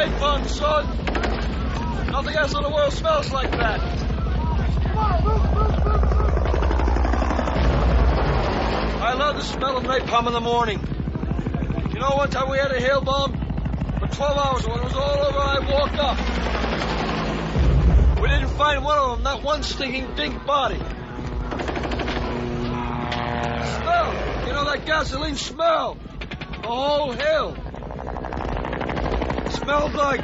napalm, son. Nothing else in the world smells like that. I love the smell of napalm in the morning. You know, one time we had a hail bomb for 12 hours. When it was all over, I walked up. We didn't find one of them, not one stinking dink body. Smell, you know that gasoline smell. The whole hill. Smells like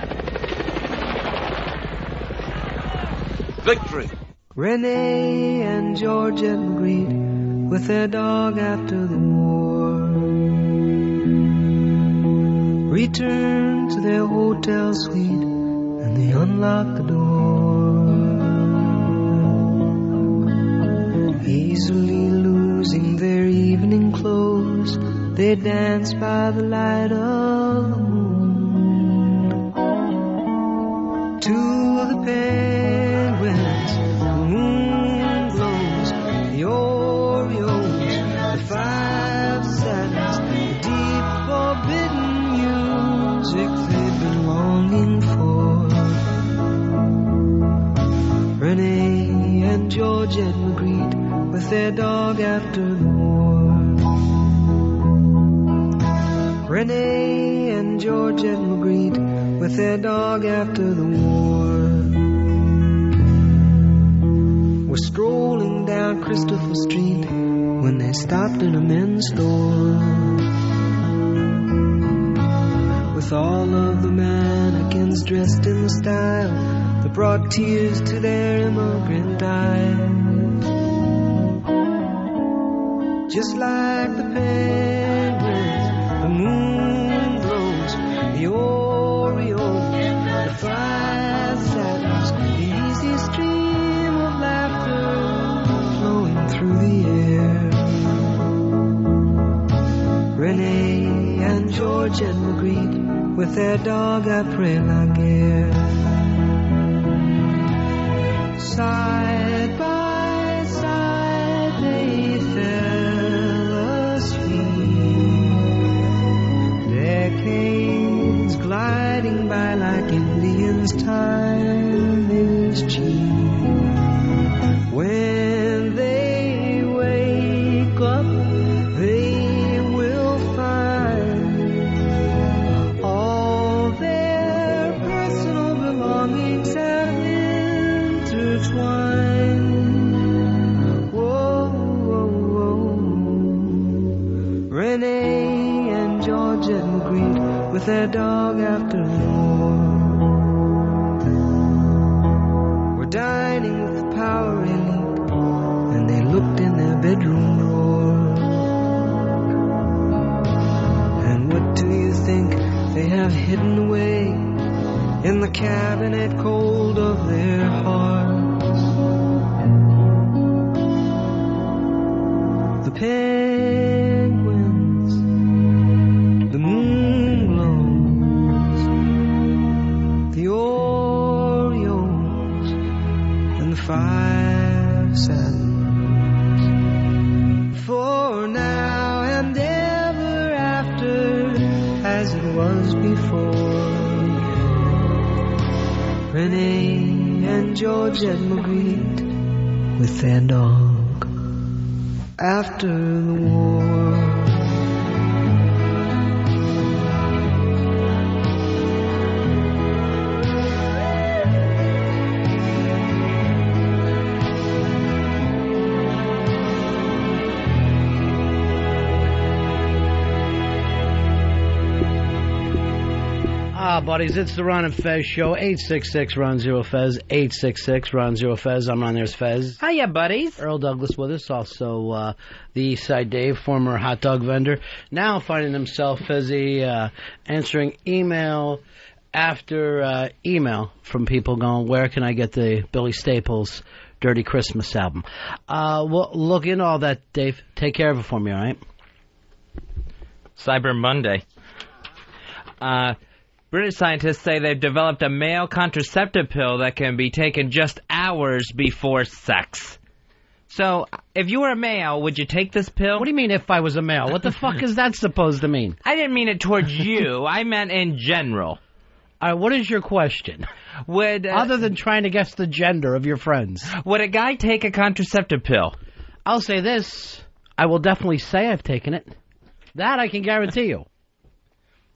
victory. Renee and George agreed with their dog after the war. Returned to their hotel suite and they unlocked the door. Easily losing their evening clothes, they danced by the light of the moon. To the penguins, the moon glows, the Orioles, the five satins, the deep forbidden music they've been longing for. Renee and George agreed with their dog after the war. Renee and George agreed with their dog after the war. Were strolling down Christopher Street when they stopped in a men's store. With all of the mannequins dressed in the style that brought tears to their immigrant eyes. Just like the penguins, the moon glows, the Orioles, the five satins, the easy stream of laughter flowing through the air. Renee and George agreed with their dog après la guerre. Side by side they fell asleep, decades gliding by like Indians, time is cheap. When they wake up, they will find all their personal belongings have intertwined. Whoa, whoa, whoa. Renee and George agreed with their dog after the war. We're dining with the power elite, and they looked in their bedroom drawer. And what do you think they have hidden away in the cabinet cold of their hearts? The penguins, the moon glows, the Orioles, and the five satins. For now and ever after, as it was before. Renee and George agreed with their dog after the war. Buddies, it's the Ron and Fez show. 866-RON-0-FEZ, 866-RON-0-FEZ. I'm Ron, there's Fez. Hiya, buddies. Earl Douglas with us, also the East Side Dave, former hot dog vendor, now finding himself Fezzy answering email after email from people going, where can I get the Billy Staples Dirty Christmas album? Well, look into all that, Dave. Take care of it for me, all right? Cyber Monday. British scientists say they've developed a male contraceptive pill that can be taken just hours before sex. So, if you were a male, would you take this pill? What do you mean if I was a male? What the fuck is that supposed to mean? I didn't mean it towards you. I meant in general. All right, what is your question? Other than trying to guess the gender of your friends. Would a guy take a contraceptive pill? I'll say this. I will definitely say I've taken it. That I can guarantee you.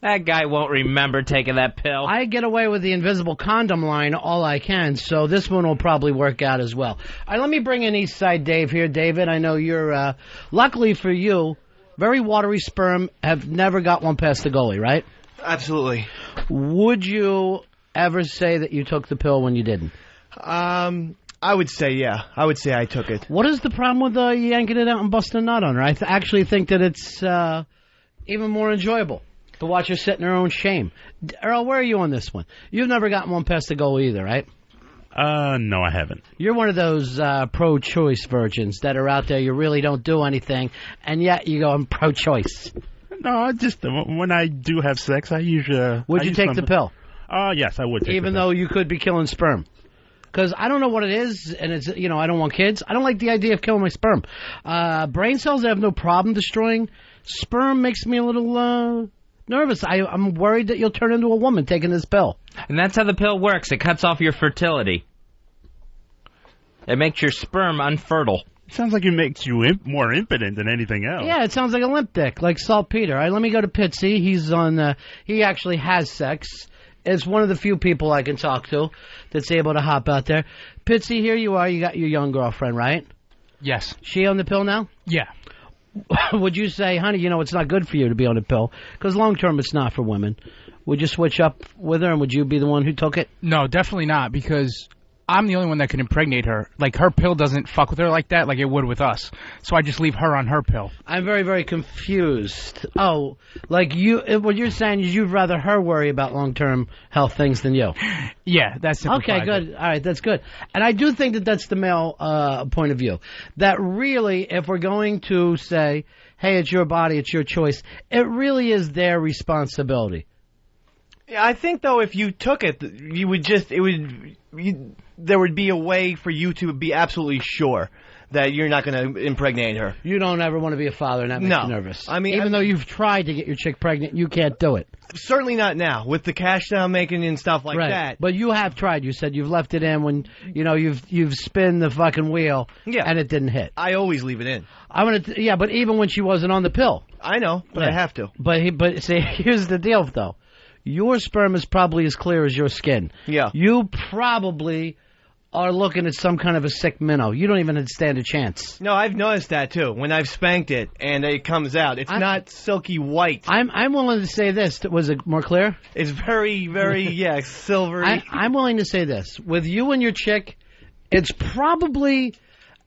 That guy won't remember taking that pill. I get away with the invisible condom line all I can, so this one will probably work out as well. All right, let me bring in Eastside Dave here. David, I know you're, luckily for you, very watery sperm, have never got one past the goalie, right? Absolutely. Would you ever say that you took the pill when you didn't? I would say, yeah. I would say I took it. What is the problem with yanking it out and busting a nut on her? I actually think that it's even more enjoyable to watch her sit in her own shame. Earl, where are you on this one? You've never gotten one past the goal either, right? No, I haven't. You're one of those pro-choice virgins that are out there. You really don't do anything, and yet you go, I'm pro-choice. No, I just when I do have sex, I usually. Would you take the pill? Yes, I would. Even though you could be killing sperm. Because I don't know what it is, and it's, I don't want kids. I don't like the idea of killing my sperm. Brain cells I have no problem destroying. Sperm makes me a little nervous. I'm worried that you'll turn into a woman taking this pill. And that's how the pill works. It cuts off your fertility. It makes your sperm unfertile. It sounds like it makes you more impotent than anything else. Yeah, it sounds like a limp dick, like saltpeter. All right, let me go to Pitsy. He's on. He actually has sex. It's one of the few people I can talk to that's able to hop out there. Pitsy, here you are. You got your young girlfriend, right? Yes. She on the pill now? Yeah. Would you say, honey, it's not good for you to be on a pill? Because long term, it's not for women. Would you switch up with her, and would you be the one who took it? No, definitely not, because I'm the only one that can impregnate her. Like, her pill doesn't fuck with her like that, like it would with us. So I just leave her on her pill. I'm very, very confused. Oh, like what you're saying is you'd rather her worry about long-term health things than you. Yeah, that's okay. Good. All right, that's good. And I do think that that's the male point of view. That really, if we're going to say, hey, it's your body, it's your choice, it really is their responsibility. Yeah, I think though, if you took it, there would be a way for you to be absolutely sure that you're not going to impregnate her. You don't ever want to be a father, and that makes you nervous. I mean, even though you've tried to get your chick pregnant, you can't do it. Certainly not now, with the cash that I'm making and stuff like that. But you have tried. You said you've left it in when you've spun the fucking wheel, and it didn't hit. I always leave it in. But even when she wasn't on the pill. I know, but I have to. But see, here's the deal, though. Your sperm is probably as clear as your skin. Yeah. You probably are looking at some kind of a sick minnow. You don't even stand a chance. No, I've noticed that too. When I've spanked it and it comes out, it's not silky white. I'm willing to say this. Was it more clear? It's very, very, silvery. I'm willing to say this. With you and your chick, it's probably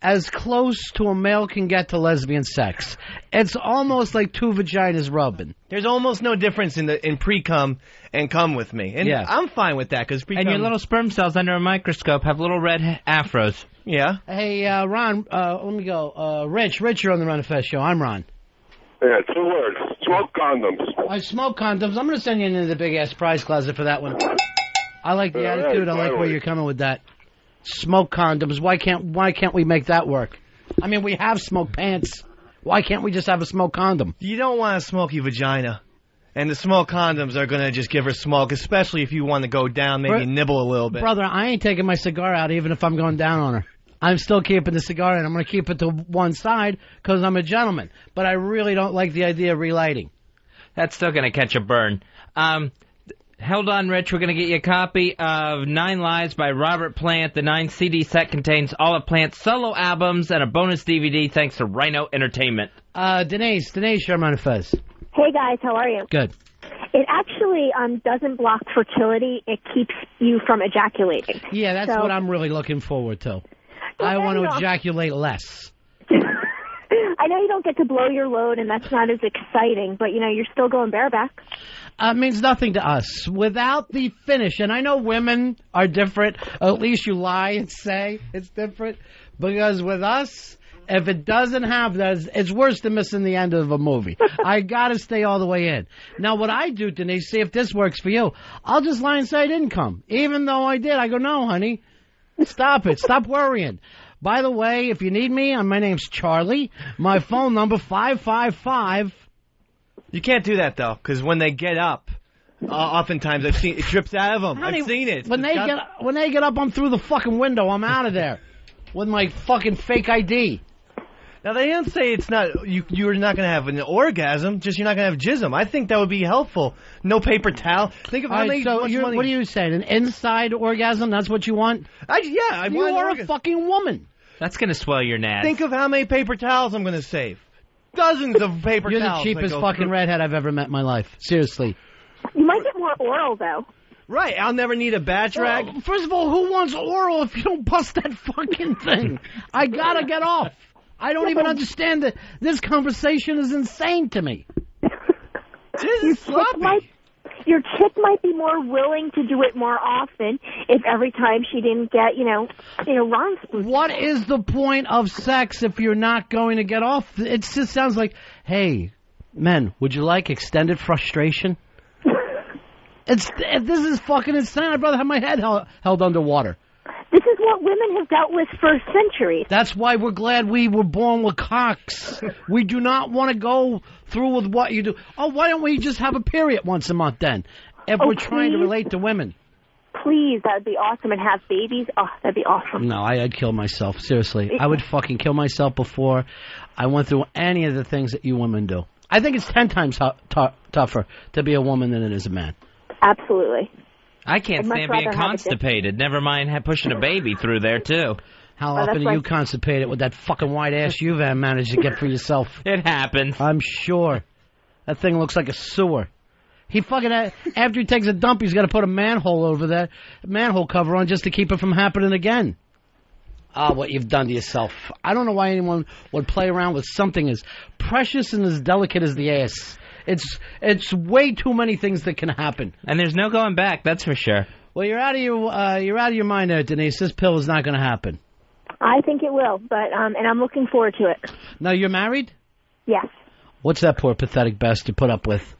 as close to a male can get to lesbian sex. It's almost like two vaginas rubbing. There's almost no difference in pre-cum and cum with me. And I'm fine with that, because pre-cum... And your little sperm cells under a microscope have little red afros. Yeah. Hey, Ron, let me go. Rich, you're on the Ron and Fez show. I'm Ron. Yeah, 2 words. Smoke condoms. I smoke condoms. I'm going to send you into the big-ass prize closet for that one. I like the attitude. I like where you're coming with that. Smoke condoms. Why can't we make that work? I mean, we have smoke pants. Why can't we just have a smoke condom? You don't want a smoky vagina. And the smoke condoms are going to just give her smoke, especially if you want to go down, maybe nibble a little bit. Brother, I ain't taking my cigar out even if I'm going down on her. I'm still keeping the cigar in. I'm going to keep it to one side because I'm a gentleman. But I really don't like the idea of relighting. That's still going to catch a burn. Hold on, Rich. We're going to get you a copy of 9 Lives by Robert Plant. The 9-CD set contains all of Plant's solo albums and a bonus DVD thanks to Rhino Entertainment. Denise, you're on Ron and Fez. Hey, guys. How are you? Good. It actually doesn't block fertility. It keeps you from ejaculating. Yeah, that's what I'm really looking forward to. I want to ejaculate less. I know you don't get to blow your load, and that's not as exciting, but, you're still going bareback. It means nothing to us. Without the finish, and I know women are different, at least you lie and say it's different, because with us, if it doesn't have that, it's worse than missing the end of a movie. I got to stay all the way in. Now, what I do, Denise, see if this works for you, I'll just lie and say I didn't come. Even though I did, I go, no, honey, stop it. Stop worrying. By the way, if you need me, my name's Charlie. My phone number, 555. You can't do that, though, because when they get up, Oftentimes, I've seen it drips out of them. I've seen it. When they get up, I'm through the fucking window. I'm out of there with my fucking fake ID. Now, they didn't say it's not you're not going to have an orgasm, just you're not going to have jism. I think that would be helpful. No paper towel. Think of how much money... What are you saying? An inside orgasm? That's what you want? You are a fucking woman. That's going to swell your nads. Think of how many paper towels I'm going to save. Dozens of paper You're towels. You're the cheapest fucking redhead I've ever met in my life. Seriously. You might get more oral, though. Right, I'll never need a batch rag. Well, first of all, who wants oral if you don't bust that fucking thing? I gotta get off. I don't even understand that. This conversation is insane to me. Your chick might be more willing to do it more often if every time she didn't get, Ron's food. What is the point of sex if you're not going to get off? It just sounds like, hey, men, would you like extended frustration? This is fucking insane. I'd rather have my head held underwater. This is what women have dealt with for centuries. That's why we're glad we were born with cocks. We do not want to go through with what you do. Oh, why don't we just have a period once a month then? If we're trying to relate to women. Please, that would be awesome. And have babies. Oh, that'd be awesome. No, I'd kill myself. Seriously. I would fucking kill myself before I went through any of the things that you women do. I think it's 10 times tougher to be a woman than it is a man. Absolutely. I can't stand being constipated. Never mind pushing a baby through there, too. How often are you constipated with that fucking white ass you've managed to get for yourself? It happens. I'm sure. That thing looks like a sewer. He fucking, after he takes a dump, he's got to put a manhole over that manhole cover on just to keep it from happening again. Ah, what you've done to yourself. I don't know why anyone would play around with something as precious and as delicate as the ass. It's way too many things that can happen, and there's no going back. That's for sure. Well, you're out of your mind there, Denise. This pill is not going to happen. I think it will, but and I'm looking forward to it. Now, you're married? Yes. What's that poor pathetic bastard put up with?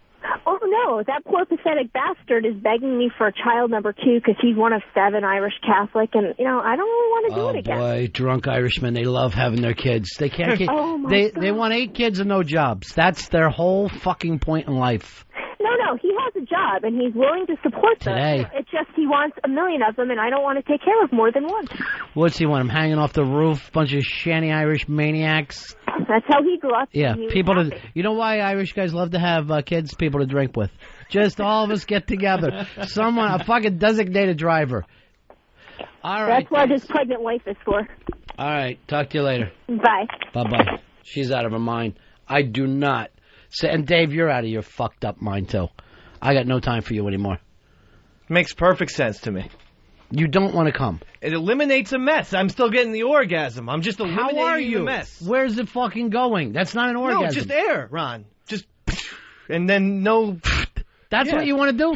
Oh no, that poor pathetic bastard is begging me for child number 2 because he's one of 7 Irish Catholic, and I don't really want to do it again. Oh boy, drunk Irishmen, they love having their kids. They can't get. Oh my God. They want 8 kids and no jobs. That's their whole fucking point in life. No, he has a job and he's willing to support them. Today. It's just he wants 1 million of them, and I don't want to take care of more than one. What's he want? Him hanging off the roof? Bunch of shanty Irish maniacs. That's how he grew up. Yeah, people to. You know why Irish guys love to have kids? People to drink with. Just all of us get together. A fucking designated driver. All right. That's what his pregnant wife is for. All right. Talk to you later. Bye. Bye-bye. She's out of her mind. I do not. And Dave, you're out of your fucked up mind, too. I got no time for you anymore. Makes perfect sense to me. You don't want to come. It eliminates a mess. I'm still getting the orgasm. I'm just eliminating the mess. Where's it fucking going? That's not an orgasm. No, just air, Ron. Just... And then no... That's what you want to do?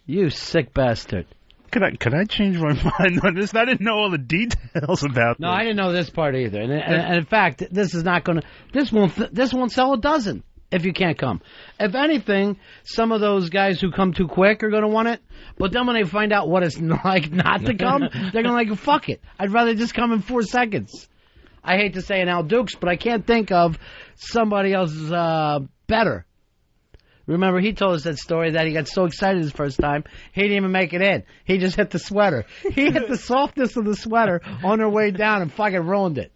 You sick bastard. Could I change my mind on this? I didn't know all the details about this. No, I didn't know this part either. And in fact, this is not going to... This won't sell a dozen if you can't come. If anything, some of those guys who come too quick are going to want it. But then when they find out what it's like not to come, they're going to fuck it. I'd rather just come in 4 seconds. I hate to say an Al Dukes, but I can't think of somebody else better. Remember, he told us that story that he got so excited his first time, he didn't even make it in. He just hit the sweater. He hit the softness of the sweater on their way down and fucking ruined it.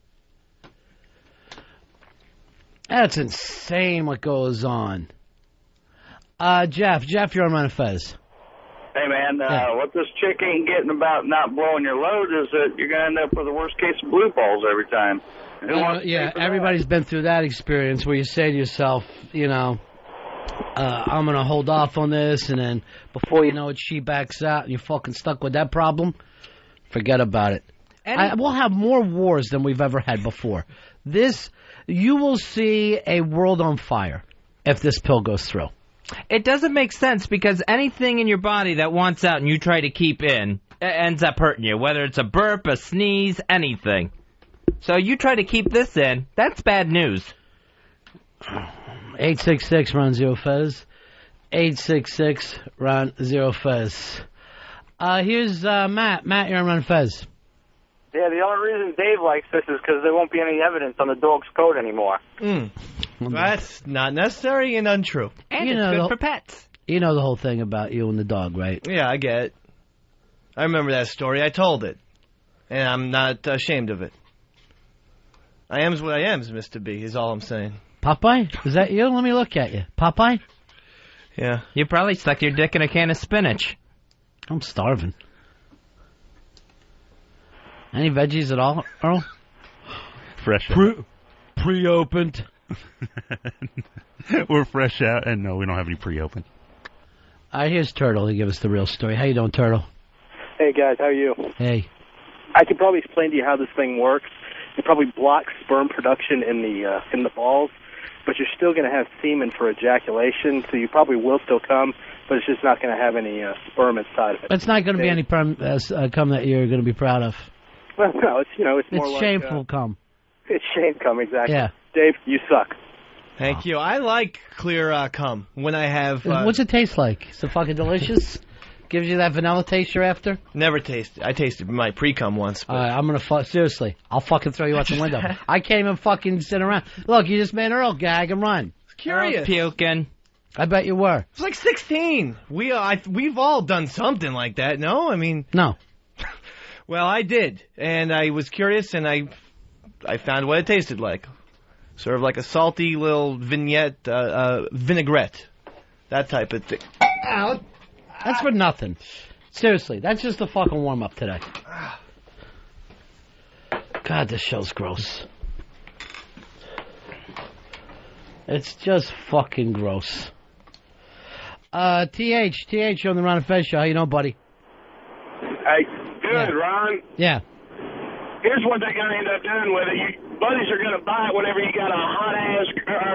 That's insane what goes on. Jeff, you're on Ron and Fez. Hey, man, what this chick ain't getting about not blowing your load is that you're going to end up with the worst case of blue balls every time. Yeah, everybody's been through that experience where you say to yourself, I'm going to hold off on this, and then before you know it, she backs out, and you're fucking stuck with that problem. Forget about it. We'll have more wars than we've ever had before. You will see a world on fire if this pill goes through. It doesn't make sense because anything in your body that wants out and you try to keep in ends up hurting you, whether it's a burp, a sneeze, anything. So you try to keep this in, that's bad news. 866 Ron Zero Fez. 866 Ron Zero Fez. Here's Matt. Matt, you're on Ron Fez. Yeah, the only reason Dave likes this is because there won't be any evidence on the dog's coat anymore. That's not necessary and untrue. And it's good for pets. You know the whole thing about you and the dog, right? Yeah, I get it. I remember that story. I told it. And I'm not ashamed of it. I am's what I am's, Mr. B, is all I'm saying. Popeye? Is that you? Let me look at you. Popeye? Yeah. You probably stuck your dick in a can of spinach. I'm starving. Any veggies at all, Earl? Fresh out. Pre-opened. We're fresh out, and no, we don't have any pre-open. Here's Turtle to give us the real story. How you doing, Turtle? Hey, guys, how are you? Hey. I could probably explain to you how this thing works. It probably blocks sperm production in the balls, but you're still going to have semen for ejaculation, so you probably will still come, but it's just not going to have any sperm inside of it. It's not going to be any cum that you're going to be proud of. Well, no, it's more like shameful cum. It's shame cum, exactly. Yeah. Dave, you suck. Thank you. I like clear cum when I have... What's it taste like? Is it fucking delicious? Gives you that vanilla taste you're after? Never tasted. I tasted my pre-cum once. But... I'm going to seriously, I'll fucking throw you out the window. I can't even fucking sit around. Look, you just made Earl gag and run. Curious. Puking. I bet you were. It's like 16. We've all done something like that, no? I mean... No. Well, I did. And I was curious, and I found what it tasted like. Sort of like a salty little vinaigrette. That type of thing. Ow. That's for nothing. Seriously, that's just a fucking warm-up today. God, this show's gross. It's just fucking gross. TH, you're on the Ron and Fez show. How you doing, buddy? Hey, good, Ron. Yeah. Here's what they're going to end up doing with it. Buddies are going to buy it whenever you got a hot-ass,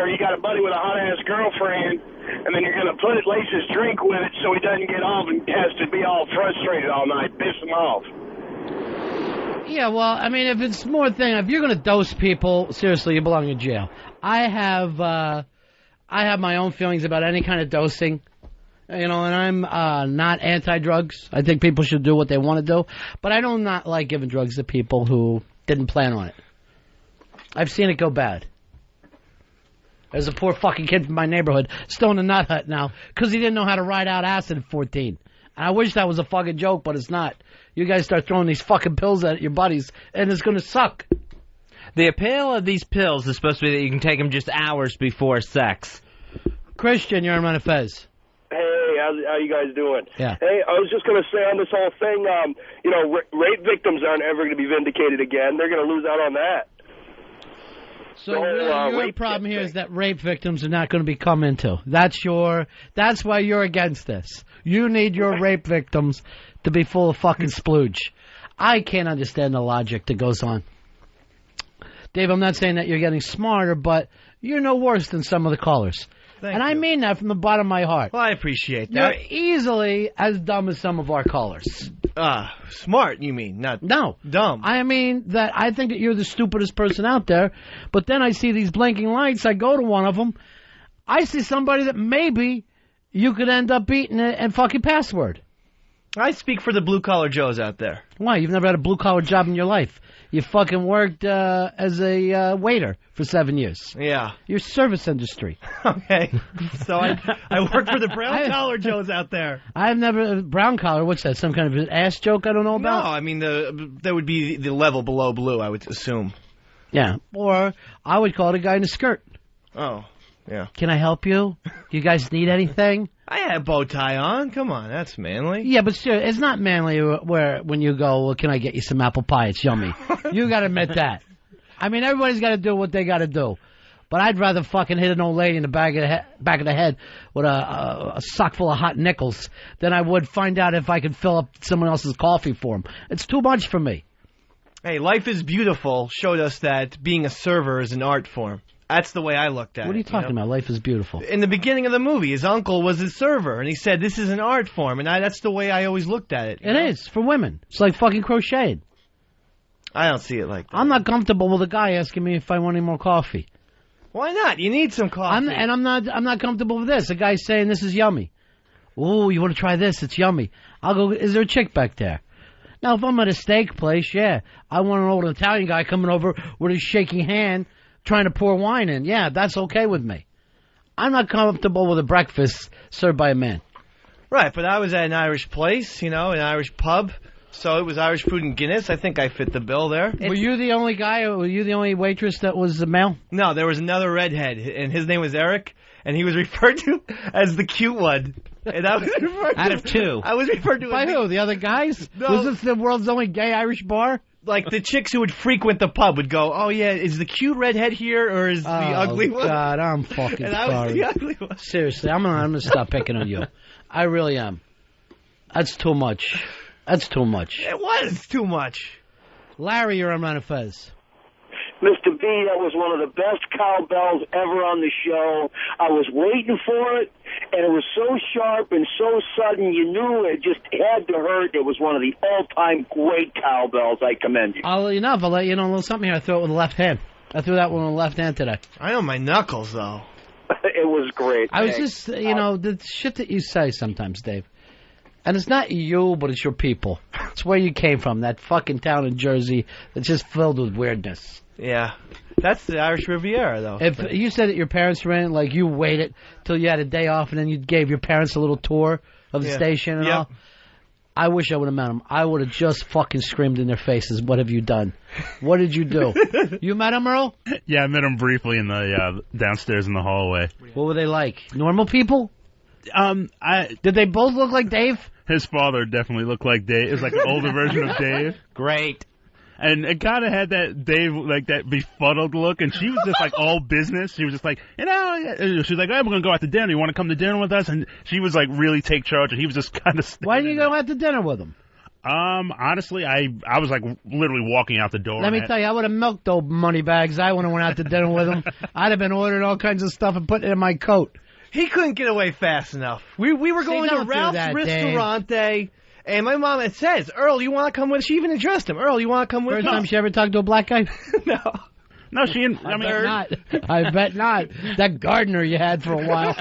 or you got a buddy with a hot-ass girlfriend, and then you're going to lace his drink with it so he doesn't get off and has to be all frustrated all night, piss him off. Yeah, well, I mean, if it's more thing, if you're going to dose people, seriously, you belong in jail. I have my own feelings about any kind of dosing. You know, and I'm not anti-drugs. I think people should do what they want to do. But I do not like giving drugs to people who didn't plan on it. I've seen it go bad. There's a poor fucking kid from my neighborhood still in a nut hut now because he didn't know how to ride out acid at 14. And I wish that was a fucking joke, but it's not. You guys start throwing these fucking pills at your buddies, and it's going to suck. The appeal of these pills is supposed to be that you can take them just hours before sex. Christian, you're on Ron and Fez. Hey, how you guys doing? Yeah. Hey, I was just going to say on this whole thing, rape victims aren't ever going to be vindicated again. They're going to lose out on that. So your problem here is that rape victims are not going to be come into. That's why you're against this. You need your rape victims to be full of fucking splooge. I can't understand the logic that goes on. Dave, I'm not saying that you're getting smarter, but you're no worse than some of the callers. Thank and you. I mean that from the bottom of my heart. Well, I appreciate that. You're easily as dumb as some of our callers. Smart, you mean, not dumb. I mean that I think that you're the stupidest person out there, but then I see these blinking lights, I go to one of them, I see somebody that maybe you could end up beating and fucking password. I speak for the blue-collar Joes out there. Why? You've never had a blue-collar job in your life. You fucking worked as a waiter for 7 years. Yeah. You're service industry. Okay. So I work for the brown-collar Joes out there. I've never... Brown-collar, what's that? Some kind of an ass joke I don't know about? No, I mean, that would be the level below blue, I would assume. Yeah. Or I would call it a guy in a skirt. Oh, yeah. Can I help you? You guys need anything? I had a bow tie on. Come on, that's manly. Yeah, but still, it's not manly when you go, well, can I get you some apple pie? It's yummy. You got to admit that. I mean, everybody's got to do what they got to do. But I'd rather fucking hit an old lady in the back of the head with a sock full of hot nickels than I would find out if I could fill up someone else's coffee for them. It's too much for me. Hey, Life is Beautiful showed us that being a server is an art form. That's the way I looked at it. What are you talking about? Life is beautiful. In the beginning of the movie, his uncle was his server, and he said, this is an art form, and that's the way I always looked at it. It is, for women. It's like fucking crocheting. I don't see it like that. I'm not comfortable with a guy asking me if I want any more coffee. Why not? You need some coffee. I'm not comfortable with this. A guy's saying this is yummy. Ooh, you want to try this? It's yummy. I'll go, is there a chick back there? Now, if I'm at a steak place, yeah, I want an old Italian guy coming over with his shaking hand trying to pour wine in. Yeah, that's okay with me. I'm not comfortable with a breakfast served by a man. Right, but I was at an Irish place, an Irish pub. So it was Irish food and Guinness. I think I fit the bill there. Were you the only guy, or were you the only waitress that was a male? No, there was another redhead, and his name was Eric, and he was referred to as the cute one. And I was referred out of two. I was referred to by who? The other guys? No. Was this the world's only gay Irish bar? Like the chicks who would frequent the pub would go, "Oh yeah, is the cute redhead here, or is the ugly one?" Oh God, I'm fucking and I sorry. was the ugly one. Seriously, I'm gonna stop picking on you. I really am. That's too much. That's too much. It was too much. Larry, you're on Ron and Fez. Mr. B, that was one of the best cowbells ever on the show. I was waiting for it, and it was so sharp and so sudden, you knew it just had to hurt. It was one of the all-time great cowbells. I commend you. I'll let you know a little something here. I threw it with the left hand. I threw that one with the left hand today. I know my knuckles, though. It was great. I was just, the shit that you say sometimes, Dave. And it's not you, but it's your people. It's where you came from, that fucking town in Jersey that's just filled with weirdness. Yeah. That's the Irish Riviera, though. If you said that your parents ran it, like you waited till you had a day off and then you gave your parents a little tour of the station and all, I wish I would have met them. I would have just fucking screamed in their faces, what have you done? What did you do? You met them, Earl? Yeah, I met them briefly in the downstairs in the hallway. What were they like? Normal people? Did they both look like Dave? His father definitely looked like Dave. It was like an older version of Dave. Great. And it kind of had that Dave, like that befuddled look, and she was just like all business. She was just like, she was like, hey, we're going to go out to dinner. You want to come to dinner with us? And she was like really take charge, and he was just kind of Why didn't you go out to dinner with him? Honestly, I was like literally walking out the door. Let me tell you, I would have milked those money bags. I would have went out to dinner with him. I'd have been ordering all kinds of stuff and put it in my coat. He couldn't get away fast enough. We were going to Ralph's Ristorante, and my mom says, Earl, you want to come with us? She even addressed him. Earl, you want to come with us? First time she ever talked to a black guy? No. No, she didn't. I bet not. I bet not. That gardener you had for a while.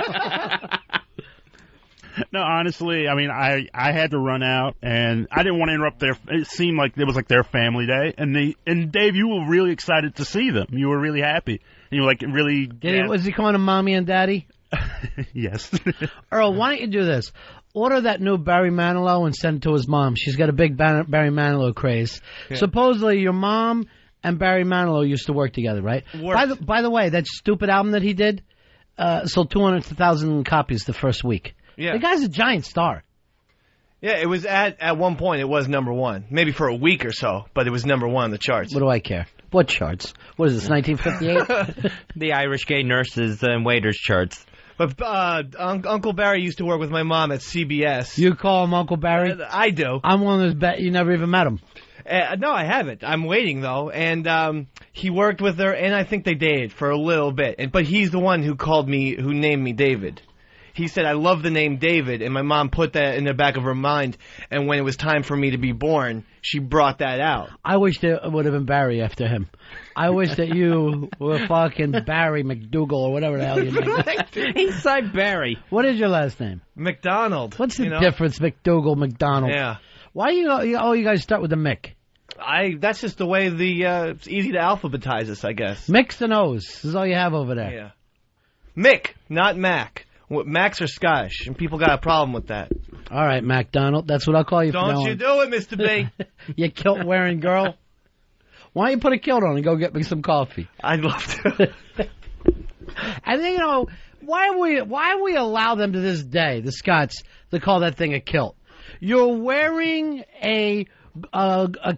No, honestly, I mean, I had to run out, and I didn't want to interrupt it seemed like it was like their family day, and Dave, you were really excited to see them. You were really happy. And you were like really... Was he calling them mommy and daddy? Yes. Earl, why don't you do this? Order that new Barry Manilow and send it to his mom. She's got a big Barry Manilow craze. Yeah. Supposedly, your mom and Barry Manilow used to work together, right? By the way, that stupid album that he did sold 200,000 copies the first week. Yeah. The guy's a giant star. Yeah, it was at one point, it was number one. Maybe for a week or so, but it was number one on the charts. What do I care? What charts? What is this, 1958? The Irish gay nurses and waiters charts. But Uncle Barry used to work with my mom at CBS. You call him Uncle Barry? I do. I'm one of those you never even met him. No, I haven't. I'm waiting, though. And he worked with her, and I think they dated for a little bit. But he's the one who named me David. He said, I love the name David, and my mom put that in the back of her mind, and when it was time for me to be born, she brought that out. I wish there would have been Barry after him. I wish that you were fucking Barry McDougal or whatever the hell your name is. Inside Barry. What is your last name? McDonald. What's the difference, McDougal, McDonald? Yeah. Why you guys start with the Mick? That's just the way it's easy to alphabetize us, I guess. Mick's and O's. This is all you have over there. Yeah. Mick, not Mac. Macs are Scottish, and people got a problem with that. All right, MacDonald. That's what I'll call you from now on. Don't you do it, Mr. B. You kilt-wearing girl. Why don't you put a kilt on and go get me some coffee? I'd love to. And then, why we allow them to this day, the Scots, to call that thing a kilt? You're wearing a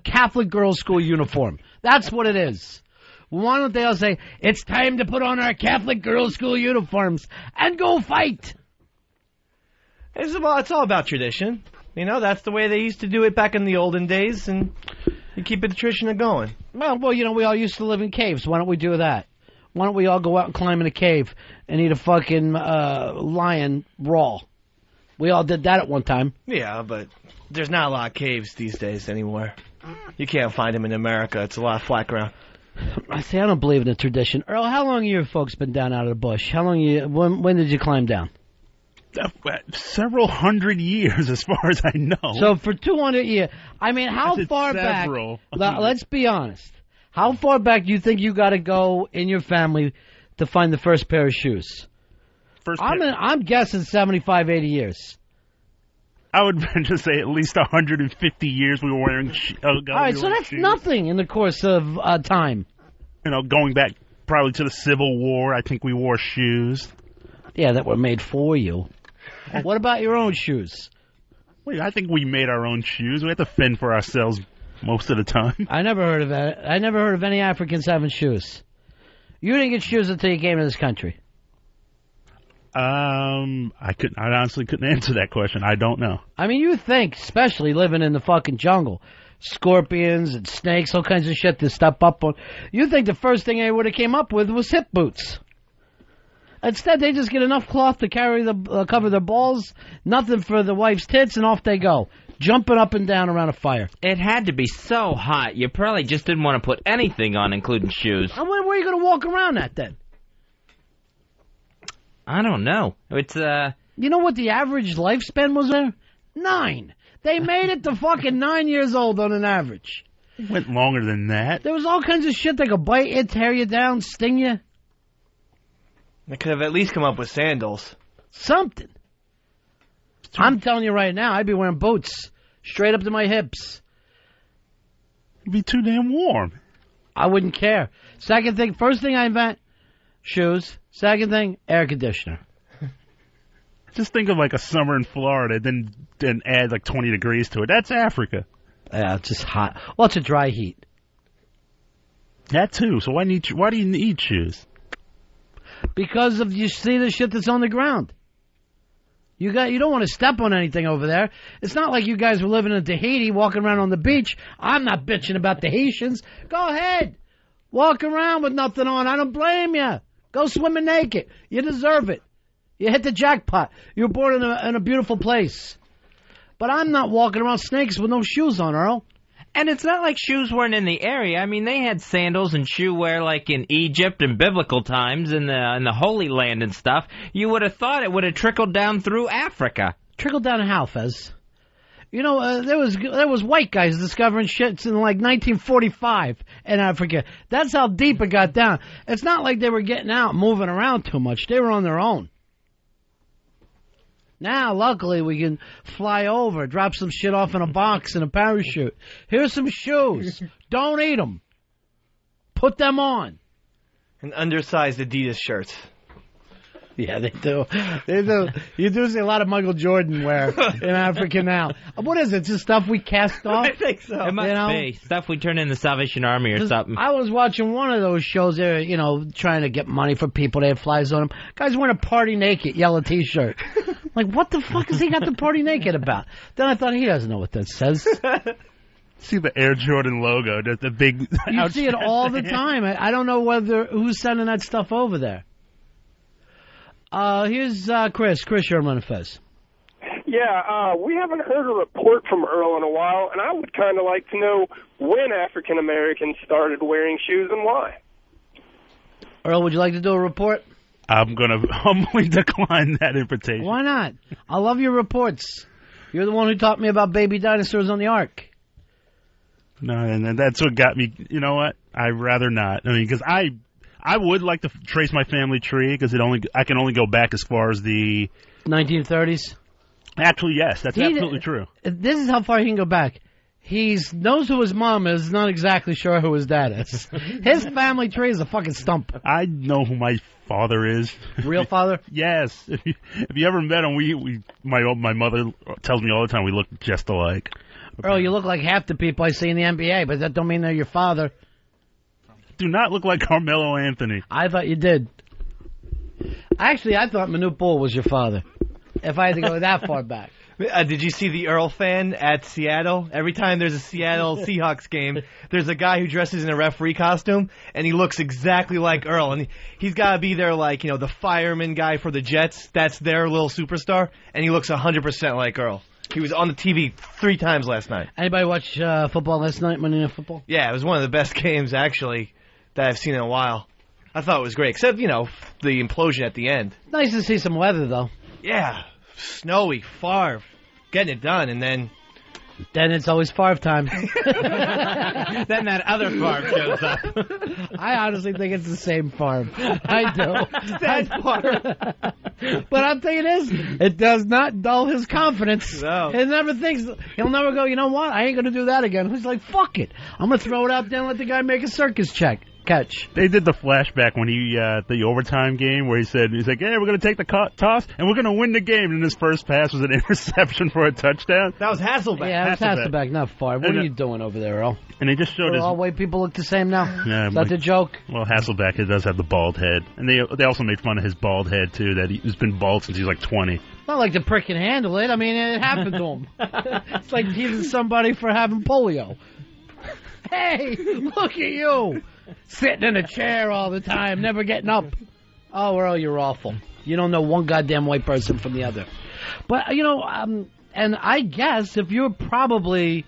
Catholic girls' school uniform. That's what it is. Why don't they all say, it's time to put on our Catholic girls' school uniforms and go fight? It's all about tradition. That's the way they used to do it back in the olden days, and you keep the tradition going. Well, we all used to live in caves. Why don't we do that? Why don't we all go out and climb in a cave and eat a fucking lion raw? We all did that at one time. Yeah, but there's not a lot of caves these days anymore. You can't find them in America. It's a lot of flat ground. I don't believe in the tradition. Earl, how long have you folks been down out of the bush? When did you climb down? Several hundred years, as far as I know. So for 200 years, how far back? Let's be honest. How far back do you think you got to go in your family to find the first pair of shoes? first. I'm guessing 75, 80 years. I would venture to say at least 150 years we were wearing All right, so that's shoes. nothing in the course of time. You know, going back probably to the Civil War, I think we wore shoes. Yeah, that were made for you. What about your own shoes? Wait, I think we made our own shoes. We had to fend for ourselves most of the time. I never heard of that. I never heard of any Africans having shoes. You didn't get shoes until you came to this country. I honestly couldn't answer that question. I don't know. I mean, you think, especially living in the fucking jungle, scorpions and snakes, all kinds of shit to step up on. You think the first thing they would have came up with was hip boots. Instead, they just get enough cloth to carry cover their balls, nothing for the wife's tits, and off they go, jumping up and down around a fire. It had to be so hot, you probably just didn't want to put anything on, including shoes. And where are you going to walk around at then? I don't know. It's, You know what the average lifespan was there? 9. They made it to fucking 9 years old on an average. It went longer than that. There was all kinds of shit that could bite you, tear you down, sting you. They could have at least come up with sandals. Something. I'm telling you right now, I'd be wearing boots straight up to my hips. It'd be too damn warm. I wouldn't care. Second thing, first thing I invent, shoes. Second thing, air conditioner. Just think of like a summer in Florida, then add like 20 degrees to it. That's Africa. Yeah, it's just hot. Well, it's a dry heat. That too. So why do you need shoes? Because of you see the shit that's on the ground. You don't want to step on anything over there. It's not like you guys were living in Tahiti, walking around on the beach. I'm not bitching about the Haitians. Go ahead, walk around with nothing on. I don't blame you. Go swimming naked. You deserve it. You hit the jackpot. You were born in a beautiful place. But I'm not walking around snakes with no shoes on, Earl. And it's not like shoes weren't in the area. I mean, they had sandals and shoe wear like in Egypt and biblical times in the Holy Land and stuff. You would have thought it would have trickled down through Africa. Trickled down how, Fez? You know, there was white guys discovering shit in like 1945 in Africa. That's how deep it got down. It's not like they were getting out, moving around too much. They were on their own. Now, luckily, we can fly over, drop some shit off in a box in a parachute. Here's some shoes. Don't eat them. Put them on. And undersized Adidas shirts. Yeah, they do. They do. You do see a lot of Michael Jordan wear in Africa now. What is it? Just stuff we cast off? I think so. It must be. Stuff we turn in the Salvation Army or something. I was watching one of those shows there, trying to get money for people. They had flies on them. Guy's wearing a party naked yellow T-shirt. Like, what the fuck has he got the party naked about? Then I thought, he doesn't know what that says. See the Air Jordan logo, the big... You see it all the time. I don't know who's sending that stuff over there. Here's Chris. Chris, you're on Fez. Yeah, we haven't heard a report from Earl in a while, and I would kind of like to know when African Americans started wearing shoes and why. Earl, would you like to do a report? I'm going to humbly decline that invitation. Why not? I love your reports. You're the one who taught me about baby dinosaurs on the Ark. No, and that's what got me. You know what? I'd rather not. I mean, because I would like to trace my family tree because I can only go back as far as the 1930s. Actually, yes, that's absolutely true. This is how far he can go back. He knows who his mom is, not exactly sure who his dad is. His family tree is a fucking stump. I know who my father is. Real father? Yes. If you ever met him, my mother tells me all the time we look just alike. Earl, you look like half the people I see in the NBA, but that don't mean they're your father. Do not look like Carmelo Anthony. I thought you did. Actually, I thought Manute Bol was your father, if I had to go that far back. Did you see the Earl fan at Seattle? Every time there's a Seattle Seahawks game, there's a guy who dresses in a referee costume, and he looks exactly like Earl. And he's got to be their, the fireman guy for the Jets. That's their little superstar, and he looks 100% like Earl. He was on the TV 3 times last night. Anybody watch football last night, Monday Night Football? Yeah, it was one of the best games, actually, that I've seen in a while. I thought it was great, except, the implosion at the end. Nice to see some weather, though. Yeah, snowy, far, getting it done, and then Then it's always Favre time. Then that other Favre shows up. I honestly think it's the same Favre. I do. That's Favre. But I'll tell you this, it does not dull his confidence. No. He'll never go, you know what, I ain't going to do that again. He's like, fuck it. I'm going to throw it out there and let the guy make a circus catch. They did the flashback when the overtime game where he's like, hey, we're going to take the toss and we're going to win the game. And his first pass was an interception for a touchdown. That was Hasselbeck. Yeah, it's Hasselbeck, not Favre. What are you doing over there, Earl? And they just showed all white people look the same now? Yeah, Is that the joke? Well, Hasselbeck does have the bald head. And they also made fun of his bald head, too, that he's been bald since he was like 20. Not like the prick can handle it. I mean, it happened to him. It's like teasing somebody for having polio. Hey, look at you. Sitting in a chair all the time, never getting up. Oh, Earl, you're awful. You don't know one goddamn white person from the other. But, and I guess if you're probably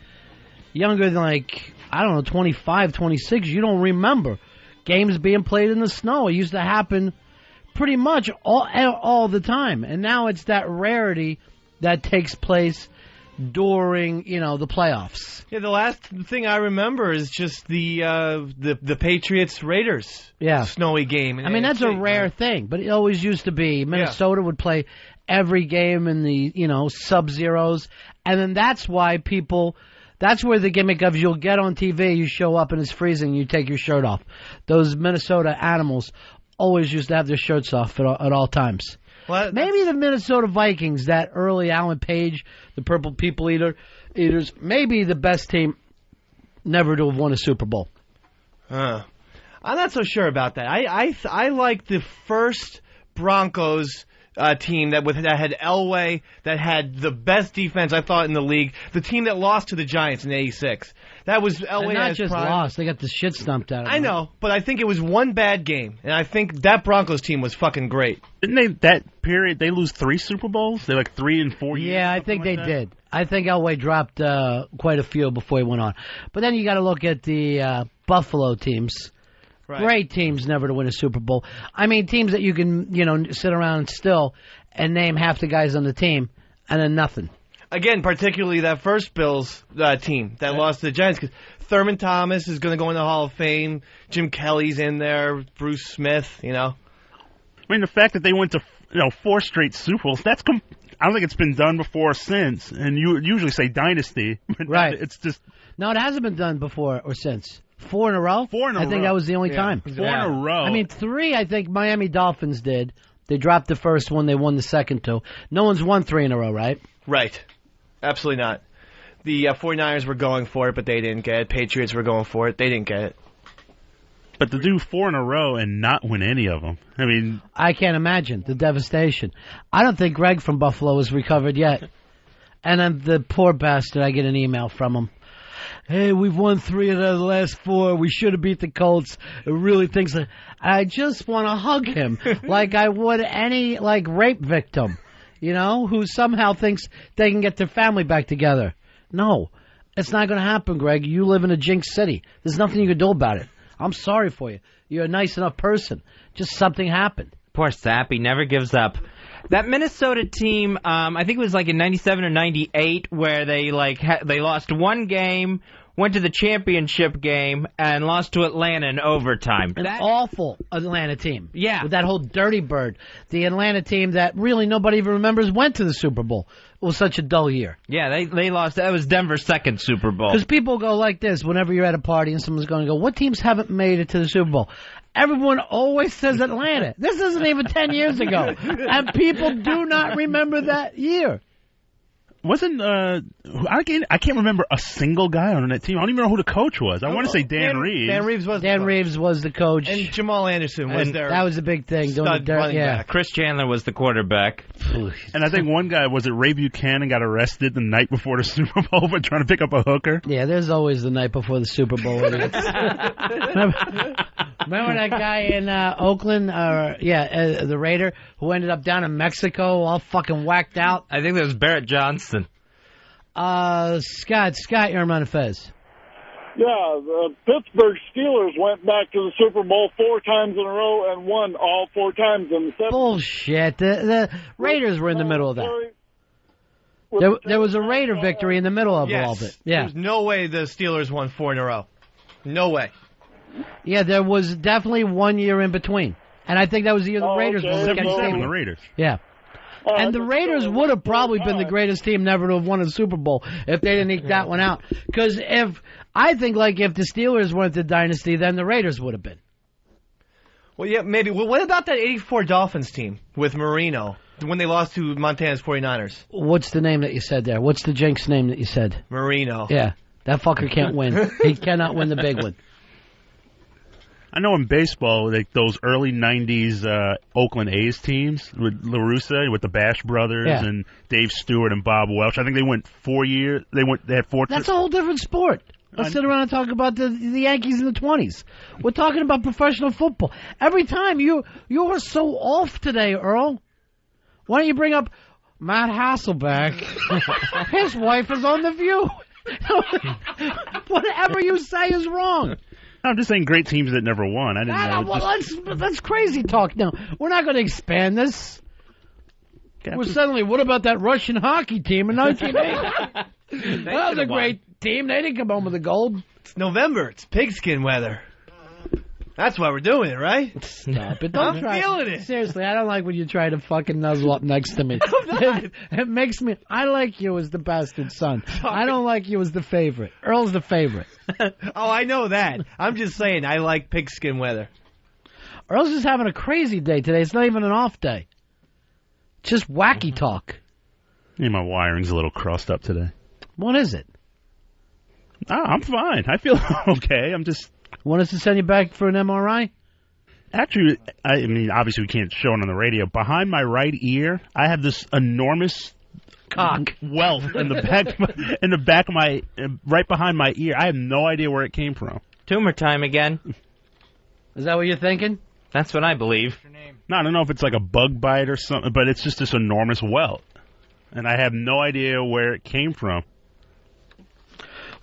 younger than, like, I don't know, 25, 26, you don't remember games being played in the snow. It used to happen pretty much all the time. And now it's that rarity that takes place during, the playoffs. Yeah, the last thing I remember is just the Patriots-Raiders snowy game. I mean, that's a rare thing, but it always used to be. Minnesota would play every game in the, sub-zeros, and then that's why that's where the gimmick of you'll get on TV, you show up and it's freezing, you take your shirt off. Those Minnesota animals always used to have their shirts off at all times. Well, maybe the Minnesota Vikings, that early Alan Page, the Purple People Eaters, maybe the best team never to have won a Super Bowl. I'm not so sure about that. I like the first Broncos team that had Elway, that had the best defense, I thought, in the league. The team that lost to the Giants in '86. That was Elway. And not just lost; they got the shit stumped out of them. I know, but I think it was one bad game, and I think that Broncos team was fucking great. Didn't they, that period, they lose 3 Super Bowls? They're like 3 and 4 years? Yeah, I think they did. I think Elway dropped quite a few before he went on. But then you got to look at the Buffalo teams. Right. Great teams never to win a Super Bowl. I mean, teams that you can, sit around still and name half the guys on the team, and then nothing. Again, particularly that first Bills team that lost to the Giants. Cause Thurman Thomas is going to go in the Hall of Fame. Jim Kelly's in there. Bruce Smith, I mean, the fact that they went to 4 straight Super Bowls, I don't think it's been done before or since. And you usually say dynasty. But right. It's just... No, it hasn't been done before or since. 4 in a row? 4 in a row. I think that was the only time. 4 in a row. I mean, 3, I think Miami Dolphins did. They dropped the first one. They won the second 2. No one's won 3 in a row, right? Right. Absolutely not. The 49ers were going for it, but they didn't get it. Patriots were going for it. They didn't get it. But to do 4 in a row and not win any of them, I mean... I can't imagine the devastation. I don't think Greg from Buffalo has recovered yet. And then the poor bastard, I get an email from him. Hey, we've won 3 out of the last 4. We should have beat the Colts. It really thinks that... I just want to hug him like I would any, rape victim, who somehow thinks they can get their family back together. No, it's not going to happen, Greg. You live in a jinx city. There's nothing you can do about it. I'm sorry for you. You're a nice enough person. Just something happened. Poor Sappy never gives up. That Minnesota team, I think it was in 97 or 98, where they they lost one game, went to the championship game, and lost to Atlanta in overtime. An awful Atlanta team. Yeah. With that whole dirty bird. The Atlanta team that really nobody even remembers went to the Super Bowl. It was such a dull year. Yeah, they lost. That was Denver's second Super Bowl. Because people go like this whenever you're at a party and someone's going to go, what teams haven't made it to the Super Bowl? Everyone always says Atlanta. This isn't even 10 years ago. And people do not remember that year. Wasn't I can't remember a single guy on that team. I don't even know who the coach was. I want to say Dan Reeves. Dan Reeves was the coach, and Jamal Anderson was there. That was a big thing. Running back. Chris Chandler was the quarterback. And I think one guy, was it Ray Buchanan, got arrested the night before the Super Bowl for trying to pick up a hooker? Yeah, there's always the night before the Super Bowl. Remember that guy in Oakland? The Raider who ended up down in Mexico, all fucking whacked out. I think that was Barrett Johnson. Scott, you're Ron and Fez. Yeah, the Pittsburgh Steelers went back to the Super Bowl 4 times in a row and won all 4 times in the 70s. Bullshit. The Raiders were in the middle of that. There was a Raider victory in the middle of all of it. Yeah. There's no way the Steelers won 4 in a row. No way. Yeah, there was definitely 1 year in between. And I think that was the year the Raiders won. 77, the Raiders. Yeah. And the Raiders would have probably been the greatest team never to have won a Super Bowl if they didn't eke that one out. Because I think if the Steelers weren't the dynasty, then the Raiders would have been. Well, yeah, maybe. Well, what about that 84 Dolphins team with Marino when they lost to Montana's 49ers? What's the name that you said there? What's the jinx name that you said? Marino. Yeah, that fucker can't win. He cannot win the big one. I know in baseball, those early 90s Oakland A's teams with La Russa, with the Bash brothers and Dave Stewart and Bob Welch. I think they went 4 years. They had 4. That's a whole different sport. Let's sit around and talk about the Yankees in the 20s. We're talking about professional football. Every time you are so off today, Earl. Why don't you bring up Matt Hasselbeck? His wife is on The View. Whatever you say is wrong. I'm just saying great teams that never won. I didn't know. Well, that's crazy talk. Now, we're not going to expand this. We're suddenly, what about that Russian hockey team in 1980? That was a great team. They didn't come home with the gold. It's November. It's pigskin weather. That's why we're doing it, right? Stop it. I'm feeling it. Seriously, I don't like when you try to fucking nuzzle up next to me. It makes me... I like you as the bastard son. I don't like you as the favorite. Earl's the favorite. Oh, I know that. I'm just saying I like pigskin weather. Earl's just having a crazy day today. It's not even an off day. Just wacky talk. Yeah, my wiring's a little crossed up today. What is it? I'm fine. I feel okay. I'm just... Want us to send you back for an MRI? Actually, I mean, obviously we can't show it on the radio. Behind my right ear, I have this enormous cock welt in the back of my, right behind my ear. I have no idea where it came from. Tumor time again. Is that what you're thinking? That's what I believe. No, I don't know if it's like a bug bite or something, but it's just this enormous welt. And I have no idea where it came from.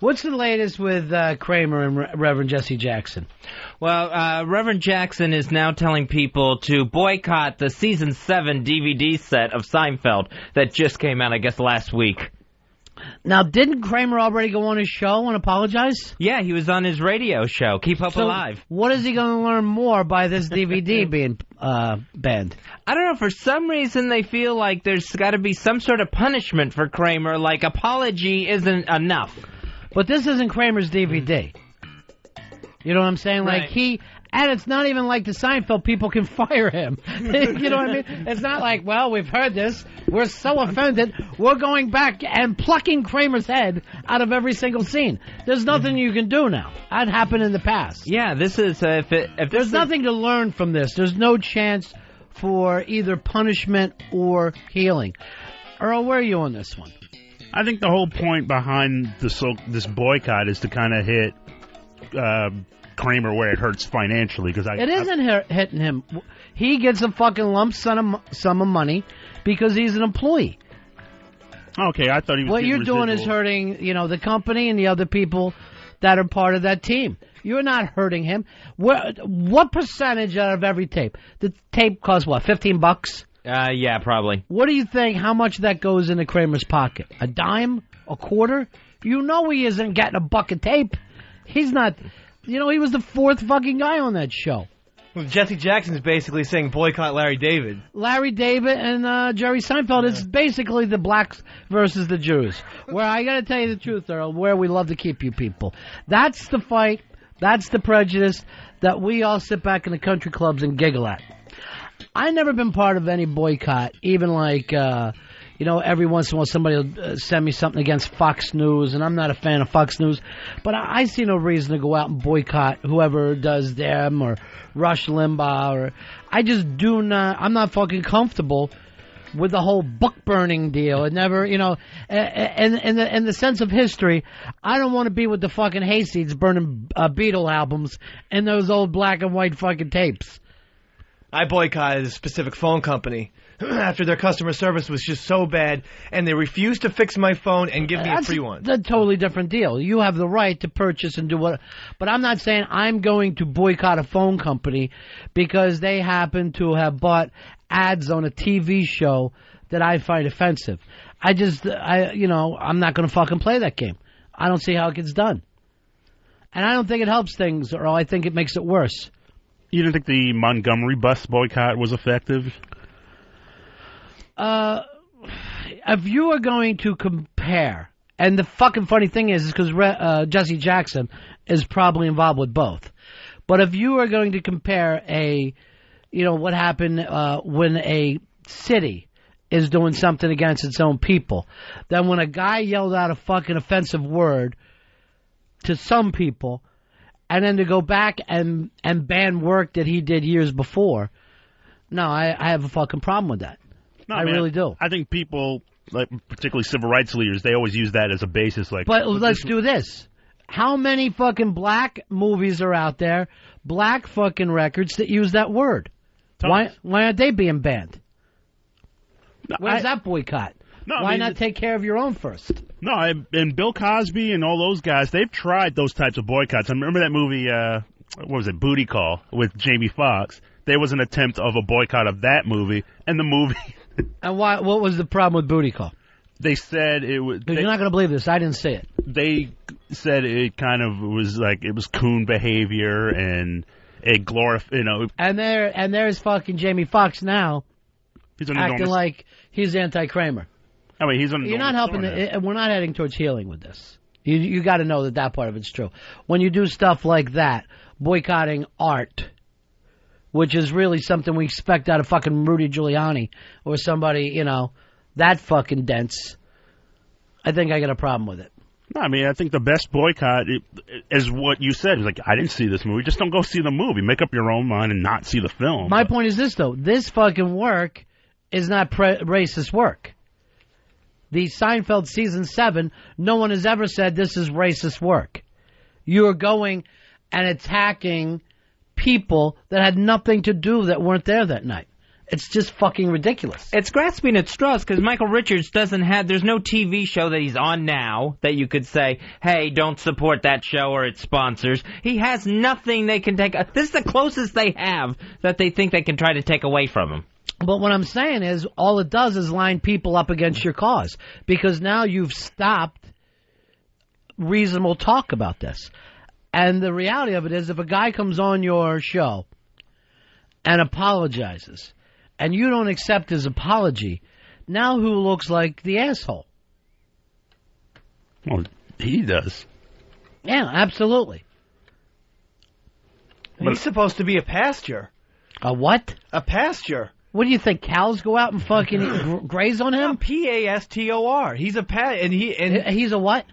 What's the latest with Kramer and Reverend Jesse Jackson? Well, Reverend Jackson is now telling people to boycott the Season 7 DVD set of Seinfeld that just came out, I guess, last week. Now, didn't Kramer already go on his show and apologize? Yeah, he was on his radio show, Keep Up Alive. What is he going to learn more by this DVD being banned? I don't know. For some reason, they feel like there's got to be some sort of punishment for Kramer, like apology isn't enough. But this isn't Kramer's DVD. You know what I'm saying? Right. And it's not even like the Seinfeld people can fire him. You know what I mean? It's not like, well, we've heard this. We're so offended. We're going back and plucking Kramer's head out of every single scene. There's nothing you can do now. That happened in the past. Yeah, this is... There's nothing to learn from this. There's no chance for either punishment or healing. Earl, where are you on this one? I think the whole point behind this boycott is to kind of hit Kramer where it hurts financially. It isn't hitting him. He gets a fucking lump sum of money because he's an employee. Okay, I thought he was. What you're doing is hurting, the company and the other people that are part of that team. You're not hurting him. What percentage out of every tape? The tape costs what? $15? Yeah, probably. What do you think, how much that goes into Kramer's pocket? A dime? A quarter? You know he isn't getting a buck of tape. He's not, he was the fourth fucking guy on that show. Well, Jesse Jackson's basically saying boycott Larry David. Larry David and Jerry Seinfeld is basically the blacks versus the Jews. Where I gotta tell you the truth, Earl, where we love to keep you people. That's the fight, that's the prejudice that we all sit back in the country clubs and giggle at. I've never been part of any boycott, even every once in a while somebody will send me something against Fox News, and I'm not a fan of Fox News, but I see no reason to go out and boycott whoever does them or Rush Limbaugh. I'm not fucking comfortable with the whole book burning deal. It never, in the sense of history, I don't want to be with the fucking hayseeds burning Beatle albums and those old black and white fucking tapes. I boycotted a specific phone company after their customer service was just so bad, and they refused to fix my phone and give me a free one. That's a totally different deal. You have the right to purchase and do what... But I'm not saying I'm going to boycott a phone company because they happen to have bought ads on a TV show that I find offensive. I'm not going to fucking play that game. I don't see how it gets done. And I don't think it helps things, Earl. I think it makes it worse. You didn't think the Montgomery bus boycott was effective? If you are going to compare, and the fucking funny thing is because Jesse Jackson is probably involved with both. But if you are going to compare what happened when a city is doing something against its own people, then when a guy yelled out a fucking offensive word to some people, and then to go back and ban work that he did years before, no, I have a fucking problem with that. No, I really do. I think people, like particularly civil rights leaders, they always use that as a basis. But let's do this. How many fucking black movies are out there, black fucking records that use that word? Why aren't they being banned? Where's that boycott? Why not take care of your own first? No, and Bill Cosby and all those guys, they've tried those types of boycotts. I remember that movie, what was it, Booty Call, with Jamie Foxx. There was an attempt of a boycott of that movie, and the movie... And what was the problem with Booty Call? They said it was... You're not going to believe this. I didn't see it. They said it kind of was like, it was coon behavior, and it glorified, And there's fucking Jamie Foxx now, acting like he's anti-Kramer. I mean, he's on. You're not helping. We're not heading towards healing with this. You got to know that part of it's true. When you do stuff like that, boycotting art, which is really something we expect out of fucking Rudy Giuliani or somebody, that fucking dense, I think I got a problem with it. No, I mean, I think the best boycott is what you said. It's like, I didn't see this movie. Just don't go see the movie. Make up your own mind and not see the film. My point is this, though. This fucking work is not racist work. The Seinfeld Season 7, no one has ever said this is racist work. You are going and attacking people that had nothing to do that weren't there that night. It's just fucking ridiculous. It's grasping at straws because Michael Richards there's no TV show that he's on now that you could say, hey, don't support that show or its sponsors. He has nothing they can take. This is the closest they have that they think they can try to take away from him. But what I'm saying is, all it does is line people up against your cause. Because now you've stopped reasonable talk about this. And the reality of it is, if a guy comes on your show and apologizes, and you don't accept his apology, now who looks like the asshole? Well, he does. Yeah, absolutely. He's supposed to be a pasture. A what? A pasture. What do you think? Cows go out and fucking graze on him? Pastor. He's a he's a what?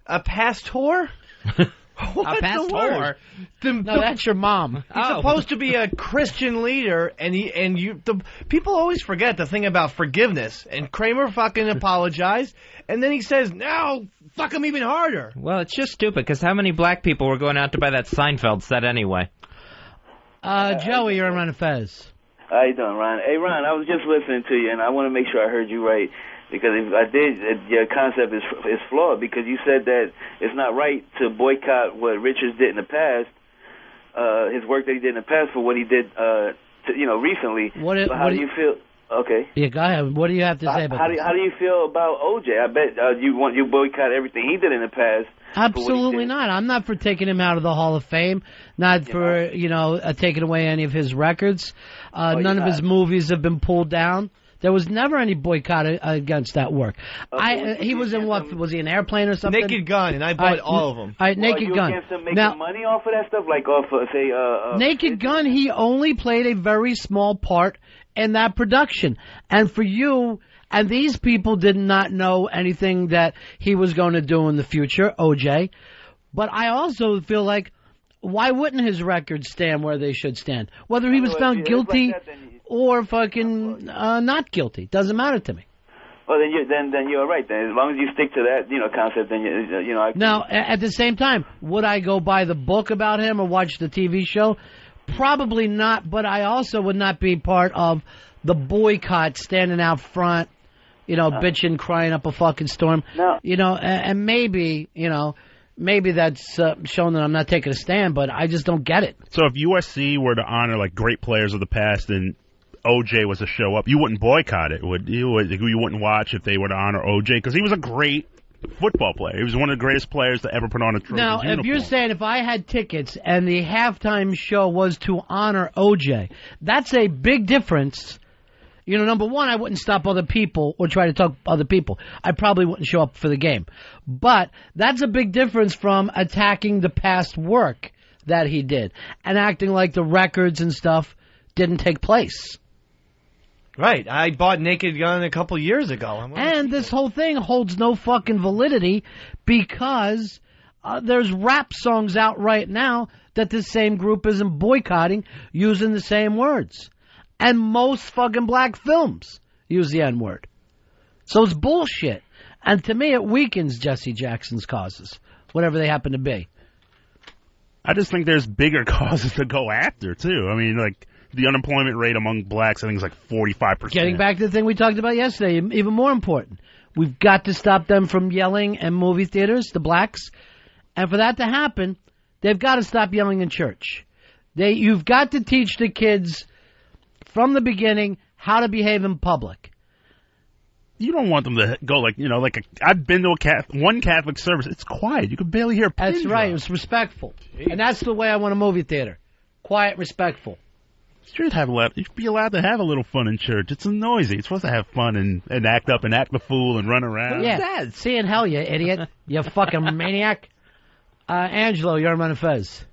A pastor. What's the word? No, that's your mom. He's supposed to be a Christian leader, people always forget the thing about forgiveness. And Kramer fucking apologized, and then he says, "Now fuck him even harder." Well, it's just stupid because how many black people were going out to buy that Seinfeld set anyway? Joey, you're on Ron and Fez. How you doing, Ron? Hey, Ron, I was just listening to you, and I want to make sure I heard you right. Because if I did, your concept is flawed, because you said that it's not right to boycott what Richards did in the past, his work that he did in the past for what he did, recently. How do you feel? Okay. Yeah, go ahead. What do you have to say about this? How do you feel about OJ? I bet you boycott everything he did in the past. Absolutely not. I'm not for taking him out of the Hall of Fame. Not for taking away any of his records. None of his movies have been pulled down. There was never any boycott against that work. He was in what? Was he an Airplane or something? Naked Gun, and I bought all of them. Naked Gun. You against making money off of that stuff, like off of, say, Naked Gun, he only played a very small part in that production. And for you, and these people did not know anything that he was going to do in the future, OJ. But I also feel like, why wouldn't his records stand where they should stand? Whether he was found guilty or fucking not guilty, doesn't matter to me. Well, then you're right. Then as long as you stick to that concept, then Now, at the same time, would I go buy the book about him or watch the TV show? Probably not. But I also would not be part of the boycott, standing out front, bitching, crying up a fucking storm. No. And maybe that's showing that I'm not taking a stand, but I just don't get it. So if USC were to honor like great players of the past and OJ was a show up, you wouldn't boycott it, would you? You wouldn't watch if they were to honor OJ because he was a great football player. He was one of the greatest players to ever put on a Trojans Now, uniform. if you're saying if I had tickets and the halftime show was to honor OJ, that's a big difference. You know, number one, I wouldn't stop other people or try to talk to other people. I probably wouldn't show up for the game. But that's a big difference from attacking the past work that he did and acting like the records and stuff didn't take place. Right. I bought Naked Gun a couple years ago. And this whole thing holds no fucking validity because there's rap songs out right now that the same group isn't boycotting using the same words. And most fucking black films use the N-word. So it's bullshit. And to me, it weakens Jesse Jackson's causes, whatever they happen to be. I just think there's bigger causes to go after, too. I mean, like, the unemployment rate among blacks, I think, is like 45%. Getting back to the thing we talked about yesterday, even more important. We've got to stop them from yelling in movie theaters, the blacks. And for that to happen, they've got to stop yelling in church. You've got to teach the kids from the beginning how to behave in public. You don't want them to go I've been to one Catholic service. It's quiet. You can barely hear a pin That's drop. right. It's respectful. Jeez. And that's the way I want a movie theater. Quiet, respectful. You should be allowed to have a little fun in church. It's noisy. It's supposed to have fun and act up and act the fool and run around. Yeah. See in hell, you idiot. You fucking maniac. Angelo, you're on Ron and Fez.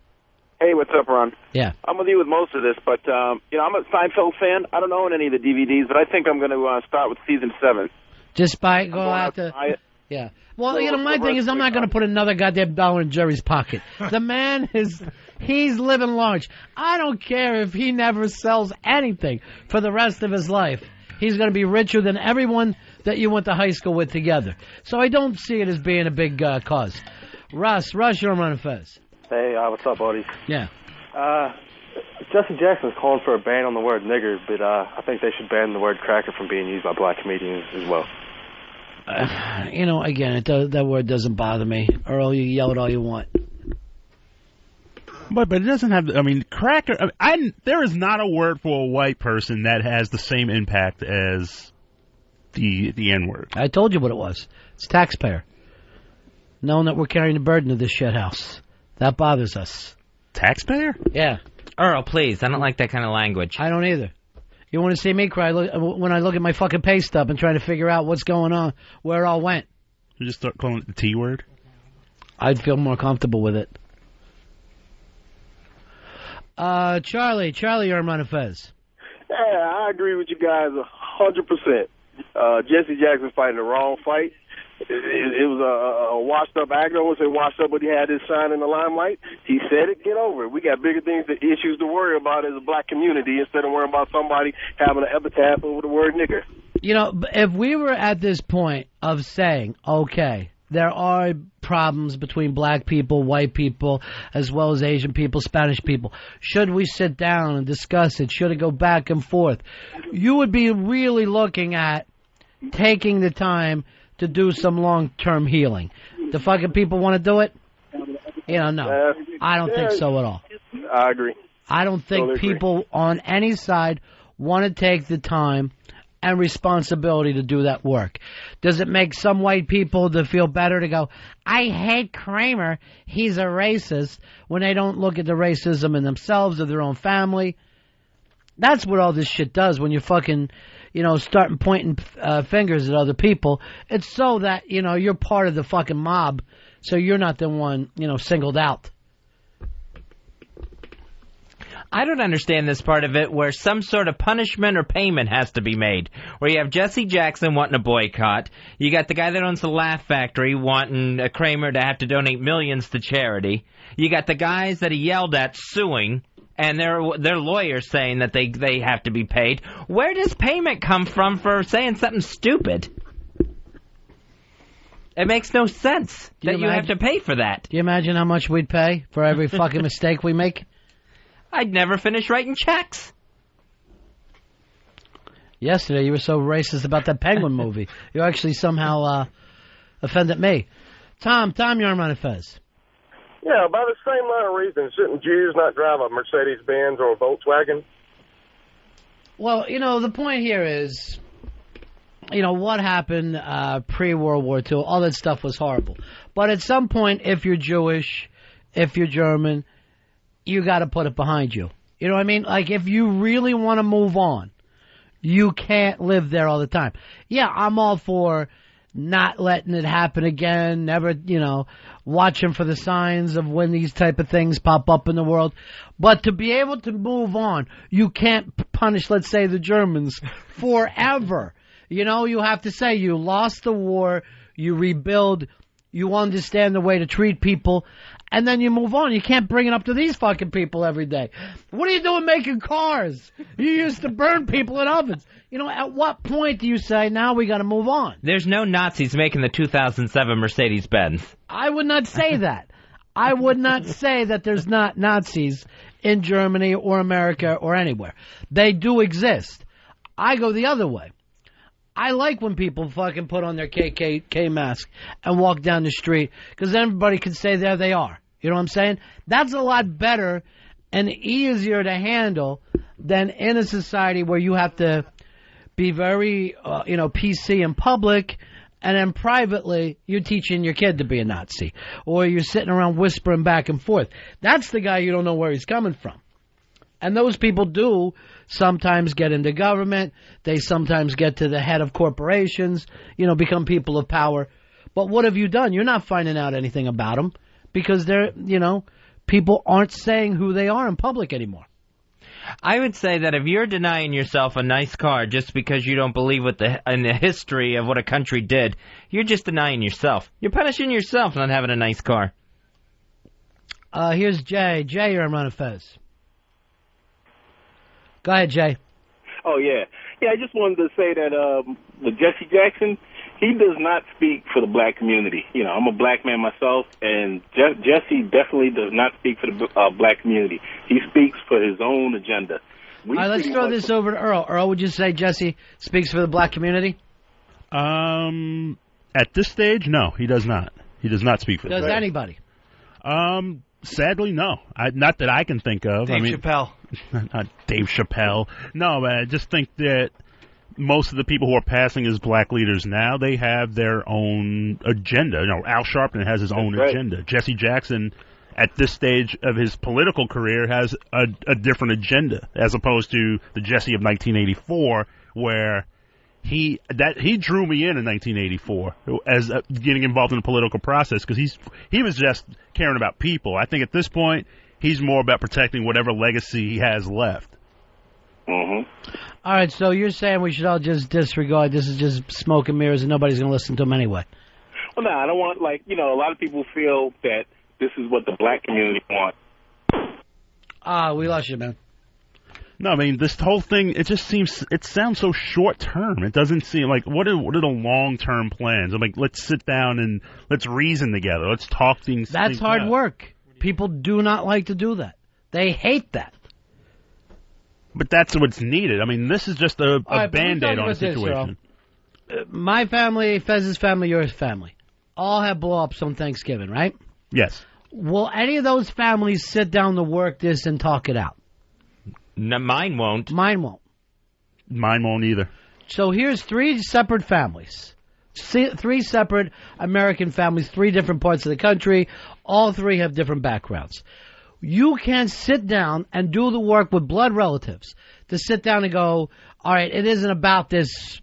Hey, what's up, Ron? Yeah. I'm with you with most of this, but, I'm a Seinfeld fan. I don't own any of the DVDs, but I think I'm going to start with season 7. Just go out to... Yeah. Well, my thing is I'm not going to put another goddamn dollar in Jerry's pocket. The man he's living large. I don't care if he never sells anything for the rest of his life. He's going to be richer than everyone that you went to high school with together. So I don't see it as being a big cause. Russ, you're on Ron and Fez. Hey, what's up, buddies? Yeah. Jesse Jackson's calling for a ban on the word nigger, but I think they should ban the word cracker from being used by black comedians as well. Again, that word doesn't bother me. Earl, you yell it all you want. But it doesn't have. I mean, cracker. There is not a word for a white person that has the same impact as the N-word. I told you what it was. It's taxpayer. Knowing that we're carrying the burden of this shit house. That bothers us. Taxpayer? Yeah. Earl, please. I don't like that kind of language. I don't either. You want to see me cry when I look at my fucking pay stub and try to figure out what's going on, where it all went? You just start calling it the T word? I'd feel more comfortable with it. Charlie, you're on Ron and Fez. Yeah, I agree with you guys 100%. Jesse Jackson's fighting the wrong fight. It was a washed-up actor. I wouldn't say washed up, but he had his shine in the limelight. He said it, get over it. We got bigger issues to worry about as a black community instead of worrying about somebody having an epitaph over the word nigger. If we were at this point of saying, okay, there are problems between black people, white people, as well as Asian people, Spanish people. Should we sit down and discuss it? Should it go back and forth? You would be really looking at taking the time to do some long-term healing. The fucking people want to do it? No. I don't think so at all. I agree. I don't think people on any side want to take the time and responsibility to do that work. Does it make some white people to feel better to go, I hate Kramer, he's a racist, when they don't look at the racism in themselves or their own family? That's what all this shit does when you're fucking, starting pointing fingers at other people. It's so that, you're part of the fucking mob, so you're not the one, singled out. I don't understand this part of it where some sort of punishment or payment has to be made. Where you have Jesse Jackson wanting a boycott. You got the guy that owns the Laugh Factory wanting Kramer to have to donate millions to charity. You got the guys that he yelled at suing, and their lawyers saying that they have to be paid. Where does payment come from for saying something stupid? It makes no sense that you have to pay for that. Do you imagine how much we'd pay for every fucking mistake we make? I'd never finish writing checks. Yesterday, you were so racist about that Penguin movie. You actually somehow offended me. Tom, you're on Ron and Fez. Yeah, by the same line of reason, shouldn't Jews not drive a Mercedes-Benz or a Volkswagen? Well, the point here is, what happened pre-World War II, all that stuff was horrible. But at some point, if you're Jewish, if you're German, you got to put it behind you. You know what I mean? Like, if you really want to move on, you can't live there all the time. Yeah, I'm all for not letting it happen again, never, watching for the signs of when these type of things pop up in the world. But to be able to move on, you can't punish, let's say, the Germans forever. You have to say you lost the war, you rebuild, you understand the way to treat people, and then you move on. You can't bring it up to these fucking people every day. What are you doing making cars? You used to burn people in ovens. At what point do you say, now we got to move on? There's no Nazis making the 2007 Mercedes-Benz. I would not say that. I would not say that there's not Nazis in Germany or America or anywhere. They do exist. I go the other way. I like when people fucking put on their KKK mask and walk down the street, because everybody can say there they are. You know what I'm saying? That's a lot better and easier to handle than in a society where you have to be very, PC in public, and then privately you're teaching your kid to be a Nazi, or you're sitting around whispering back and forth. That's the guy you don't know where he's coming from. And those people do sometimes get into government. They sometimes get to the head of corporations, become people of power. But what have you done? You're not finding out anything about them because they're, people aren't saying who they are in public anymore. I would say that if you're denying yourself a nice car just because you don't believe in the history of what a country did, you're just denying yourself. You're punishing yourself not having a nice car. Here's Jay. Jay, you're on Ron and Fez. Go ahead, Jay. Oh, yeah. Yeah, I just wanted to say that with Jesse Jackson, he does not speak for the black community. I'm a black man myself, and Jesse definitely does not speak for the black community. He speaks for his own agenda. All right, let's throw this over to Earl. Earl, would you say Jesse speaks for the black community? At this stage, no, he does not. He does not speak for the black community. Does anybody? Sadly, no. Not that I can think of. Dave Chappelle. Not Dave Chappelle. No, but I just think that most of the people who are passing as black leaders now, they have their own agenda. Al Sharpton has his own agenda. Jesse Jackson, at this stage of his political career, has a different agenda, as opposed to the Jesse of 1984, where he drew me in 1984 as getting involved in the political process, because he was just caring about people. I think at this point, he's more about protecting whatever legacy he has left. Mm-hmm. All right, so you're saying we should all just disregard, this is just smoke and mirrors and nobody's going to listen to him anyway? Well, no, I don't want, a lot of people feel that this is what the black community wants. We lost you, man. No, I mean, this whole thing, it sounds so short-term. It doesn't seem like, what are the long-term plans? I'm like, let's sit down and let's reason together. Let's talk things. That's hard work. People do not like to do that. They hate that. But that's what's needed. I mean, this is just a Band-Aid on a situation. My family, Fez's family, your family, all have blow-ups on Thanksgiving, right? Yes. Will any of those families sit down to work this and talk it out? No, mine won't. Mine won't. Mine won't either. So here's three separate families. Three separate American families, three different parts of the country. All three have different backgrounds. You can't sit down and do the work with blood relatives to sit down and go, all right, it isn't about this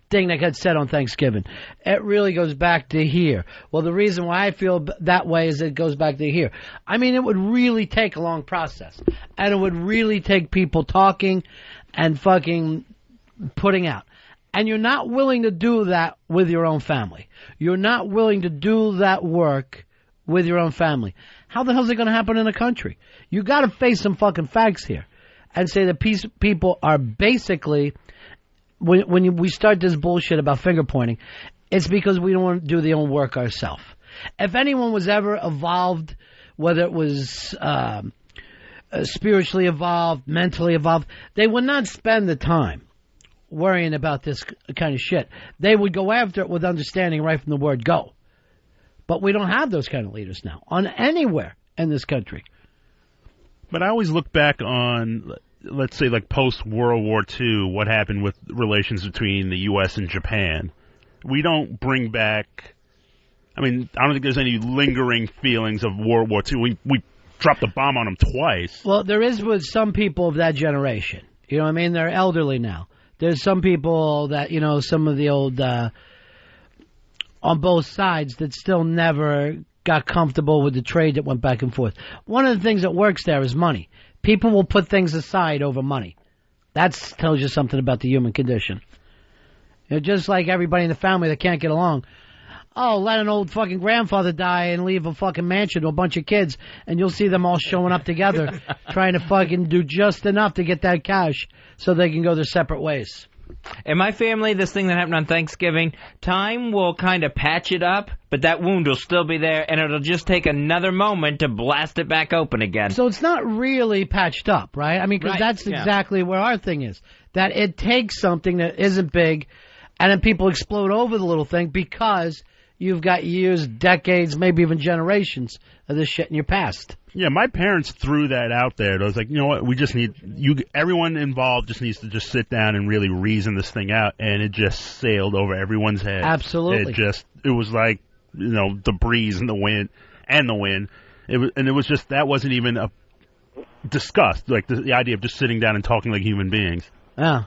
thing that got said on Thanksgiving. It really goes back to here. Well, the reason why I feel that way is it goes back to here. I mean, it would really take a long process. And it would really take people talking and fucking putting out. And you're not willing to do that with your own family. You're not willing to do that work with your own family. How the hell is it going to happen in a country? You got to face some fucking facts here and say that people are basically, when we start this bullshit about finger pointing, it's because we don't want to do the own work ourselves. If anyone was ever evolved, whether it was spiritually evolved, mentally evolved, they would not spend the time worrying about this kind of shit. They would go after it with understanding right from the word go. But we don't have those kind of leaders now on anywhere in this country. But I always look back on let's say, like post-World War II, what happened with relations between the U.S. and Japan. We don't bring back... I mean, I don't think there's any lingering feelings of World War II. We dropped a bomb on them twice. Well, there is with some people of that generation. You know what I mean? They're elderly now. There's some people that, you know, some of the old... on both sides that still never got comfortable with the trade that went back and forth. One of the things that works there is money. People will put things aside over money. That tells you something about the human condition. You know, just like everybody in the family that can't get along. Oh, let an old fucking grandfather die and leave a fucking mansion to a bunch of kids, and you'll see them all showing up together trying to fucking do just enough to get that cash so they can go their separate ways. In my family, this thing that happened on Thanksgiving, time will kind of patch it up, but that wound will still be there, and it'll just take another moment to blast it back open again. So it's not really patched up, right? I mean, because that's exactly where our thing is. That it takes something that isn't big, and then people explode over the little thing because you've got years, decades, maybe even generations of this shit in your past. Yeah, my parents threw that out there. It was like, you know what, we just need, everyone involved just needs to just sit down and really reason this thing out, and it just sailed over everyone's head. Absolutely. It was like, you know, the breeze and the wind. It was just, that wasn't even discussed, like the idea of just sitting down and talking like human beings. Yeah.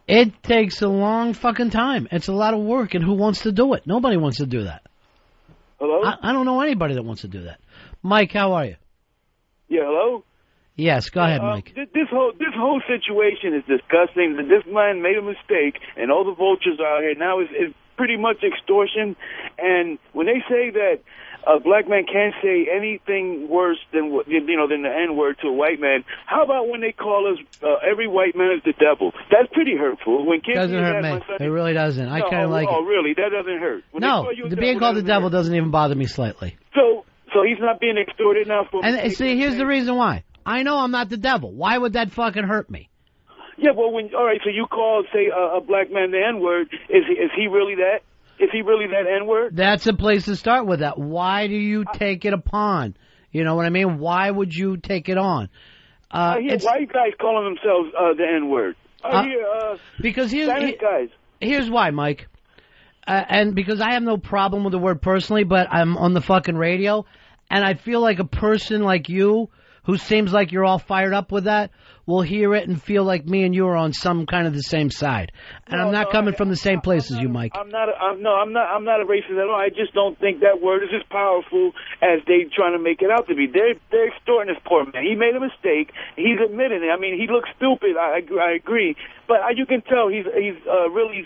It takes a long fucking time. It's a lot of work, and who wants to do it? Nobody wants to do that. Hello? I don't know anybody that wants to do that. Mike, how are you? Yeah, hello? Yes, go ahead, Mike. This whole situation is disgusting. This man made a mistake, and all the vultures out here now is pretty much extortion. And when they say that a black man can't say anything worse than than the N-word to a white man, how about when they call us every white man is the devil? That's pretty hurtful. When kids doesn't hurt me. It really doesn't. I kind of like it. Oh, really? That doesn't hurt. When no, the being called the devil doesn't even bother me slightly. So he's not being extorted now for... And see, here's the reason why. I know I'm not the devil. Why would that fucking hurt me? Yeah, well, all right, so you call, say, a black man the N-word. Is he really that? Is he really that N-word? That's a place to start with that. Why do you take it upon? You know what I mean? Why would you take it on? Why are you guys calling themselves the N-word? Because here's why, Mike. And because I have no problem with the word personally, but I'm on the fucking radio, and I feel like a person like you, who seems like you're all fired up with that, will hear it and feel like me and you are on some kind of the same side. And I'm not coming from the same place as you, Mike. I'm not a racist at all. I just don't think that word is as powerful as they trying to make it out to be. They're extorting this poor man. He made a mistake. He's admitting it. I mean, he looks stupid. I agree. But you can tell he's really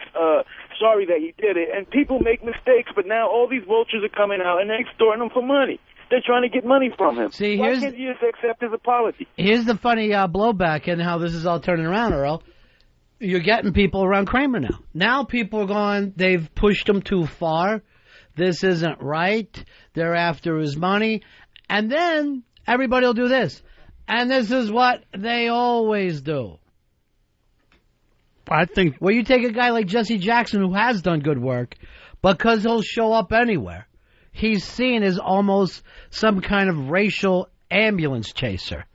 sorry that he did it. And people make mistakes, but now all these vultures are coming out and they're extorting him for money. They're trying to get money from him. See, why can't you just accept his apology? Here's the funny blowback and how this is all turning around, Earl. You're getting people around Kramer now. Now people are going, they've pushed him too far. This isn't right. They're after his money. And then everybody will do this. And this is what they always do. I think... Well, you take a guy like Jesse Jackson who has done good work, because he'll show up anywhere. He's seen as almost some kind of racial ambulance chaser.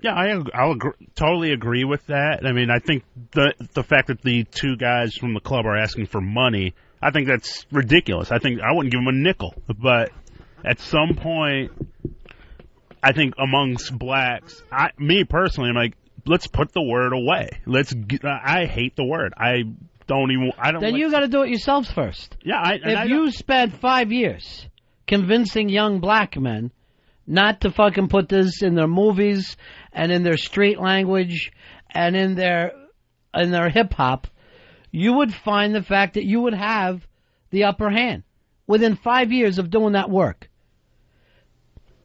Yeah, I'll totally agree with that. I mean, I think the fact that the two guys from the club are asking for money, I think that's ridiculous. I wouldn't give them a nickel. But at some point, I think amongst blacks, me personally, I'm like, let's put the word away. I hate the word. Then you got to do it yourselves first. Yeah, if you spent 5 years convincing young black men not to fucking put this in their movies and in their street language and in their hip hop, you would find the fact that you would have the upper hand within 5 years of doing that work.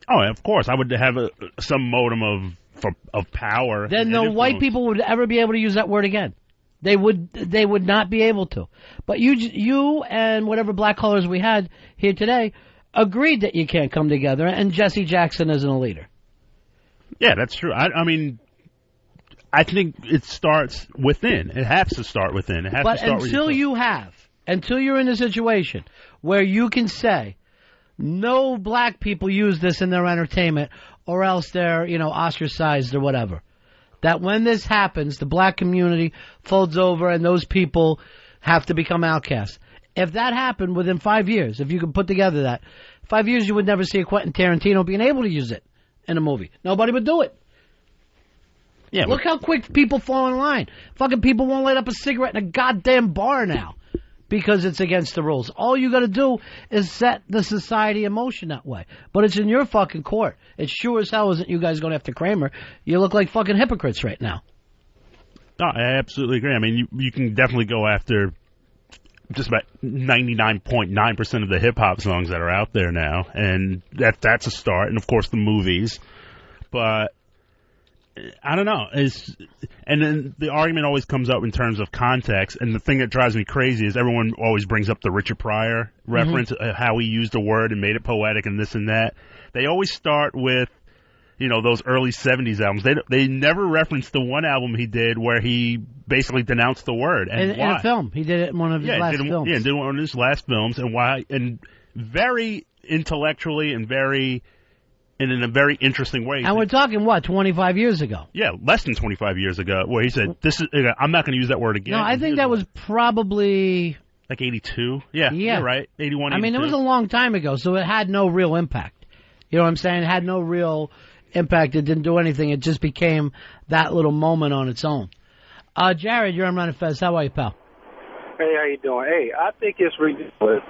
Oh, of course, I would have some modem of power. Then no white people would ever be able to use that word again. They would not be able to. But you and whatever black colors we had here today agreed that you can't come together, and Jesse Jackson isn't a leader. Yeah, that's true. I mean, I think it starts within. It has to start within. It has to start until you're in a situation where you can say, no black people use this in their entertainment, or else they're, ostracized or whatever. that when this happens, the black community folds over and those people have to become outcasts. If that happened within 5 years, if you could put together that, 5 years you would never see a Quentin Tarantino being able to use it in a movie. Nobody would do it. Yeah. Look how quick people fall in line. Fucking people won't light up a cigarette in a goddamn bar now because it's against the rules. All you got to do is set the society in motion that way. But it's in your fucking court. It sure as hell isn't you guys going after Kramer. You look like fucking hypocrites right now. No, I absolutely agree. I mean, you can definitely go after just about 99.9% of the hip-hop songs that are out there now, and that's a start, and of course the movies. But I don't know. And then the argument always comes up in terms of context, and the thing that drives me crazy is everyone always brings up the Richard Pryor reference, how he used a word and made it poetic and this and that. They always start with, you know, those early 70s albums. They never reference the one album he did where he basically denounced the word. And why? In a film. He did it in one of his last films. Yeah, did one of his last films. And why? And very intellectually and in a very interesting way. And we're talking, 25 years ago? Yeah, less than 25 years ago, where he said, I'm not going to use that word again. No, I think that was probably... Like 82? Yeah, you're right. 81, 82. I mean, it was a long time ago, so it had no real impact. You know what I'm saying? It had no real impact. It didn't do anything. It just became that little moment on its own. Jared, you're on Ron and Fez. How are you, pal? Hey, how you doing? Hey, I think it's ridiculous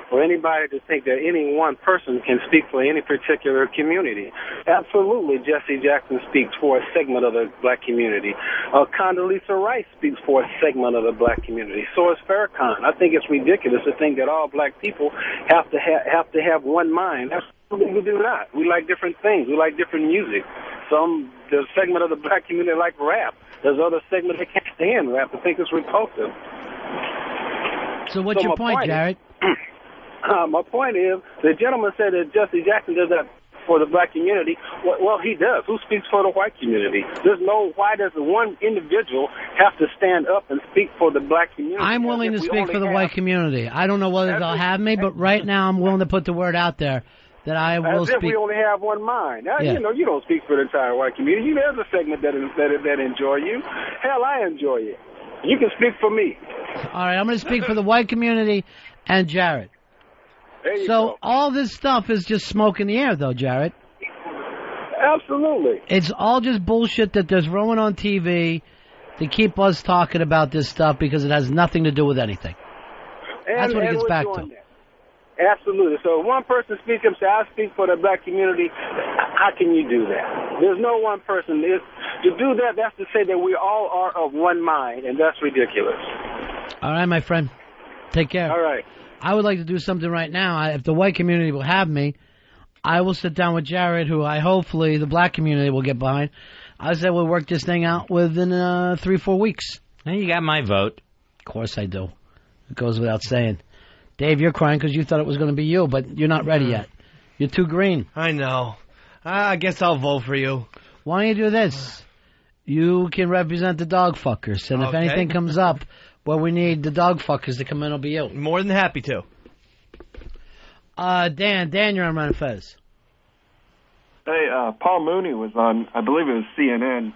for anybody to think that any one person can speak for any particular community. Absolutely, Jesse Jackson speaks for a segment of the black community. Condoleezza Rice speaks for a segment of the black community. So is Farrakhan. I think it's ridiculous to think that all black people have to have one mind. Absolutely, we do not. We like different things. We like different music. There's a segment of the black community like rap. There's other segments that can't stand rap. I think it's repulsive. So what's your point, Jared? My point is, the gentleman said that Jesse Jackson does that for the black community. Well, he does. Who speaks for the white community? Why does one individual have to stand up and speak for the black community? I'm willing to speak for the white community. I don't know whether they'll have me, but right now I'm willing to put the word out there that I will speak. As if we only have one mind. Now, yeah. You know, you don't speak for the entire white community. There's a segment that enjoy you. Hell, I enjoy you. You can speak for me. All right, I'm going to speak for the white community and Jared. So all this stuff is just smoke in the air, though, Jared. Absolutely. It's all just bullshit that they're throwing on TV to keep us talking about this stuff because it has nothing to do with anything. That's what it gets back to. Absolutely. So if one person speaks up and says, I speak for the black community, how can you do that? There's no one person. To do that, that's to say that we all are of one mind, and that's ridiculous. All right, my friend. Take care. All right. I would like to do something right now. If the white community will have me, I will sit down with Jared, who hopefully the black community will get behind. I said we'll work this thing out within 3-4 weeks. And you got my vote. Of course I do. It goes without saying. Dave, you're crying because you thought it was going to be you, but you're not ready yet. You're too green. I know. I guess I'll vote for you. Why don't you do this? You can represent the dog fuckers, and if anything comes up where we need the dog fuckers to come in, it'll be you. More than happy to. Dan, you're on Ron and Fez. Hey, Paul Mooney was on, I believe it was CNN,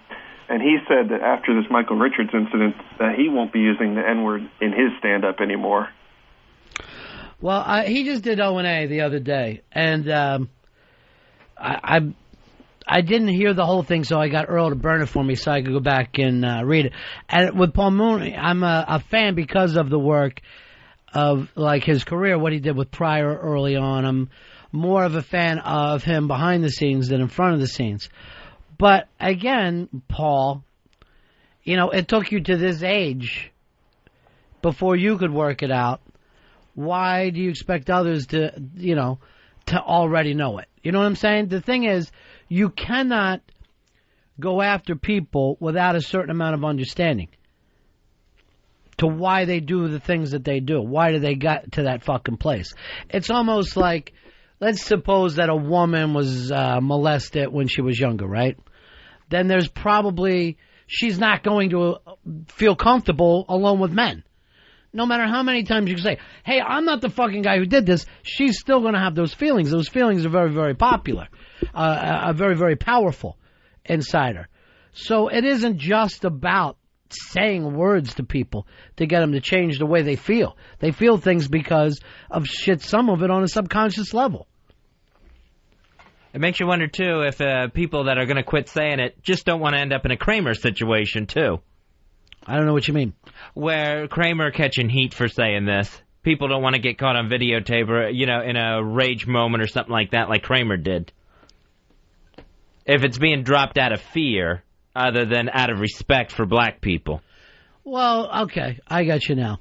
and he said that after this Michael Richards incident that he won't be using the N-word in his stand-up anymore. Well, he just did O&A the other day, and I didn't hear the whole thing, so I got Earl to burn it for me so I could go back and read it. And with Paul Mooney, I'm a fan because of the work of like his career, what he did with Pryor early on. I'm more of a fan of him behind the scenes than in front of the scenes. But again, Paul, you know, it took you to this age before you could work it out. Why do you expect others to, you know, to already know it? You know what I'm saying? The thing is, you cannot go after people without a certain amount of understanding to why they do the things that they do. Why do they get to that fucking place? It's almost like, let's suppose that a woman was molested when she was younger, right? Then there's probably, she's not going to feel comfortable alone with men. No matter how many times you say, hey, I'm not the fucking guy who did this, she's still going to have those feelings. Those feelings are very, very popular, very, very powerful inside her. So it isn't just about saying words to people to get them to change the way they feel. They feel things because of shit, some of it on a subconscious level. It makes you wonder, too, if people that are going to quit saying it just don't want to end up in a Kramer situation, too. I don't know what you mean. Where Kramer catching heat for saying this. People don't want to get caught on videotape or, in a rage moment or something like that, like Kramer did. If it's being dropped out of fear, other than out of respect for black people. Well, okay, I got you now.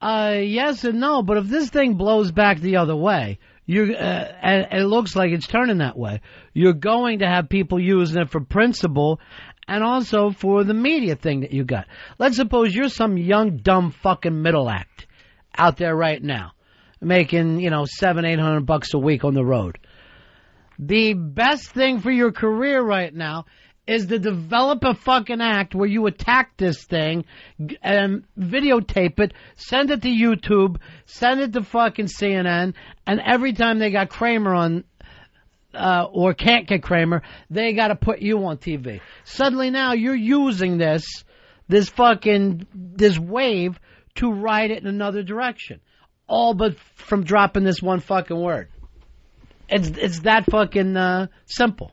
Yes and no, but if this thing blows back the other way, and it looks like it's turning that way, you're going to have people using it for principle and also for the media thing that you got. Let's suppose you're some young, dumb fucking middle act out there right now, making, $700-800 a week on the road. The best thing for your career right now is to develop a fucking act where you attack this thing and videotape it, send it to YouTube, send it to fucking CNN, and every time they got Kramer on, or can't get Kramer, they got to put you on TV. Suddenly now you're using this wave to ride it in another direction. All but from dropping this one fucking word. It's that fucking simple.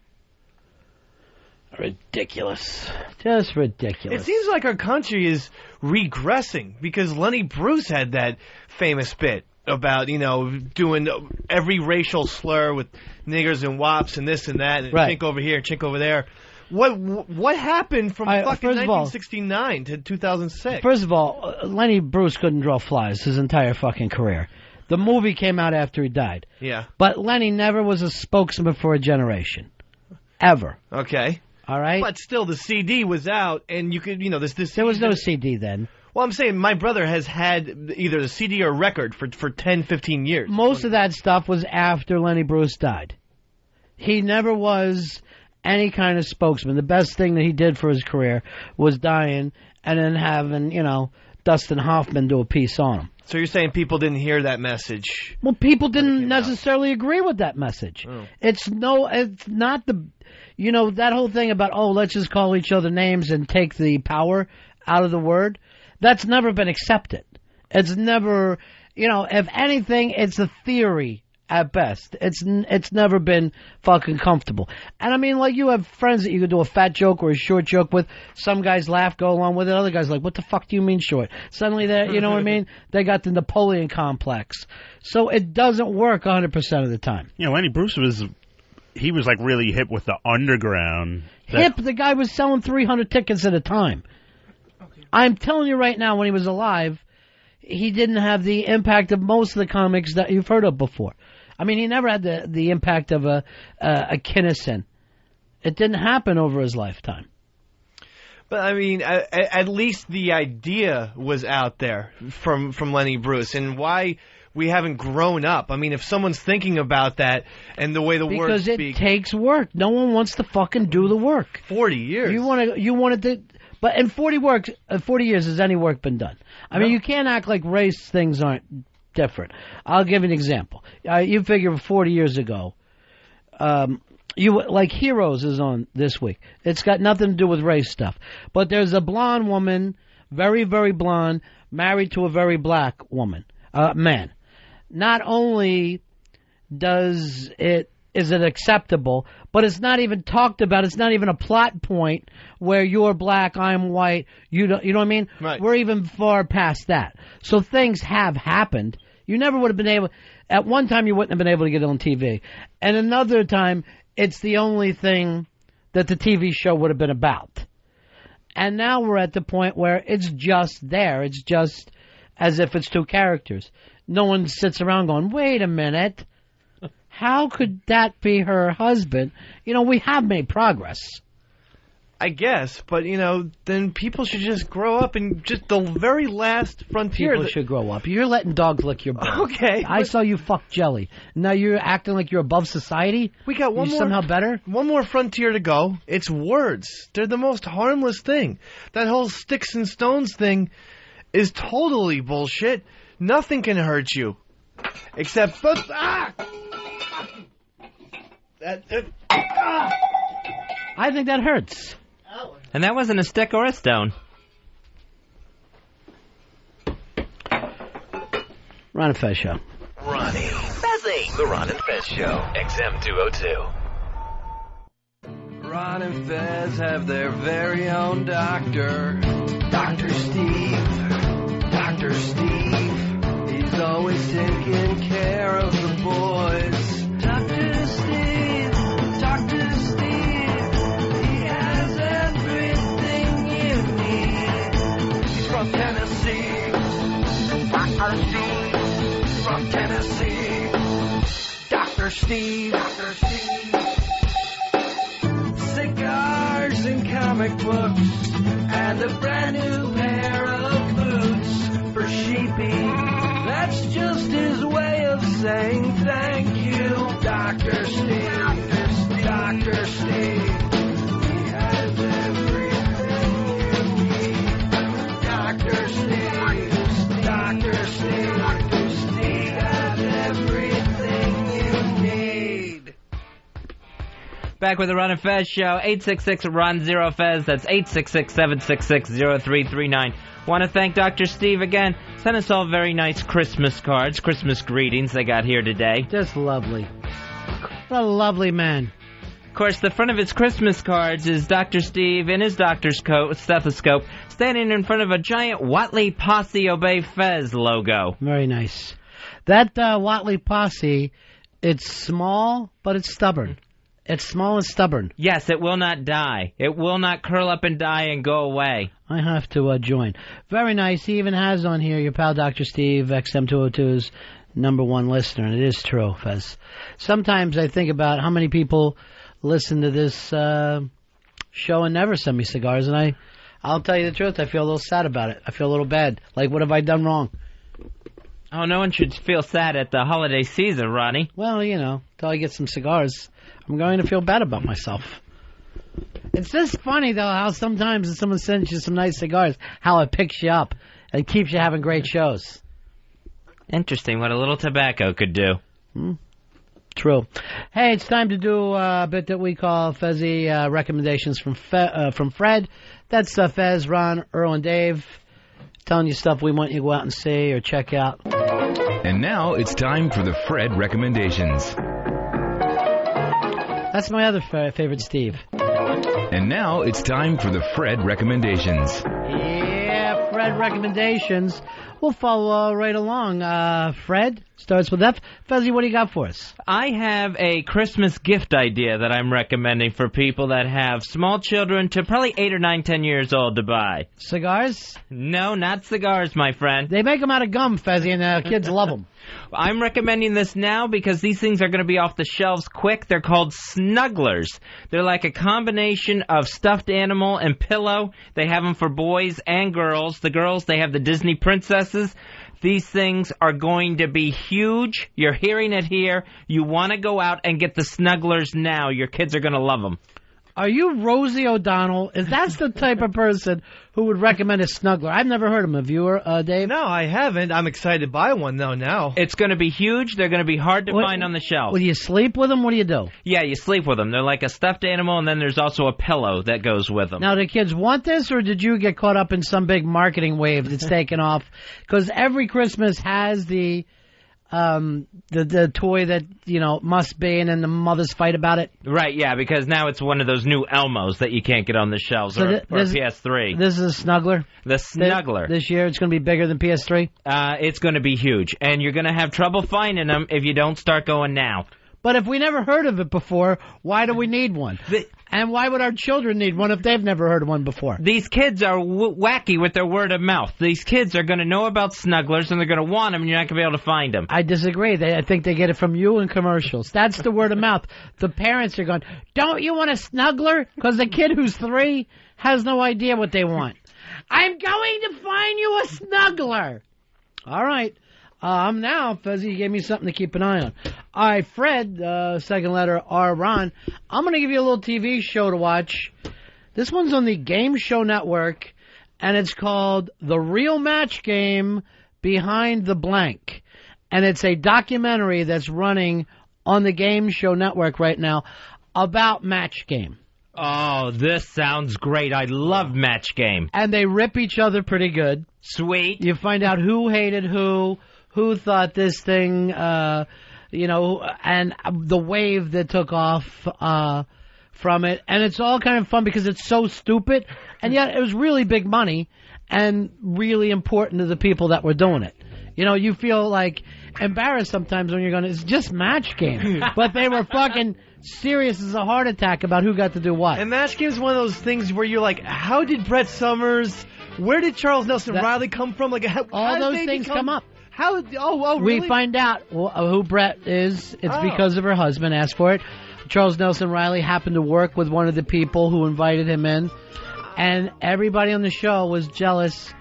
Ridiculous. Just ridiculous. It seems like our country is regressing because Lenny Bruce had that famous bit about, doing every racial slur with niggers and wops and this and that and chink over here, chink over there. What happened from fucking 1969 to 2006? First of all, Lenny Bruce couldn't draw flies his entire fucking career. The movie came out after he died. Yeah. But Lenny never was a spokesman for a generation. Ever. Okay. All right? But still, the CD was out, and you could, There was no CD then. Well, I'm saying my brother has had either the CD or record for 10, 15 years. Most of that stuff was after Lenny Bruce died. He never was any kind of spokesman. The best thing that he did for his career was dying and then having, Dustin Hoffman do a piece on him. So you're saying people didn't hear that message? Well, people didn't necessarily agree with that message. Oh. It's not the, that whole thing about, let's just call each other names and take the power out of the word. That's never been accepted. It's never, if anything, it's a theory at best. It's never been fucking comfortable. And I mean, like, you have friends that you could do a fat joke or a short joke with. Some guys laugh, go along with it. Other guys are like, what the fuck do you mean short? Suddenly, you know what I mean? They got the Napoleon complex. So it doesn't work 100% of the time. Lenny Bruce was like really hip with the underground. The guy was selling 300 tickets at a time. I'm telling you right now, when he was alive, he didn't have the impact of most of the comics that you've heard of before. I mean, he never had the impact of a Kinnison. It didn't happen over his lifetime. But I mean, at least the idea was out there from Lenny Bruce, and why we haven't grown up. I mean, if someone's thinking about that and the way the words speak, because it takes work. No one wants to fucking do the work. 40 years. You wanted to. But in 40 years, has any work been done? I mean, you can't act like race things aren't different. I'll give you an example. You figure 40 years ago, Heroes is on this week. It's got nothing to do with race stuff. But there's a blonde woman, very, very blonde, married to a very black man. Not only is it acceptable, but it's not even talked about. It's not even a plot point where you're black, I'm white. You know what I mean? Right. We're even far past that. So things have happened. You never would have been able. At one time, you wouldn't have been able to get it on TV, and another time, it's the only thing that the TV show would have been about. And now we're at the point where it's just there. It's just as if it's two characters. No one sits around going, "Wait a minute. How could that be her husband?" We have made progress. I guess, but, then people should just grow up and just the very last frontier. People should grow up. You're letting dogs lick your butt. Okay. I saw you fuck Jelly. Now you're acting like you're above society? We got one more. Somehow better? One more frontier to go. It's words. They're the most harmless thing. That whole sticks and stones thing is totally bullshit. Nothing can hurt you. Except... I think that hurts. And that wasn't a stick or a stone. Ron and Fez Show. Ronnie. Fezzy. The Ron and Fez Show. XM 202. Ron and Fez have their very own doctor. Dr. Steve. Dr. Steve. He's always taking care of the boys. Dr. Steve. Dr. Steve. He has everything you need. He's from Tennessee. Dr. Steve. From Tennessee. Dr. Steve. Dr. Steve. Cigars and comic books, and a brand new pair of boots for Sheepy. That's just his way of saying thank you, Dr. Steve. Dr. Steve. He has everything you need. Dr. Steve. Dr. Steve. Dr. Steve has everything you need. Back with the Ron and Fez Show, 866-RON-0-FEZ. That's 866-766-0339. Want to thank Dr. Steve again. Sent us all very nice Christmas cards, Christmas greetings they got here today. Just lovely. What a lovely man. Of course, the front of his Christmas cards is Dr. Steve in his doctor's coat, stethoscope, standing in front of a giant Watley Posse Obey Fez logo. Very nice. That Watley Posse, it's small, but it's stubborn. It's small and stubborn. Yes, it will not die. It will not curl up and die and go away. I have to join. Very nice. He even has on here your pal Dr. Steve, XM202's #1 listener. And it is true, Fez. Sometimes I think about how many people listen to this show and never send me cigars. And I'll tell you the truth, I feel a little sad about it. I feel a little bad. Like, what have I done wrong? Oh, no one should feel sad at the holiday season, Ronnie. Well, you know, until I get some cigars, I'm going to feel bad about myself. It's just funny, though, how sometimes if someone sends you some nice cigars, how it picks you up and keeps you having great shows. Interesting what a little tobacco could do. True. Hey, it's time to do a bit that we call Fezzy recommendations from Fred. That's Fez, Ron, Earl, and Dave telling you stuff we want you to go out and see or check out. And now it's time for the Fred recommendations. That's my other favorite Steve. And now it's time for the Fred recommendations. Yeah, Fred recommendations. We'll follow right along. Fred starts with F. Fezzy, what do you got for us? I have a Christmas gift idea that I'm recommending for people that have small children to probably 8 or 9, 10 years old to buy. Cigars? No, not cigars, my friend. They make them out of gum, Fezzy, and kids love them. I'm recommending this now because these things are going to be off the shelves quick. They're called Snugglers. They're like a combination of stuffed animal and pillow. They have them for boys and girls. The girls, they have the Disney princesses. These things are going to be huge. You're hearing it here. You want to go out and get the Snugglers now. Your kids are going to love them. Are you Rosie O'Donnell? Is that the type of person who would recommend a Snuggler? I've never heard of him. Have you, Dave? No, I haven't. I'm excited to buy one, though, now. It's going to be huge. They're going to be hard to find on the shelf. Will you sleep with them? What do you do? Yeah, you sleep with them. They're like a stuffed animal, and then there's also a pillow that goes with them. Now, do kids want this, or did you get caught up in some big marketing wave that's taken off? Because every Christmas has the toy that, you know, must be, and then the mothers fight about it. Right, yeah, because now it's one of those new Elmos that you can't get on the shelves, or PS3. This is a Snuggler? The Snuggler. This year it's going to be bigger than PS3? It's going to be huge, and you're going to have trouble finding them if you don't start going now. But if we never heard of it before, why do we need one? And why would our children need one if they've never heard of one before? These kids are wacky with their word of mouth. These kids are going to know about Snugglers, and they're going to want them, and you're not going to be able to find them. I disagree. I think they get it from you in commercials. That's the word of mouth. The parents are going, don't you want a Snuggler? Because the kid who's 3 has no idea what they want. I'm going to find you a Snuggler. All right. Now, Fezzy gave me something to keep an eye on. All right, Fred, second letter R. Ron, I'm going to give you a little TV show to watch. This one's on the Game Show Network, and it's called The Real Match Game Behind the Blank. And it's a documentary that's running on the Game Show Network right now about Match Game. Oh, this sounds great. I love Match Game. And they rip each other pretty good. Sweet. You find out who hated who thought this thing, and the wave that took off from it. And it's all kind of fun because it's so stupid, and yet it was really big money and really important to the people that were doing it. You feel like embarrassed sometimes when you're going, it's just Match Game. But they were fucking serious as a heart attack about who got to do what. And Match Game is one of those things where you're like, how did Brett Summers, where did Charles Nelson Riley come from? Like, all those things come up. How? Oh, really? We find out who Brett is. It's because of her husband asked for it. Charles Nelson Riley happened to work with one of the people who invited him in. And everybody on the show was jealous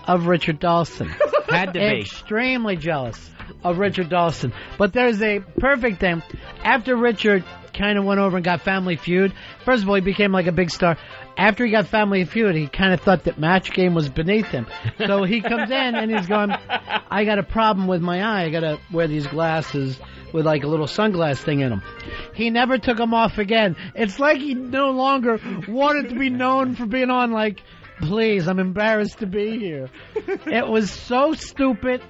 of Richard Dawson. Had to be. Extremely jealous of Richard Dawson. But there's a perfect thing. After Richard kind of went over and got Family Feud, first of all, he became like a big star. After he got Family Feud, he kind of thought that Match Game was beneath him. So he comes in and he's going, I got a problem with my eye. I got to wear these glasses with like a little sunglass thing in them. He never took them off again. It's like he no longer wanted to be known for being on like, please, I'm embarrassed to be here. It was so stupid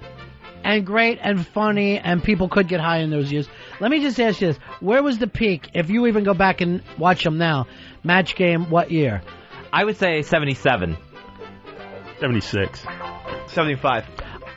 and great and funny, and people could get high in those years. Let me just ask you this. Where was the peak, if you even go back and watch them now, Match Game, what year? I would say 77. 76. 75.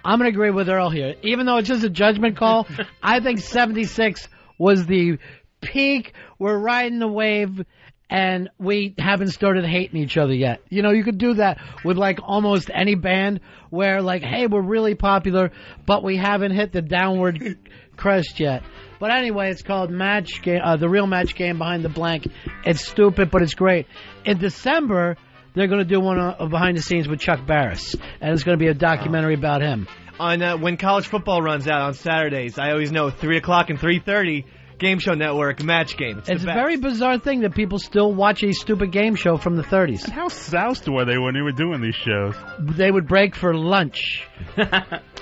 I'm going to agree with Earl here. Even though it's just a judgment call, I think 76 was the peak. We're riding the wave, and we haven't started hating each other yet. You could do that with, like, almost any band where, like, hey, we're really popular, but we haven't hit the downward crest yet. But anyway, it's called Match Game, The Real Match Game Behind the Blank. It's stupid, but it's great. In December, they're going to do one behind the scenes with Chuck Barris, and it's going to be a documentary about him. On when college football runs out on Saturdays, I always know 3 o'clock and 3:30. Game Show Network, Match Game. It's a very bizarre thing that people still watch a stupid game show from the 30s. And how soused were they when they were doing these shows? They would break for lunch.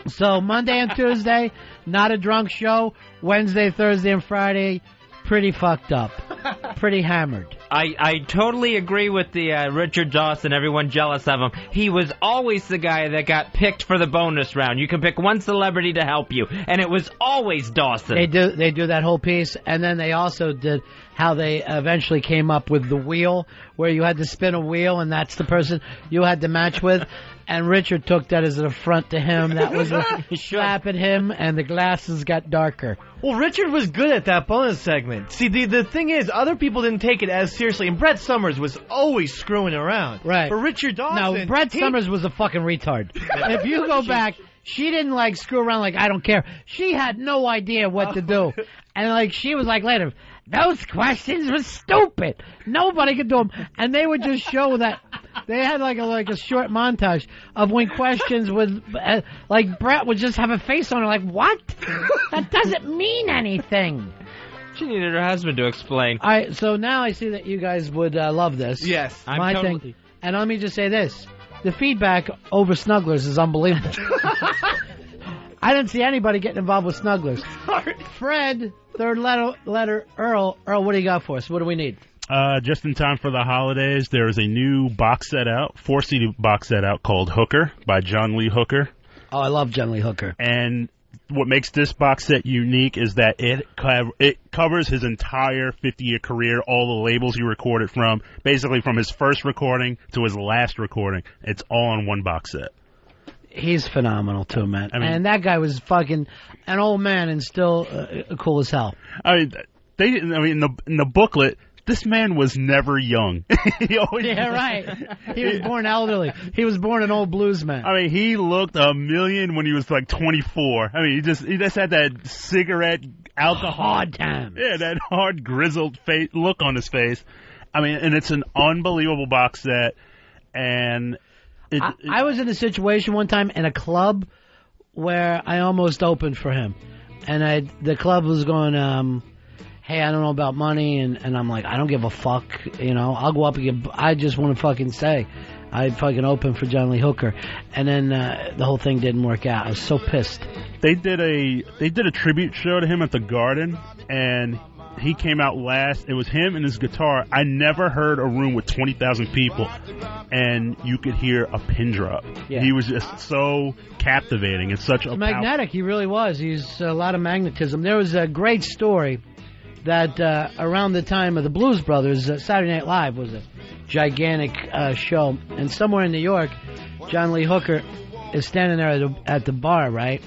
So Monday and Tuesday, not a drunk show. Wednesday, Thursday, and Friday, pretty fucked up. Pretty hammered. I totally agree with the Richard Dawson, everyone jealous of him. He was always the guy that got picked for the bonus round. You can pick one celebrity to help you, and it was always Dawson. They do that whole piece, and then they also did how they eventually came up with the wheel, where you had to spin a wheel, and that's the person you had to match with. And Richard took that as an affront to him. That was a slap at him, and the glasses got darker. Well, Richard was good at that bonus segment. See, the thing is, other people didn't take it as seriously, and Brett Summers was always screwing around. Right. But Richard Dawson... Now, Brett Summers was a fucking retard. If you go back, she didn't, like, screw around like, I don't care. She had no idea what to do. And, like, she was like later, those questions were stupid. Nobody could do them. And they would just show that... They had like a short montage of when questions would, like Brett would just have a face on her like, what? That doesn't mean anything. She needed her husband to explain. All right, so now I see that you guys would love this. Yes. My thing. And let me just say this. The feedback over Snugglers is unbelievable. I didn't see anybody getting involved with Snugglers. Fred, third letter, Earl. Earl, what do you got for us? What do we need? Just in time for the holidays, there is a new box set out, 4-CD box set out called Hooker by John Lee Hooker. Oh, I love John Lee Hooker. And what makes this box set unique is that it covers his entire 50-year career, all the labels he recorded from, basically from his first recording to his last recording. It's all in one box set. He's phenomenal, too, man. And that guy was fucking an old man and still cool as hell. In the booklet... This man was never young. Yeah, right. He was born elderly. He was born an old blues man. I mean, he looked a million when he was like 24. I mean, he just had that cigarette alcohol. Hard time. Yeah, that hard, grizzled look on his face. I mean, and it's an unbelievable box set. And I was in a situation one time in a club where I almost opened for him. And the club was going... hey, I don't know about money, and I'm like, I don't give a fuck, I'll go up and I just want to fucking say, I fucking opened for John Lee Hooker, and then the whole thing didn't work out. I was so pissed. They did a tribute show to him at the Garden, and he came out last. It was him and his guitar. I never heard a room with 20,000 people, and you could hear a pin drop. Yeah. He was just so captivating and such a magnetic. He really was. He's a lot of magnetism. There was a great story that around the time of the Blues Brothers, Saturday Night Live was a gigantic show, and somewhere in New York, John Lee Hooker is standing there at the bar, right?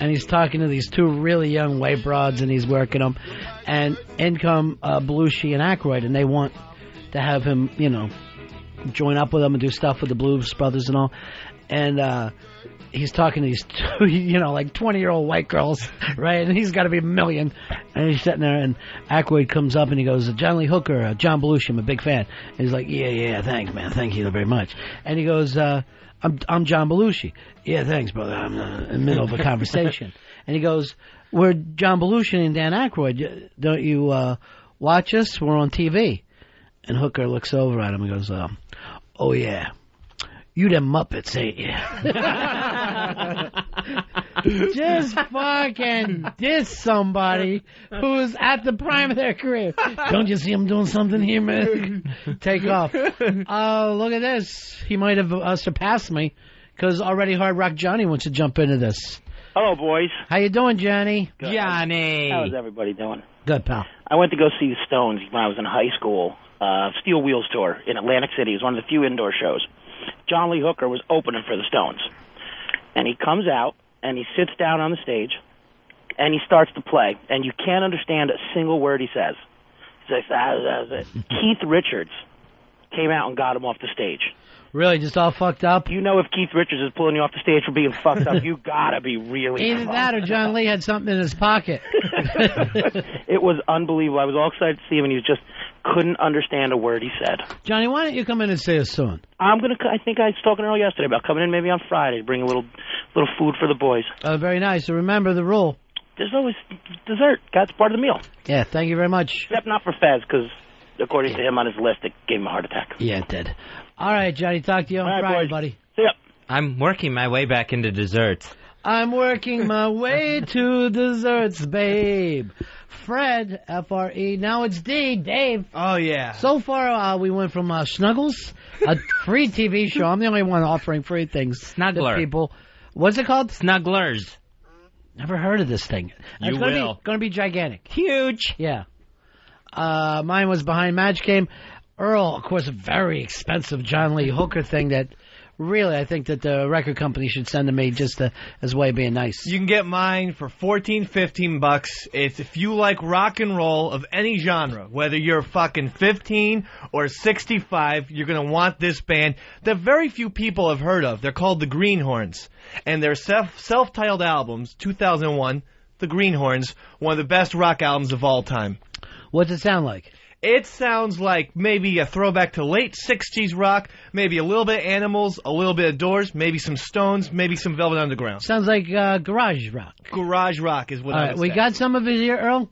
And he's talking to these two really young white broads, and he's working them. And in come Belushi and Aykroyd, and they want to have him, join up with them and do stuff with the Blues Brothers and all. And he's talking to these two, like 20-year-old white girls, right? And he's got to be a million. And he's sitting there, and Aykroyd comes up, and he goes, John Lee Hooker, John Belushi, I'm a big fan. And he's like, yeah, thanks, man. Thank you very much. And he goes, I'm John Belushi. Yeah, thanks, brother. I'm in the middle of a conversation. And he goes, we're John Belushi and Dan Aykroyd. Don't you watch us? We're on TV. And Hooker looks over at him and goes, oh, yeah. You them Muppets, ain't you? Just fucking diss somebody who's at the prime of their career. Don't you see him doing something here, man? Take off. Look at this. He might have surpassed me, because already Hard Rock Johnny wants to jump into this. Hello, boys. How you doing, Johnny? Good. Johnny. How's everybody doing? Good, pal. I went to go see the Stones when I was in high school. Steel Wheels Tour in Atlantic City. It was one of the few indoor shows. John Lee Hooker was opening for the Stones. And he comes out, and he sits down on the stage, and he starts to play. And you can't understand a single word he says. He says, Keith Richards came out and got him off the stage. Really, just all fucked up? You know, if Keith Richards is pulling you off the stage for being fucked up, you gotta be really Either fucked that or John Lee had something in his pocket. It was unbelievable. I was all excited to see him, and he just couldn't understand a word he said. Johnny, why don't you come in and see us soon? I think I was talking to Earl yesterday about coming in maybe on Friday to bring a little food for the boys. Very nice. So remember the rule. There's always dessert. That's part of the meal. Yeah, thank you very much. Except not for Fez, because according to him on his list, it gave him a heart attack. Yeah, it did. All right, Johnny, talk to you on Friday, boys. buddy. See ya. I'm working my way back into desserts. I'm working my way to desserts, babe. Fred, F-R-E. Now it's D, Dave. Oh, yeah. So far, we went from Snuggles, a free TV show. I'm the only one offering free things Snuggler. to people. What's it called? Snugglers. Never heard of this thing. You it's will. Going to be gigantic. Huge. Yeah. Mine was Behind Match Game. Earl, of course, a very expensive John Lee Hooker thing that really I think that the record company should send to me just as a way of being nice. You can get mine for $14-15. It's if you like rock and roll of any genre, whether you're fucking 15 or 65, you're going to want this band that very few people have heard of. They're called the Greenhorns, and their self-titled albums, 2001, The Greenhorns, one of the best rock albums of all time. What's it sound like? It sounds like maybe a throwback to late 60s rock, maybe a little bit of Animals, a little bit of Doors, maybe some Stones, maybe some Velvet Underground. Sounds like garage rock. Garage rock is what I would say. We got some of it here, Earl?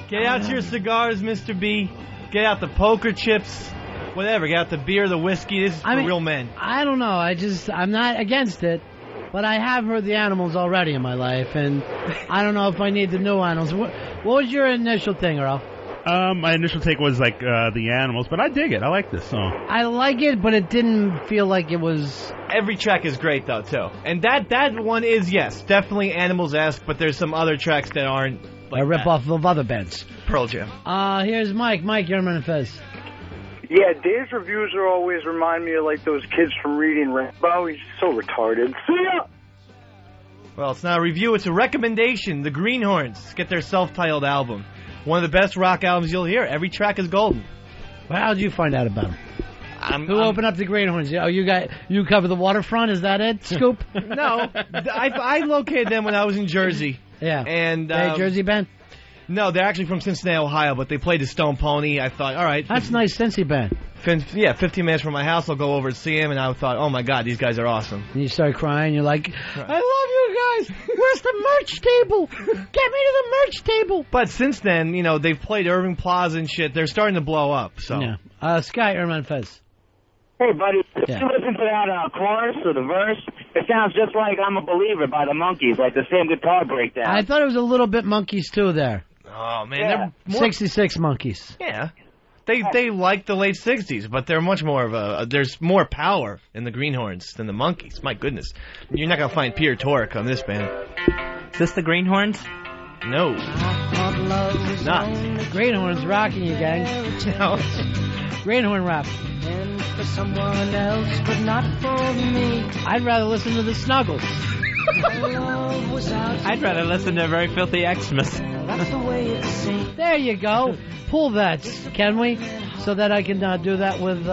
Get out your cigars, Mr. B. Get out the poker chips. Whatever, get out the beer, the whiskey. This is for real men. I don't know. I'm not against it, but I have heard the animals already in my life, and I don't know if I need the new animals. What was your initial thing, Earl? My initial take was like the animals, but I dig it. I like this song. I like it, but it didn't feel like it was... Every track is great, though, too. And that one is, yes, definitely Animals-esque, but there's some other tracks that aren't like a rip-off of other bands. Pearl Jam. Here's Mike. Mike, you're Ron and Fez. Yeah, Dave's reviews are always remind me of like those kids from Reading Rainbow. He's so retarded. See ya! Well, it's not a review, it's a recommendation. The Greenhorns get their self-titled album. One of the best rock albums you'll hear. Every track is golden. Well, how did you find out about them? Who opened up the Greenhorns? Oh, you cover the waterfront? Is that it, Scoop? No, I located them when I was in Jersey. Yeah. And they Jersey band? No, they're actually from Cincinnati, Ohio, but they played the Stone Pony. I thought, all right. That's a nice Cincy band. 15 minutes from my house, I'll go over and see him, and I thought, oh my God, these guys are awesome. And you start crying, you're like, I love you guys! Where's the merch table? Get me to the merch table! But since then, they've played Irving Plaza and shit. They're starting to blow up, so. Yeah. Sky, Ron Fez. Hey, buddy, if you listen to that chorus or the verse, it sounds just like I'm a Believer by the Monkees, like the same guitar breakdown. I thought it was a little bit Monkees, too, there. Oh, man. They're 66 Monkees. Yeah. They like the late 60s, but they're much more of there's more power in the Greenhorns than the Monkees. My goodness. You're not going to find Peter Tork on this band. Is this the Greenhorns? No. Not. Greenhorns rocking you, gang. No. Greenhorn rap. And for someone else, but not for me. I'd rather listen to the Snuggles. I'd rather listen to Very Filthy Xmas. That's the way it seems. There you go. Pull that, can we? So that I can do that with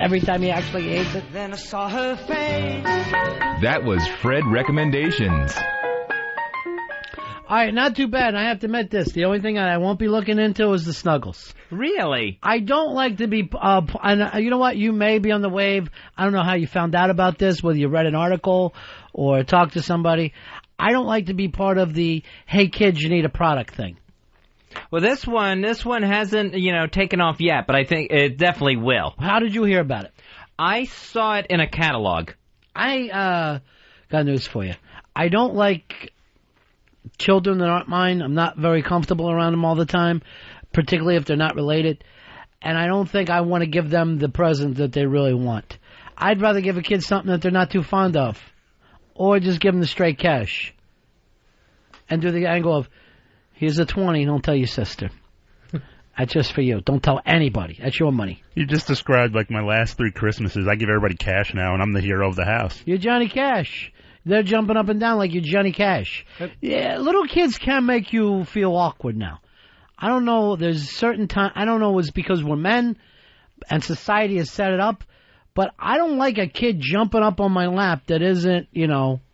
every time he actually eats it. Then I saw her face. That was Fred Recommendations. All right, not too bad. I have to admit this. The only thing I won't be looking into is the Snuggles. Really? I don't like to be... and you know what? You may be on the wave. I don't know how you found out about this, whether you read an article or talked to somebody. I don't like to be part of the, hey, kids, you need a product thing. Well, this one hasn't, taken off yet, but I think it definitely will. How did you hear about it? I saw it in a catalog. I got news for you. I don't like children that aren't mine. I'm not very comfortable around them all the time, particularly if they're not related. And I don't think I want to give them the present that they really want. I'd rather give a kid something that they're not too fond of. Or just give them the straight cash. And do the angle of, here's a 20, don't tell your sister. That's just for you. Don't tell anybody. That's your money. You just described like my last 3 Christmases. I give everybody cash now, and I'm the hero of the house. You're Johnny Cash. They're jumping up and down like you're Johnny Cash. Yeah, little kids can make you feel awkward now. I don't know. There's certain time. I don't know. It's because we're men, and society has set it up. But I don't like a kid jumping up on my lap that isn't,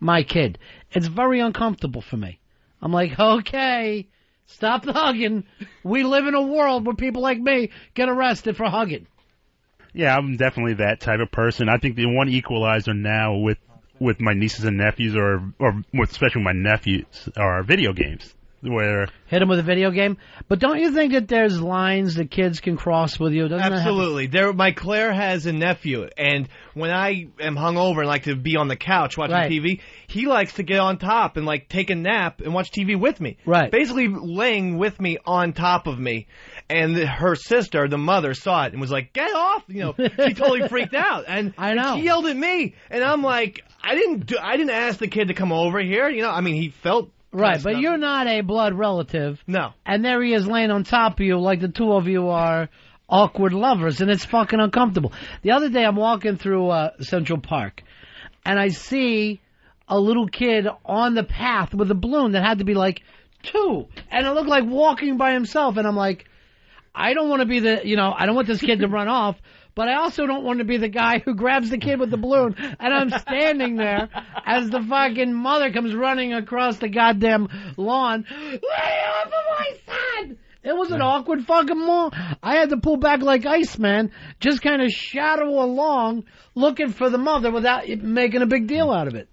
my kid. It's very uncomfortable for me. I'm like, okay, stop hugging. We live in a world where people like me get arrested for hugging. Yeah, I'm definitely that type of person. I think the one equalizer now with my nieces and nephews, or especially my nephews, are video games. Where hit them with a video game, but don't you think that there's lines that kids can cross with you? Doesn't Absolutely. My Claire has a nephew, and when I am hungover and like to be on the couch watching TV, he likes to get on top and like take a nap and watch TV with me. Right. Basically laying with me on top of me. And her sister, the mother, saw it and was like, "Get off!" She totally freaked out, and I know. She yelled at me, and I'm like, I didn't ask the kid to come over here. He felt. Right, but you're not a blood relative. No. And there he is laying on top of you like the two of you are awkward lovers, and it's fucking uncomfortable. The other day I'm walking through Central Park, and I see a little kid on the path with a balloon that had to be like 2, and it looked like walking by himself, and I'm like, I don't want to be I don't want this kid to run off, but I also don't want to be the guy who grabs the kid with the balloon, and I'm standing there as the fucking mother comes running across the goddamn lawn. Lay off of my son! It was an awkward fucking moment. I had to pull back like Iceman, just kind of shadow along, looking for the mother without making a big deal out of it.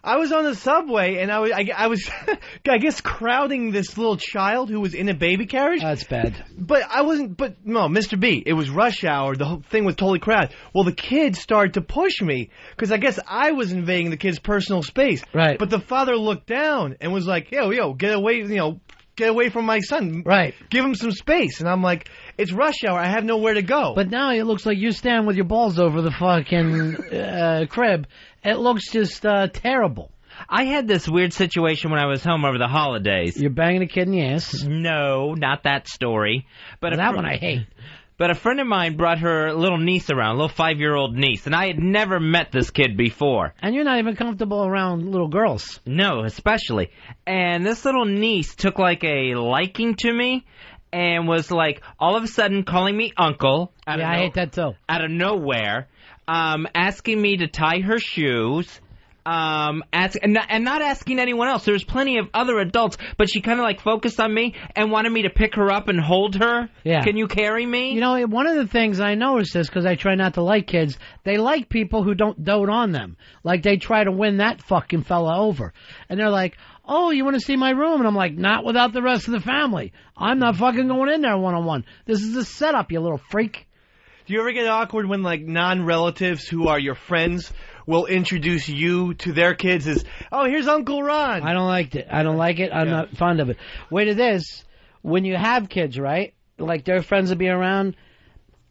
I was on the subway, and I was I guess, crowding this little child who was in a baby carriage. That's bad. But I wasn't, no, Mr. B, it was rush hour, the whole thing was totally crowded. Well, the kids started to push me, because I guess I was invading the kid's personal space. Right. But the father looked down and was like, yo, get away from my son. Right. Give him some space. And I'm like, it's rush hour, I have nowhere to go. But now it looks like you stand with your balls over the fucking crib. It looks just terrible. I had this weird situation when I was home over the holidays. You're banging a kid in the ass? No, not that story. But that one I hate. But a friend of mine brought her little niece around, a little 5-year-old niece, and I had never met this kid before. And you're not even comfortable around little girls. No, especially. And this little niece took like a liking to me and was like all of a sudden calling me uncle. I hate that too. Out of nowhere, asking me to tie her shoes. And not asking anyone else. There was plenty of other adults, but she kind of like focused on me and wanted me to pick her up and hold her. Yeah. Can you carry me? You know, one of the things I noticed is, because I try not to like kids, they like people who don't dote on them. Like, they try to win that fucking fella over. And they're like, oh, you want to see my room? And I'm like, not without the rest of the family. I'm not fucking going in there one-on-one. This is a setup, you little freak. Do you ever get awkward when, like, non-relatives who are your friends will introduce you to their kids as, oh, here's Uncle Ron? I don't like it. I'm not fond of it. Wait to this. When you have kids, right, like their friends will be around,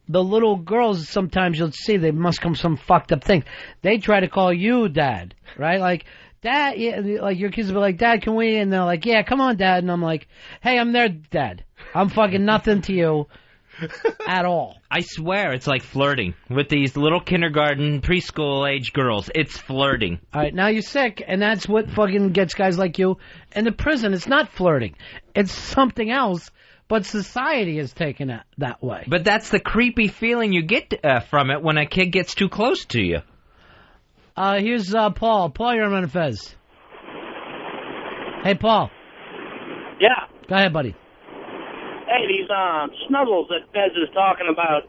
the little girls, sometimes you'll see they must come some fucked up thing. They try to call you Dad, right? Like, Dad, yeah, like your kids will be like, Dad, can we? And they're like, yeah, come on, Dad. And I'm like, hey, I'm their dad. I'm fucking nothing to you. At all. I swear it's like flirting with these little kindergarten, preschool age girls. It's flirting. All right, now you're sick, and that's what fucking gets guys like you into prison. It's not flirting. It's something else, but society has taken it that way. But that's the creepy feeling you get from it when a kid gets too close to you. Here's Paul. Paul, you're on Ron and Fez. Hey, Paul. Yeah. Go ahead, buddy. Hey, these snuggles that Fez is talking about.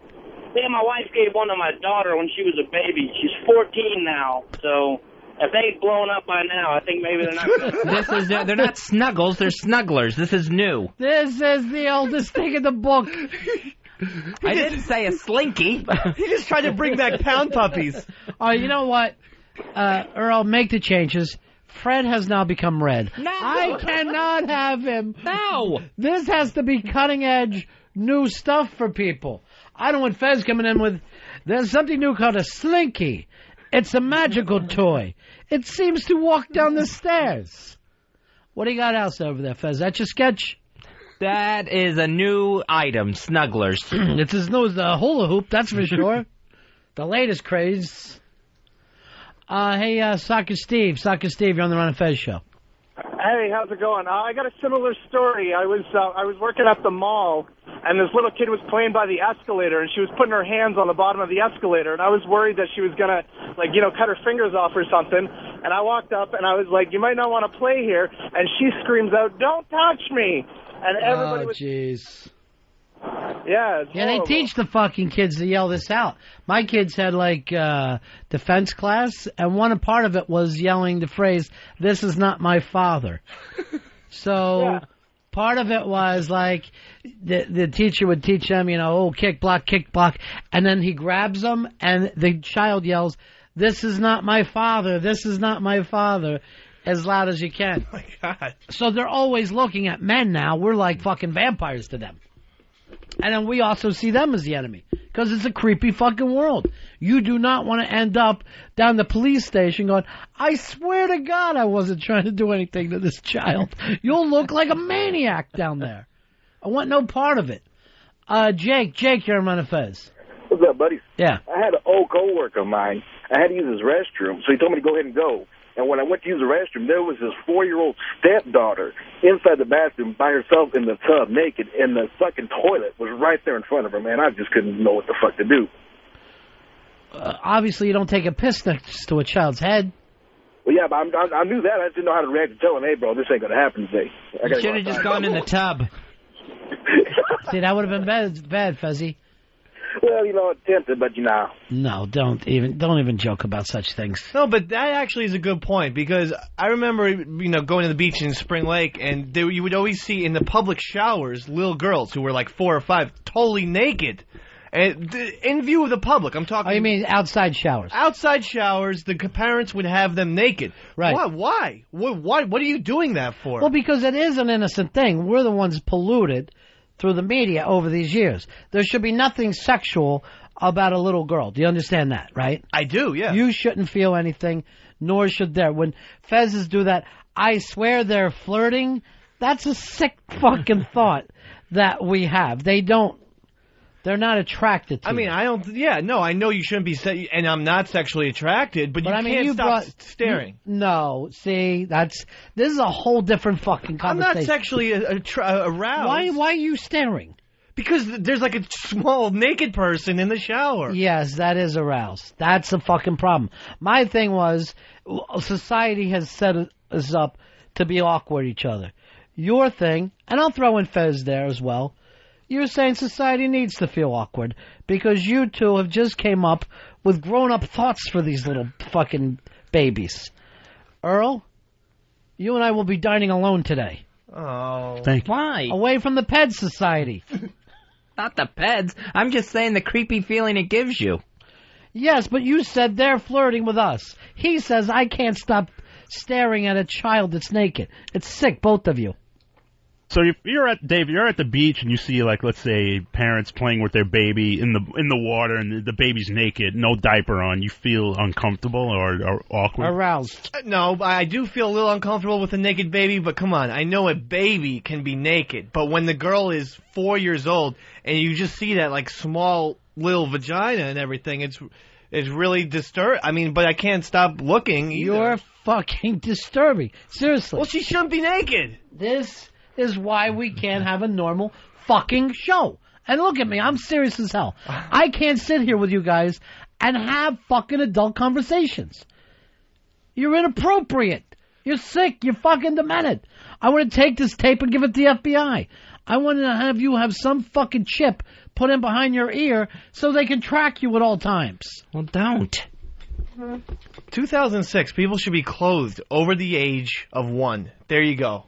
Yeah, my wife gave one to my daughter when she was a baby. She's 14 now, so if they've blown up by now, I think maybe they're not. They're not snuggles, they're snugglers. This is new. This is the oldest thing in the book. I didn't say a slinky. He just tried to bring back pound puppies. Oh, you know what? Earl, make the changes. Fred has now become red. No. I cannot have him. No. This has to be cutting-edge new stuff for people. I don't want Fez coming in with, there's something new called a slinky. It's a magical toy. It seems to walk down the stairs. What do you got else over there, Fez? That's your sketch? That is a new item, snugglers. It's as new as the hula hoop, that's for sure. The latest craze. Hey, Soccer Steve, you're on the Ron and Fez show. Hey, how's it going? I got a similar story. I was working at the mall, and this little kid was playing by the escalator, and she was putting her hands on the bottom of the escalator, and I was worried that she was gonna, cut her fingers off or something. And I walked up, and I was like, "You might not want to play here." And she screams out, "Don't touch me!" And everybody was. Jeez. Yeah, it's they teach the fucking kids to yell this out. My kids had, defense class, and one part of it was yelling the phrase, "This is not my father." So, part of it was, the teacher would teach them, kick, block, and then he grabs them, and the child yells, "This is not my father, this is not my father," as loud as you can. Oh, my God. So they're always looking at men now. We're like fucking vampires to them. And then we also see them as the enemy. Because it's a creepy fucking world. You do not want to end up down the police station going, I swear to God I wasn't trying to do anything to this child. You'll look like a maniac down there. I want no part of it. Jake, you're on Ron and Fez. What's up, buddies? Yeah. I had an old coworker of mine. I had to use his restroom, so he told me to go ahead and go. And when I went to use the restroom, there was his 4-year-old stepdaughter inside the bathroom by herself in the tub, naked, and the fucking toilet was right there in front of her, man. I just couldn't know what the fuck to do. Obviously, you don't take a piss next to a child's head. Well, yeah, but I knew that. I just didn't know how to react to tell him, hey, bro, this ain't going to happen today. You should have just gone in the tub. See, that would have been bad, Fezzy. Well, tempted, but No, don't even joke about such things. No, but that actually is a good point, because I remember, going to the beach in Spring Lake, and you would always see in the public showers little girls who were like 4 or 5 totally naked. And in view of the public, I'm talking... Oh, you mean outside showers? Outside showers, the parents would have them naked. Right. Why? What are you doing that for? Well, because it is an innocent thing. We're the ones polluted through the media over these years. There should be nothing sexual about a little girl. Do you understand that, right? I do, yeah. You shouldn't feel anything, nor should there. When Fezes do that, I swear they're flirting. That's a sick fucking thought that we have. They're not attracted to I know you shouldn't be, and I'm not sexually attracted, but you can't stop staring. No, see, this is a whole different fucking conversation. I'm not sexually aroused. Why are you staring? Because there's like a small naked person in the shower. Yes, that is aroused. That's a fucking problem. My thing was, society has set us up to be awkward each other. Your thing, and I'll throw in Fez there as well, you're saying society needs to feel awkward because you two have just came up with grown-up thoughts for these little fucking babies. Earl, you and I will be dining alone today. Oh. Thank you. Why? Away from the Ped Society. Not the Peds. I'm just saying the creepy feeling it gives you. Yes, but you said they're flirting with us. He says I can't stop staring at a child that's naked. It's sick, both of you. So if you're at the beach and you see, like, let's say parents playing with their baby in the water and the baby's naked, no diaper on, you feel uncomfortable or awkward? Aroused. No, I do feel a little uncomfortable with a naked baby, but come on, I know a baby can be naked, but when the girl is 4 years old and you just see that like small little vagina and everything, it's really disturbing. I mean, but I can't stop looking either. You're fucking disturbing. Seriously. Well, she shouldn't be naked. This is why we can't have a normal fucking show. And look at me, I'm serious as hell. I can't sit here with you guys and have fucking adult conversations. You're inappropriate. You're sick. You're fucking demented. I want to take this tape and give it to the FBI. I want to have you have some fucking chip put in behind your ear so they can track you at all times. Well, don't. 2006, people should be clothed over the age of 1. There you go.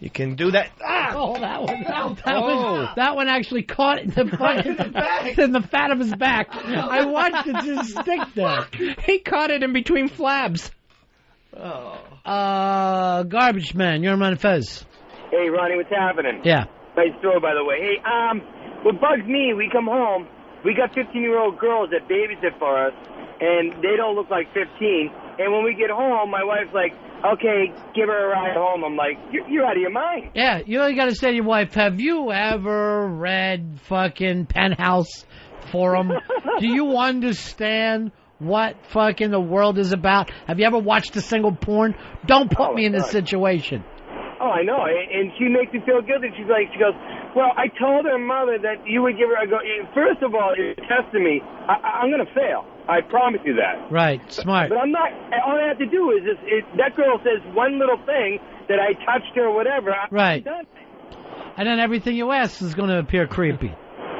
You can do that. Oh, that one actually caught in the fat of his back. I watched it just stick there. He caught it in between flabs. Garbage man, you're Ron and Fez. Hey, Ronnie, what's happening? Yeah. Nice store, by the way. Hey, what bugs me, we come home, we got 15-year-old girls that babysit for us, and they don't look like 15. And when we get home, my wife's like, okay, give her a ride home. I'm like, you're out of your mind. Yeah, you know, you got to say to your wife, have you ever read fucking Penthouse Forum? Do you understand what fucking the world is about? Have you ever watched a single porn? Don't put me in this situation. Oh, I know. And she makes me feel guilty. She goes, well, I told her mother that you would give her. I go, first of all, you're testing me. I'm going to fail. I promise you that. Right, smart. But I'm not. All I have to do is that girl says one little thing that I touched her or whatever. Right. I'm done. And then everything you ask is going to appear creepy.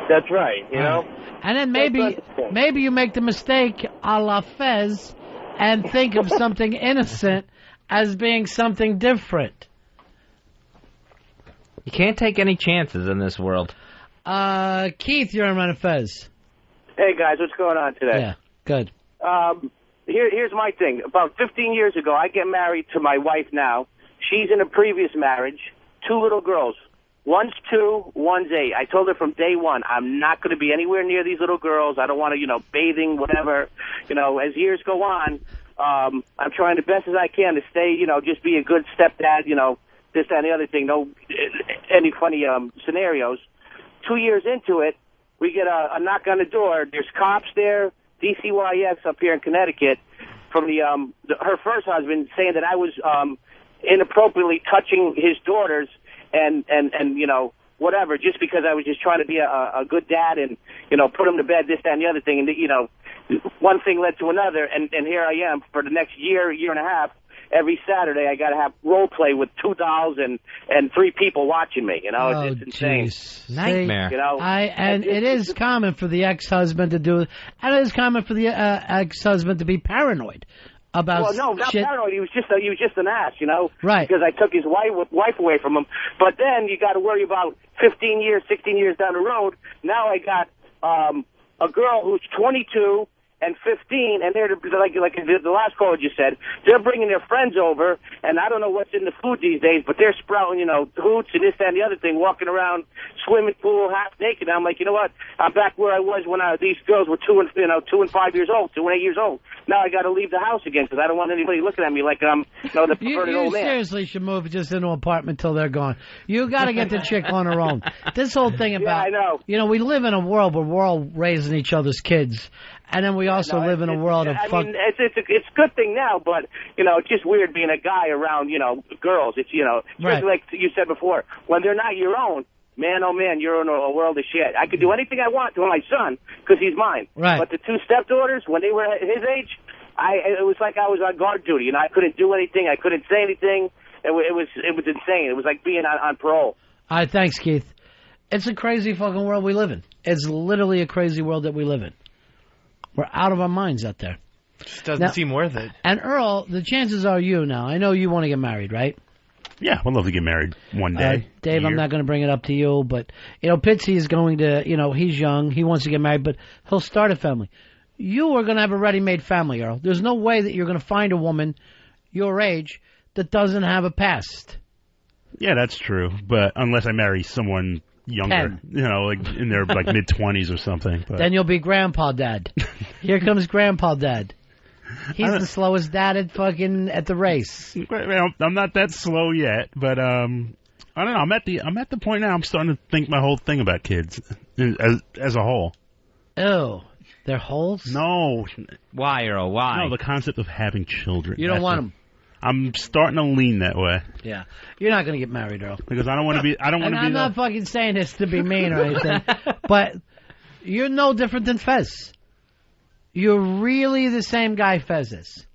That's right. You know. And then maybe you make the mistake, a la Fez, and think of something innocent as being something different. You can't take any chances in this world. Keith, you're on Ron and Fez. Hey, guys, what's going on today? Yeah, good. Here's my thing. About 15 years ago, I get married to my wife now. She's in a previous marriage, 2 little girls. One's 2, one's 8. I told her from day one, I'm not going to be anywhere near these little girls. I don't want to, bathing, whatever. As years go on, I'm trying the best as I can to stay, just be a good stepdad, this, that, and the other thing. No, any funny scenarios. 2 years into it, we get a knock on the door. There's cops there, DCYS up here in Connecticut, from her first husband, saying that I was inappropriately touching his daughters and whatever, just because I was just trying to be a good dad and put them to bed, this, that, and the other thing. And one thing led to another, and here I am for the next year and a half. every Saturday I got to have role play with 2 dolls and 3 people watching me. You know, it's insane. Nightmare. You know, And it is common for the ex-husband to do, and it is common for the ex-husband to be paranoid about well, no, not shit. paranoid. He was just an ass, you know. Right. Because I took his wife away from him. But then you got to worry about 15 years, 16 years down the road. Now I got a girl who's 22 and 15, and they're like the last caller just said, they're bringing their friends over, and I don't know what's in the food these days, but they're sprouting, you know, hoots and this, that, and the other thing, walking around swimming pool half naked. And I'm like, you know what? I'm back where I was when these girls were 2 and 5 years old, 2 and 8 years old. Now I got to leave the house again because I don't want anybody looking at me like I'm, the perverted old man. You seriously should move just into an apartment till they're gone. You got to get the chick on her own. This whole thing about, I know. You know, we live in a world where we're all raising each other's kids. And then we also live in a world of fuck. I mean, it's a good thing now, but, you know, it's just weird being a guy around, you know, girls. It's, you know, especially like you said before, when they're not your own, man, oh man, you're in a world of shit. I could do anything I want to my son because he's mine. Right. But the 2 stepdaughters, when they were his age, it was like I was on guard duty. You know, I couldn't do anything. I couldn't say anything. It was insane. It was like being on parole. All right, thanks, Keith. It's a crazy fucking world we live in. It's literally a crazy world that we live in. We're out of our minds out there. Just doesn't seem worth it. And Earl, the chances are you now. I know you want to get married, right? Yeah, I'd love to get married one day. Dave, I'm not going to bring it up to you, but, you know, Pitsy is going to, you know, he's young. He wants to get married, but he'll start a family. You are going to have a ready-made family, Earl. There's no way that you're going to find a woman your age that doesn't have a past. Yeah, that's true. But unless I marry someone younger, 10. you know, like in their like mid-20s or something. But. Then you'll be Grandpa Dad. Here comes Grandpa Dad. He's the slowest dad at the race. I'm not that slow yet, but I don't know. I'm at the point now. I'm starting to think my whole thing about kids as a whole. Oh, they're holes? No. Why, Earl? Why? No, the concept of having children. You don't want them. I'm starting to lean that way. Yeah, you're not going to get married, Earl. Because I don't want to be. I'm not fucking saying this to be mean or anything, but you're no different than Fez. You're really the same guy Fez is.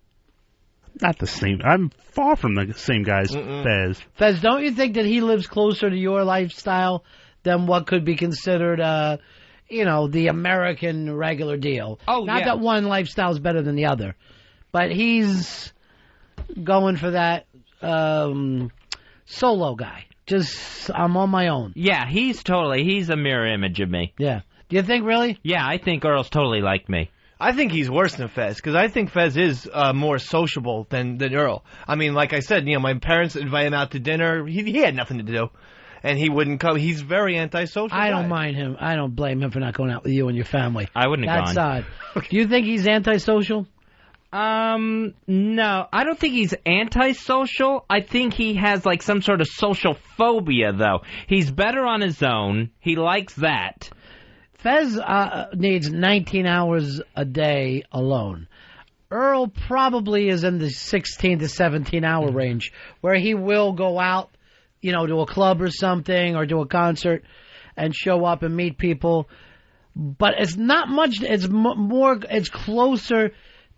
Not the same. I'm far from the same guy as Fez. Fez, don't you think that he lives closer to your lifestyle than what could be considered, you know, the American regular deal? Oh, not that one lifestyle is better than the other, but he's going for that solo guy. Just, I'm on my own. Yeah, he's a mirror image of me. Yeah. Do you think, really? Yeah, I think Earl's totally like me. I think he's worse than Fez, because I think Fez is more sociable than Earl. I mean, like I said, you know, my parents invite him out to dinner. He had nothing to do, and he wouldn't come. He's very antisocial. I don't mind him. I don't blame him for not going out with you and your family. I wouldn't have gone. That's odd. Do you think he's antisocial? No, I don't think he's antisocial. I think he has like some sort of social phobia, though. He's better on his own. He likes that. Fez needs 19 hours a day alone. Earl probably is in the 16 to 17 hour range, where he will go out, you know, to a club or something, or to a concert, and show up and meet people. But it's not much. It's more. It's closer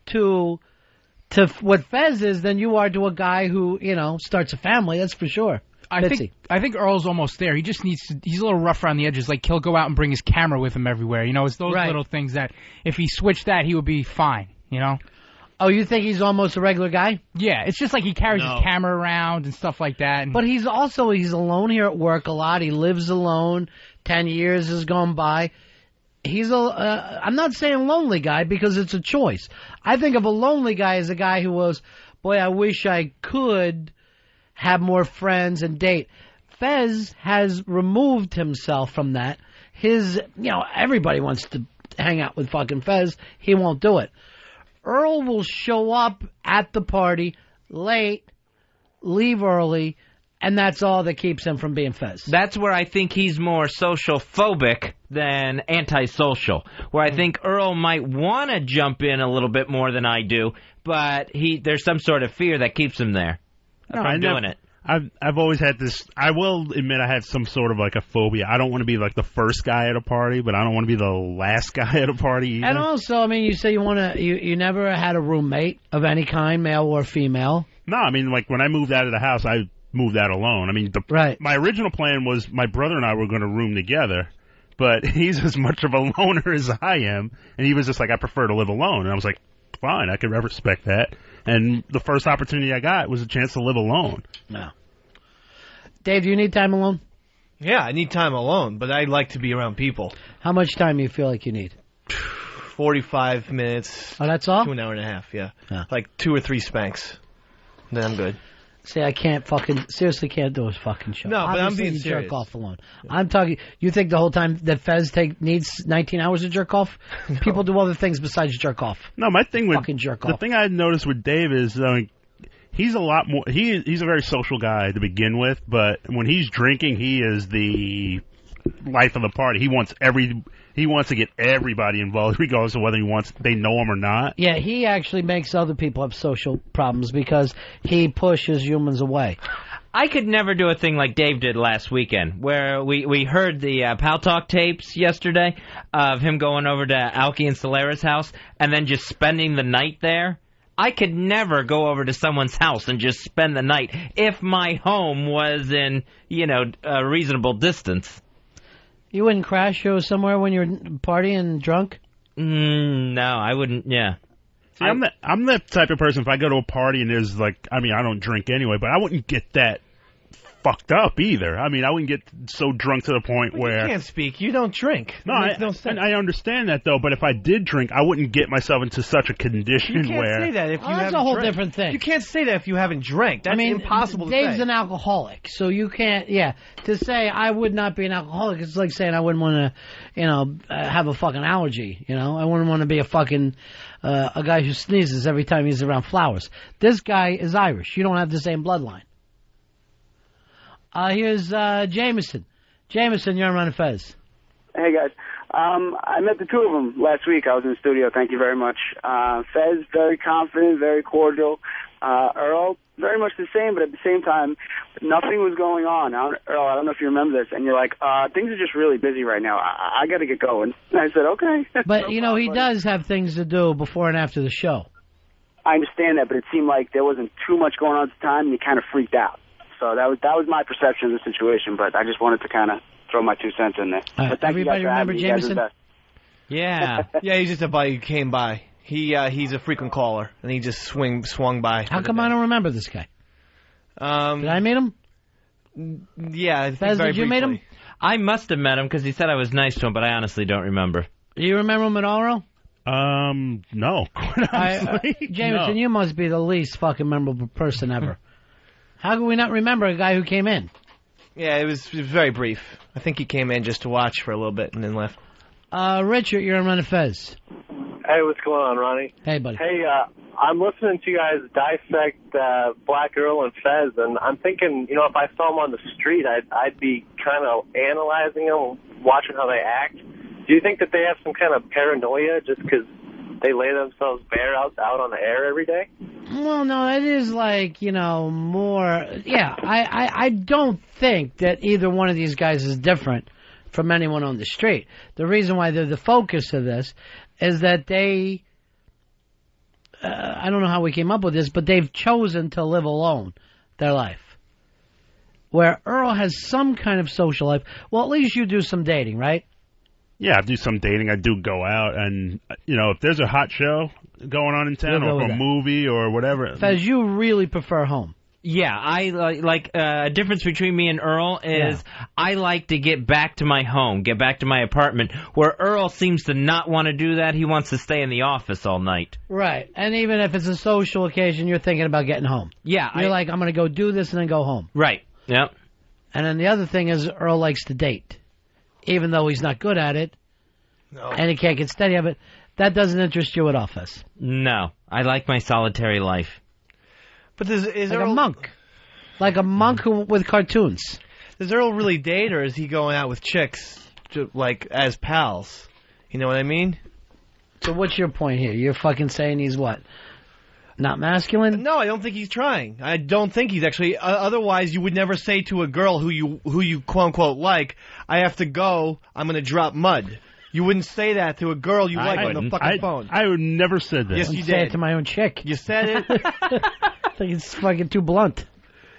to what Fez is than you are to a guy who, you know, starts a family. That's for sure. I think Earl's almost there. He just needs to, he's a little rough around the edges. Like, he'll go out and bring his camera with him everywhere. You know, it's those little things that if he switched that, he would be fine, you know? Oh, you think he's almost a regular guy? Yeah, it's just like he carries his camera around and stuff like that. And but he's alone here at work a lot. He lives alone. 10 years has gone by. He's I'm not saying lonely guy because it's a choice. I think of a lonely guy as a guy who was, boy, I wish I could have more friends and date. Fez has removed himself from that. Everybody wants to hang out with fucking Fez. He won't do it. Earl will show up at the party late, leave early, and that's all that keeps him from being Fez. That's where I think he's more social phobic than antisocial. Where I think Earl might want to jump in a little bit more than I do, but there's some sort of fear that keeps him there. I'm doing it. I've always had this. I will admit I have some sort of like a phobia. I don't want to be like the first guy at a party, but I don't want to be the last guy at a party either. And also, I mean, you say you never had a roommate of any kind, male or female. No, I mean, like, when I moved out of the house, I moved out alone. I mean, my original plan was my brother and I were going to room together, but he's as much of a loner as I am, and he was just like, I prefer to live alone. And I was like, fine, I could respect that. And the first opportunity I got was a chance to live alone. No. Dave, do you need time alone? Yeah, I need time alone, but I like to be around people. How much time do you feel like you need? 45 minutes. Oh, that's all? To an hour and a half, yeah. Like 2 or 3 spanks. Then I'm good. See, I seriously can't do his fucking show. No, but Obviously, I'm being you serious. jerk off alone. I'm talking, you think the whole time that Fez needs 19 hours to jerk off? No. People do other things besides jerk off. No, my thing with fucking jerk the off. thing I noticed with Dave is he's a lot more. He's a very social guy to begin with, but when he's drinking, he is the life of the party. He wants to get everybody involved, regardless of whether they know him or not. Yeah, he actually makes other people have social problems because he pushes humans away. I could never do a thing like Dave did last weekend, where we heard the Pal Talk tapes yesterday of him going over to Alki and Solera's house and then just spending the night there. I could never go over to someone's house and just spend the night if my home was in, a reasonable distance. You wouldn't crash shows somewhere when you're partying drunk? No, I wouldn't, yeah. See, I'm the type of person, if I go to a party and there's I don't drink anyway, but I wouldn't get that fucked up either. I mean, I wouldn't get so drunk to the point where... You can't speak. You don't drink. No, it makes no sense. And I understand that, though, but if I did drink, I wouldn't get myself into such a condition where... You can't say that if you haven't that's a whole drank. different thing. You can't say that if you haven't drank. That's impossible to say. Dave's an alcoholic, so you can't, to say I would not be an alcoholic, it's like saying I wouldn't want to, have a fucking allergy, I wouldn't want to be a fucking, a guy who sneezes every time he's around flowers. This guy is Irish. You don't have the same bloodline. Here's Jameson. Jameson, you're on Ron and Fez. Hey, guys. I met the two of them last week. I was in the studio. Thank you very much. Fez, very confident, very cordial. Earl, very much the same, but at the same time, nothing was going on. Earl, I don't know if you remember this, and you're like, things are just really busy right now. I got to get going. And I said, okay. But, he does have things to do before and after the show. I understand that, but it seemed like there wasn't too much going on at the time, and you kind of freaked out. So that was my perception of the situation, but I just wanted to kind of throw my 2 cents in there. But thank everybody you guys for remember having me. You guys are the Jameson? best. Yeah. Yeah, he's just a buddy who came by. He's a frequent caller, and he just swung by. How come I don't remember this guy? Did I meet him? Yeah, I think Fez, very did you meet him? I must have met him because he said I was nice to him, but I honestly don't remember. Do you remember him at all, Earl? No. Jameson, you must be the least fucking memorable person ever. How could we not remember a guy who came in? Yeah, it was very brief. I think he came in just to watch for a little bit and then left. Richard, you're on Ron and Fez. Hey, what's going on, Ronnie? Hey, buddy. Hey, I'm listening to you guys dissect Black Earl and Fez, and I'm thinking, if I saw them on the street, I'd be kind of analyzing them, watching how they act. Do you think that they have some kind of paranoia just because they lay themselves bare out on the air every day? Well, no, it is more... Yeah, I don't think that either one of these guys is different from anyone on the street. The reason why they're the focus of this is that they... I don't know how we came up with this, but they've chosen to live alone their life. Where Earl has some kind of social life. Well, at least you do some dating, right? Yeah, I do some dating. I do go out, and if there's a hot show going on in town, or a movie or whatever. Fez, you really prefer home. Yeah, I like a difference between me and Earl is I like to get back to my home, get back to my apartment, where Earl seems to not want to do that. He wants to stay in the office all night. Right, and even if it's a social occasion, you're thinking about getting home. Yeah. You're like, I'm going to go do this and then go home. Right, yep. And then the other thing is Earl likes to date. Even though he's not good at it, and he can't get steady of it, that doesn't interest you at all, Fez. No, I like my solitary life. But is like Earl a monk. Like a monk with cartoons. Does Earl really date, or is he going out with chicks, as pals? You know what I mean? So what's your point here? You're fucking saying he's what? Not masculine? No, I don't think he's trying. I don't think he's actually. Otherwise, you would never say to a girl who you quote unquote like, "I have to go. I'm going to drop mud." You wouldn't say that to a girl you like on the fucking phone. I would never said that. Yes, you did. Say it to my own chick. You said it. think it's fucking too blunt.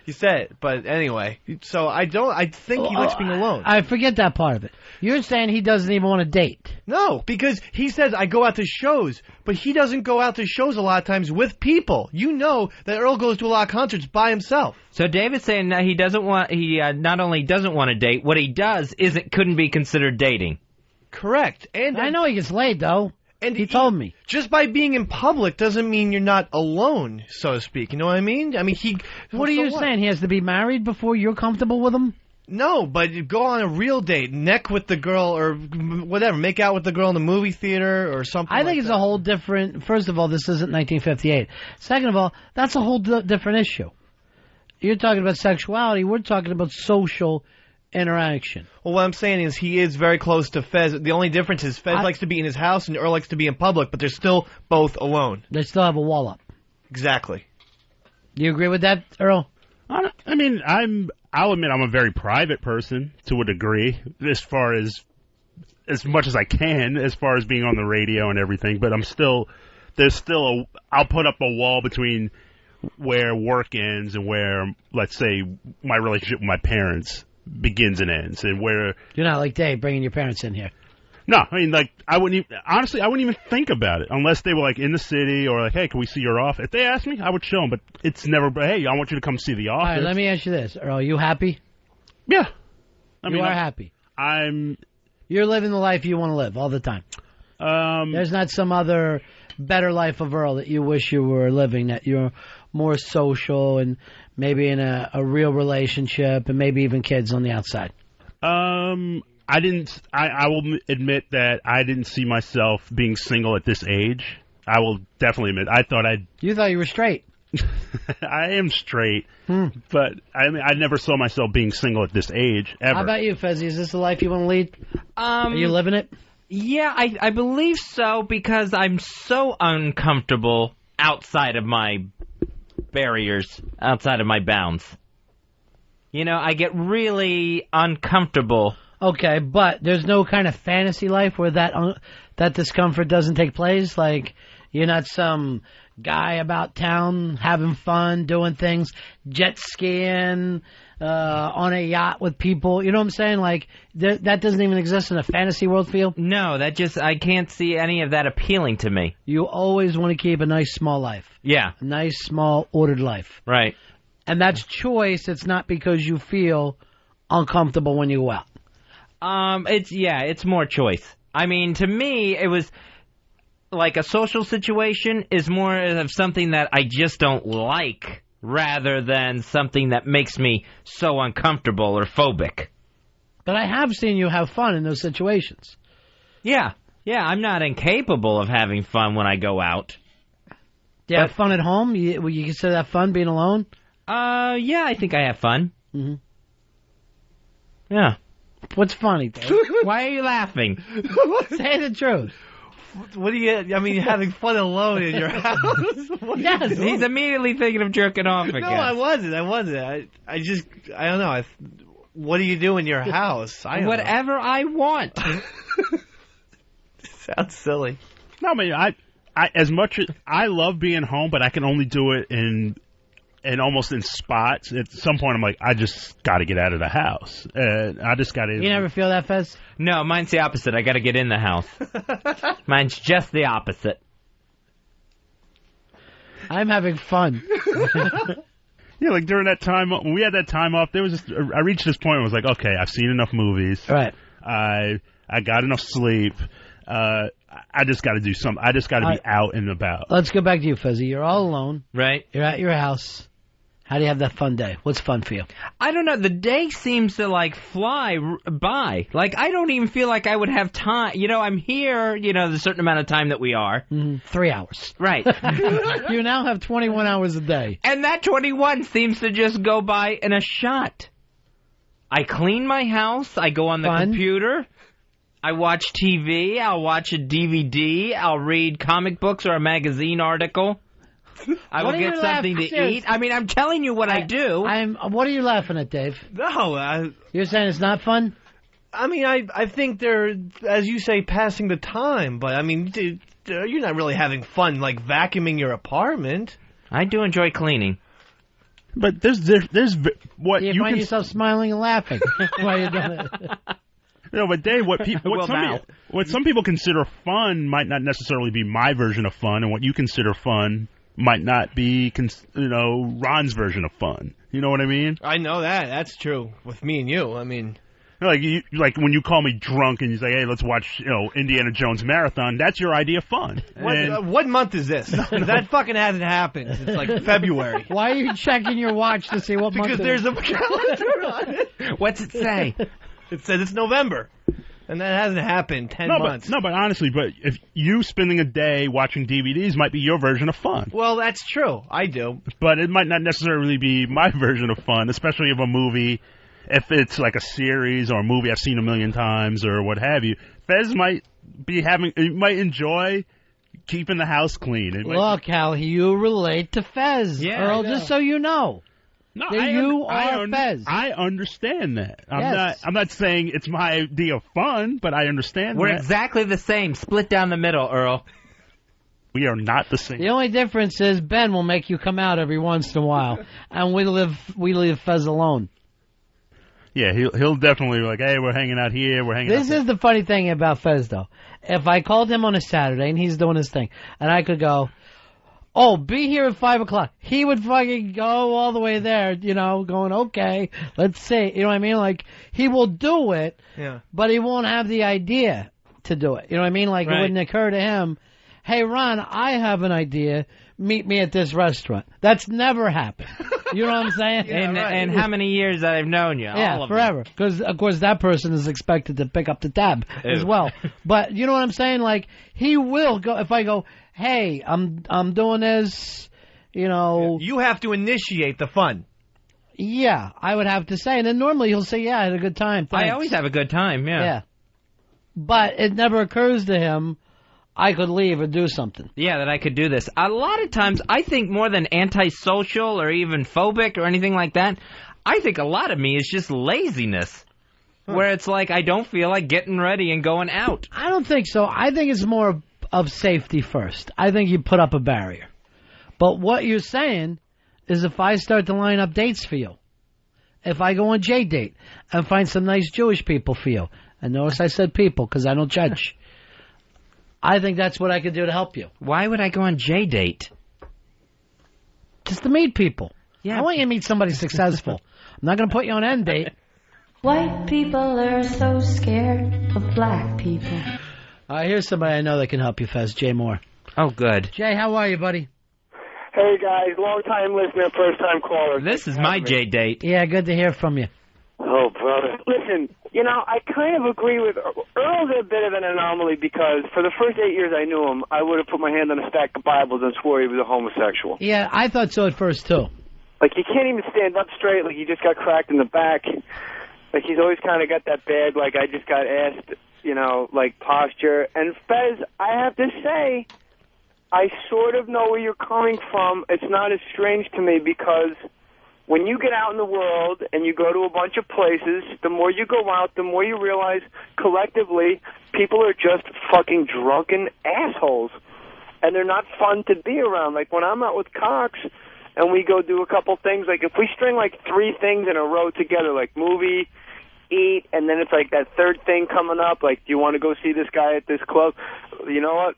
You said it, but anyway. So I think he likes being alone. I forget that part of it. You're saying he doesn't even want to date. No, because he says I go out to shows, but he doesn't go out to shows a lot of times with people. You know that Earl goes to a lot of concerts by himself. So David's saying that he not only doesn't want to date, what he does couldn't be considered dating. Correct. And I know he gets laid, though. And he told me. Just by being in public doesn't mean you're not alone, so to speak. You know what I mean? I mean, What are you saying? He has to be married before you're comfortable with him? No, but you go on a real date, neck with the girl or whatever, make out with the girl in the movie theater or something. I think it's a whole different. First of all, this isn't 1958. Second of all, that's a whole different issue. You're talking about sexuality. We're talking about social interaction. Well, what I'm saying is he is very close to Fez. The only difference is Fez likes to be in his house and Earl likes to be in public, but they're still both alone. They still have a wall up. Exactly. Do you agree with that, Earl? I mean, I'll admit I'm a very private person to a degree, as much as I can, as far as being on the radio and everything, but I'll put up a wall between where work ends and where, let's say, my relationship with my parents begins and ends, and where you're not like Dave bringing your parents in here. No, I mean, like, I wouldn't even think about it unless they were like in the city or like, hey, can we see your office? If they asked me, I would show them, but it's never. Hey, I want you to come see the office. All right, let me ask you this, Earl. Are you happy? Yeah, you are happy. You're living the life you want to live all the time. There's not some other better life of Earl that you wish you were living, that you're more social and maybe in a real relationship and maybe even kids on the outside. I will admit that I didn't see myself being single at this age. I will definitely admit. You thought you were straight. I am straight, but I never saw myself being single at this age, ever. How about you, Fezzy? Is this the life you want to lead? Are you living it? Yeah, I believe so, because I'm so uncomfortable outside of my barriers, outside of my bounds. You know, I get really uncomfortable. Okay, but there's no kind of fantasy life where that discomfort doesn't take place? Like, you're not some guy about town having fun, doing things, jet skiing, on a yacht with people. You know what I'm saying? Like, that doesn't even exist in a fantasy world for you? No, I can't see any of that appealing to me. You always want to keep a nice small life. Yeah. A nice small ordered life. Right. And that's choice. It's not because you feel uncomfortable when you go out. It's more choice. I mean, to me, it was like a social situation is more of something that I just don't like rather than something that makes me so uncomfortable or phobic. But I have seen you have fun in those situations. Yeah, I'm not incapable of having fun when I go out. Do you have fun at home? Would you consider that fun, being alone? Yeah, I think I have fun. Mm-hmm. Yeah. What's funny, Dave? Why are you laughing? Say the truth. What do you? I mean, you're having fun alone in your house. Yes, he's immediately thinking of jerking off again. No, I wasn't. I don't know. What do you do in your house? Whatever I want. Sounds silly. No, I mean, I as much as I love being home, but I can only do it in almost in spots. At some point, I'm like, I just got to get out of the house. I just got to. You never feel that, Fez? No, mine's the opposite. I got to get in the house. Mine's just the opposite. I'm having fun. Yeah, like during that time, when we had that time off, I reached this point where I was like, okay, I've seen enough movies. Right. I got enough sleep. I just got to do something. I just got to be out and about. Let's go back to you, Fezzy. You're all alone. Right. You're at your house. How do you have that fun day? What's fun for you? I don't know. The day seems to, like, fly by. Like, I don't even feel like I would have time. You know, I'm here, the certain amount of time that we are. 3 hours. Right. You now have 21 hours a day. And that 21 seems to just go by in a shot. I clean my house. I go on the computer. I watch TV. I'll watch a DVD. I'll read comic books or a magazine article. I will get something to eat. I mean, I'm telling you what I do. What are you laughing at, Dave? No, you're saying it's not fun? I mean, I think they're, as you say, passing the time. But, I mean, you're not really having fun, like, vacuuming your apartment. I do enjoy cleaning. But there's what you find yourself smiling and laughing while you're doing it. No, but Dave, what some people consider fun might not necessarily be my version of fun, and what you consider fun might not be, Ron's version of fun. You know what I mean? I know that. That's true with me and you. I mean, like when you call me drunk and you say, "Hey, let's watch, Indiana Jones marathon." That's your idea of fun. What month is this? That fucking hasn't happened. It's like February. Why are you checking your watch to see what month? Because there's a calendar on it. What's it say? It says it's November. And that hasn't happened 10 months. But honestly, if you spending a day watching DVDs might be your version of fun. Well, that's true. I do. But it might not necessarily be my version of fun, especially if a movie, if it's like a series or a movie I've seen a million times or what have you. Fez might enjoy keeping the house clean. Look, Hal, you relate to Fez, Earl, just so you know. No, you are Fez. I understand that. I'm not saying it's my idea of fun, but I understand We're that. exactly the same. Split down the middle, Earl. We are not the same. The only difference is Ben will make you come out every once in a while, and we leave Fez alone. Yeah, he'll definitely be like, hey, we're hanging out here, we're hanging out This there. is the funny thing about Fez, though. If I called him on a Saturday and he's doing his thing, and I could go, oh, be here at 5 o'clock. He would fucking go all the way there, going, okay, let's see. You know what I mean? Like, he will do it, but he won't have the idea to do it. You know what I mean? Like, It wouldn't occur to him, hey, Ron, I have an idea. Meet me at this restaurant. That's never happened. You know what I'm saying? And how many years that I've known you? Yeah, all of forever. Because, of course, that person is expected to pick up the tab as well. But you know what I'm saying? Like, he will go. If I go, hey, I'm doing this, You have to initiate the fun. Yeah, I would have to say. And then normally he'll say, yeah, I had a good time. Thanks. I always have a good time, Yeah. But it never occurs to him, I could leave or do something. Yeah, that I could do this. A lot of times, I think more than antisocial or even phobic or anything like that, I think a lot of me is just laziness. Where it's like I don't feel like getting ready and going out. I don't think so. I think it's more of safety first. I think you put up a barrier. But what you're saying is if I start to line up dates for you, if I go on J-Date and find some nice Jewish people for you, and notice I said people because I don't judge, I think that's what I could do to help you. Why would I go on J-Date? Just to meet people. Yeah. I want you to meet somebody successful. I'm not going to put you on N-Date. White people are so scared of black people. Here's somebody I know that can help you, Fez. Jay Moore. Oh, good. Jay, how are you, buddy? Hey, guys. Long-time listener, first-time caller. This is my J-Date. Yeah, good to hear from you. Oh, brother. Listen, I kind of agree with Earl's a bit of an anomaly because for the first 8 years I knew him, I would have put my hand on a stack of Bibles and swore he was a homosexual. Yeah, I thought so at first, too. Like, he can't even stand up straight. Like, he just got cracked in the back. Like, he's always kind of got that bad, like, I just got asked, posture. And Fez, I have to say, I sort of know where you're coming from. It's not as strange to me because when you get out in the world and you go to a bunch of places, the more you go out, the more you realize collectively people are just fucking drunken assholes. And they're not fun to be around. Like, when I'm out with Cox and we go do a couple things, like if we string like 3 things in a row together, like movie, eat, and then it's like that third thing coming up, like, do you want to go see this guy at this club? You know what?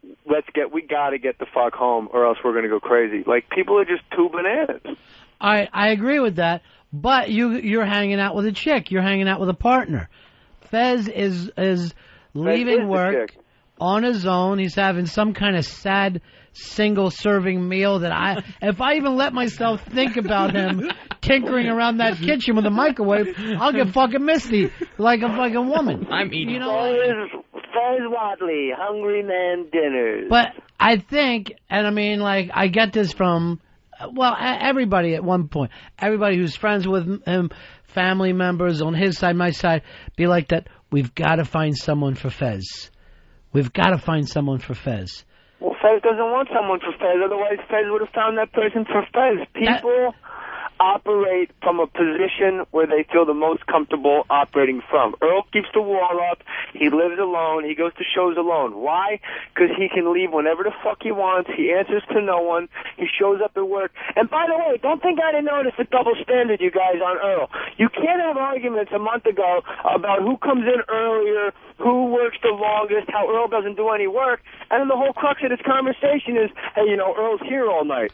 We got to get the fuck home or else we're going to go crazy. Like, people are just too bananas. I agree with that, but you're hanging out with a chick. You're hanging out with a partner. Fez is leaving work on his own. He's having some kind of sad single-serving meal that if I even let myself think about him tinkering around that kitchen with a microwave, I'll get fucking misty like a fucking woman. I'm eating. Fez Wadley, Hungry Man Dinners. But I think, and I mean, like, I get this from, everybody at one point. Everybody who's friends with him, family members on his side, my side, be like that. We've got to find someone for Fez. We've got to find someone for Fez. Well, Fez doesn't want someone for Fez. Otherwise, Fez would have found that person for Fez. People, operate from a position where they feel the most comfortable operating from. Earl keeps the wall up. He lives alone. He goes to shows alone. Why? Because he can leave whenever the fuck he wants. He answers to no one. He shows up at work. And by the way, don't think I didn't notice the double standard, you guys, on Earl. You can't have arguments a month ago about who comes in earlier, who works the longest, how Earl doesn't do any work, and then the whole crux of this conversation is, hey, you know, Earl's here all night.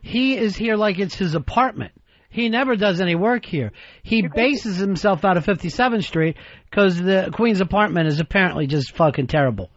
He is here like it's his apartment. He never does any work here. He bases himself out of 57th Street because the Queen's apartment is apparently just fucking terrible.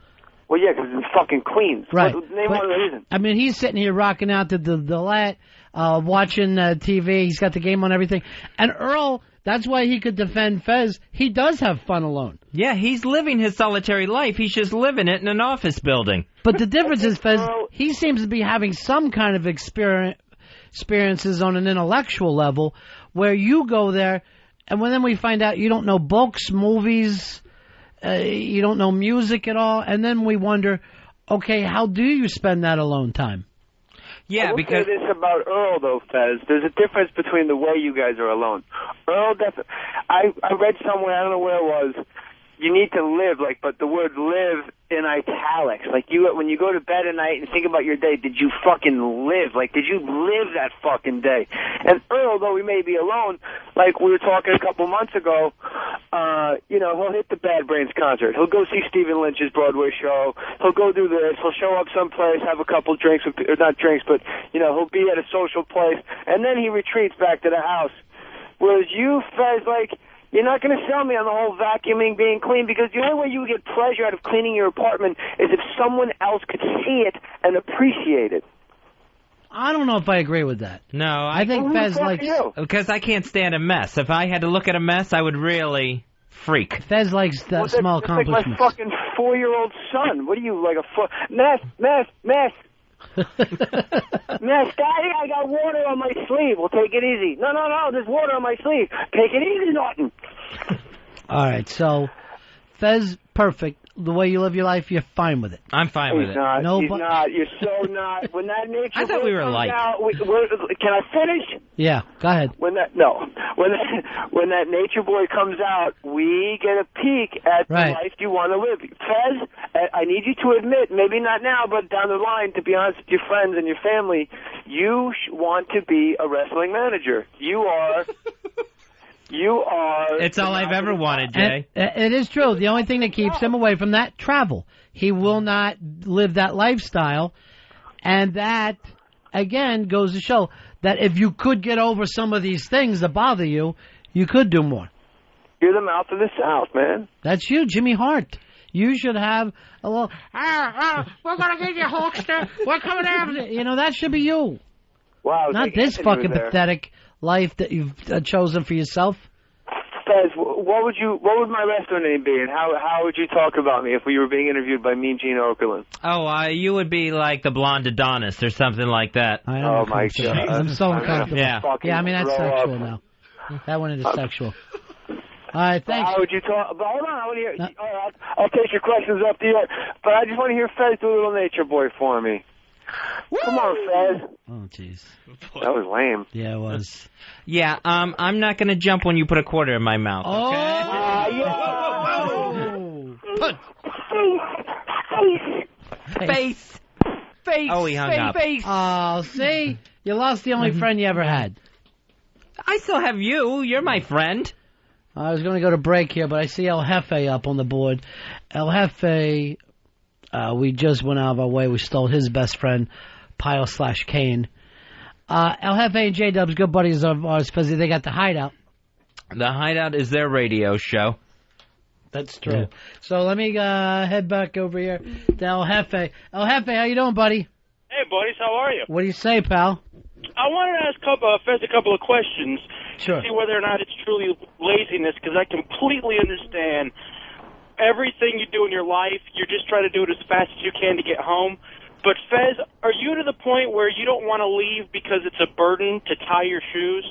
Well, yeah, because it's fucking Queens. Right. Name one reason. I mean, he's sitting here rocking out to the Let, watching TV. He's got the game on everything. And Earl, that's why he could defend Fez. He does have fun alone. Yeah, he's living his solitary life. He's just living it in an office building. But the difference is, Fez, he seems to be having some kind of experiences on an intellectual level where you go there, and then we find out you don't know books, movies, you don't know music at all, and then we wonder, okay, how do you spend that alone time? Yeah, because say this about Earl, though, Fez. There's a difference between the way you guys are alone. Earl, I read somewhere, I don't know where it was, you need to live, but the word live in italics. When you go to bed at night and think about your day, did you fucking live? Did you live that fucking day? And Earl, though we may be alone, like we were talking a couple months ago, he'll hit the Bad Brains concert. He'll go see Stephen Lynch's Broadway show. He'll go do this. He'll show up someplace, have a couple drinks, or not drinks, but, he'll be at a social place, and then he retreats back to the house. Whereas you, Fez, you're not going to sell me on the whole vacuuming, being clean, because the only way you get pleasure out of cleaning your apartment is if someone else could see it and appreciate it. I don't know if I agree with that. No, I think Fez likes... Because I can't stand a mess. If I had to look at a mess, I would really freak. Fez likes that small accomplishments. Like my fucking 4-year-old son. What are you, mess? Mess, Daddy, I got water on my sleeve. Well, take it easy. No, there's water on my sleeve. Take it easy, Norton. All right, so Fez, perfect. The way you live your life, you're fine with it. I'm fine with it. He's not. You're so not. When that nature I thought we were alike. Can I finish? Yeah, go ahead. When that nature boy comes out, we get a peek at the life you want to live. Fez, I need you to admit, maybe not now, but down the line, to be honest with your friends and your family, you want to be a wrestling manager. You are. It's all I've ever wanted, Jay. It is true. The only thing that keeps him away from that, travel. He will not live that lifestyle. And that, again, goes to show that if you could get over some of these things that bother you, you could do more. You're the mouth of the South, man. That's you, Jimmy Hart. You should have a little, we're going to get you, Hulkster. We're coming after you. That should be you. Wow. Not this fucking pathetic life that you've chosen for yourself. Fez, what would my wrestler name be, and how would you talk about me if we were being interviewed by Mean Gene Okerlund? Oh, you would be like the blonde Adonis or something like that. Oh my God! I'm so uncomfortable. Yeah, I mean that's sexual now. That one is sexual. All right, thanks. How would you talk? But hold on, I want to hear. All right, I'll take your questions up the air, but I just want to hear Fez do a little nature boy for me. Woo! Come on, Fez. Oh, jeez. That was lame. Yeah, it was. Yeah, I'm not going to jump when you put a quarter in my mouth, okay? Face. Oh, he hung up. Oh, see? You lost the only friend you ever had. I still have you. You're my friend. I was going to go to break here, but I see El Jefe up on the board. El Jefe... we just went out of our way. We stole his best friend, Pyle/Kane. El Jefe and J-Dubs, good buddies of ours, because they got the Hideout. The Hideout is their radio show. That's true. Yeah. So let me head back over here to El Jefe. El Jefe, how you doing, buddy? Hey, buddies, how are you? What do you say, pal? I wanted to ask Fez a couple of questions to see whether or not it's truly laziness, because I completely understand everything you do in your life, you're just trying to do it as fast as you can to get home. But, Fez, are you to the point where you don't want to leave because it's a burden to tie your shoes?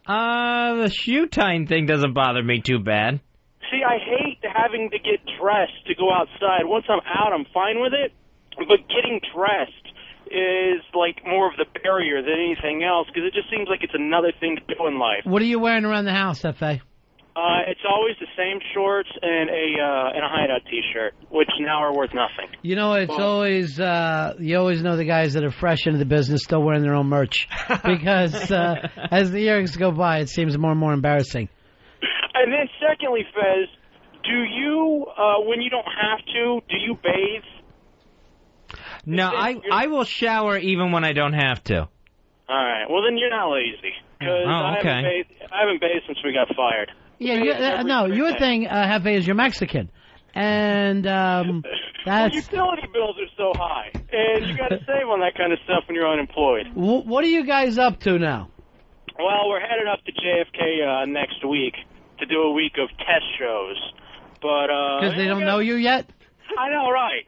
The shoe tying thing doesn't bother me too bad. See, I hate having to get dressed to go outside. Once I'm out, I'm fine with it. But getting dressed is like more of the barrier than anything else, because it just seems like it's another thing to do in life. What are you wearing around the house, F.A.? It's always the same shorts and a hideout T-shirt, which now are worth nothing. You know, it's always you always know the guys that are fresh into the business still wearing their own merch, because as the years go by, it seems more and more embarrassing. And then, secondly, Fez, do you, when you don't have to, do you bathe? No, I will shower even when I don't have to. All right. Well, then you're not lazy, because I haven't bathed since we got fired. Yeah, your thing, Hefe, is you're Mexican, and that's... Well, utility bills are so high, and you got to save on that kind of stuff when you're unemployed. What are you guys up to now? Well, we're headed up to JFK next week to do a week of test shows, but because they don't know you yet. I know, right?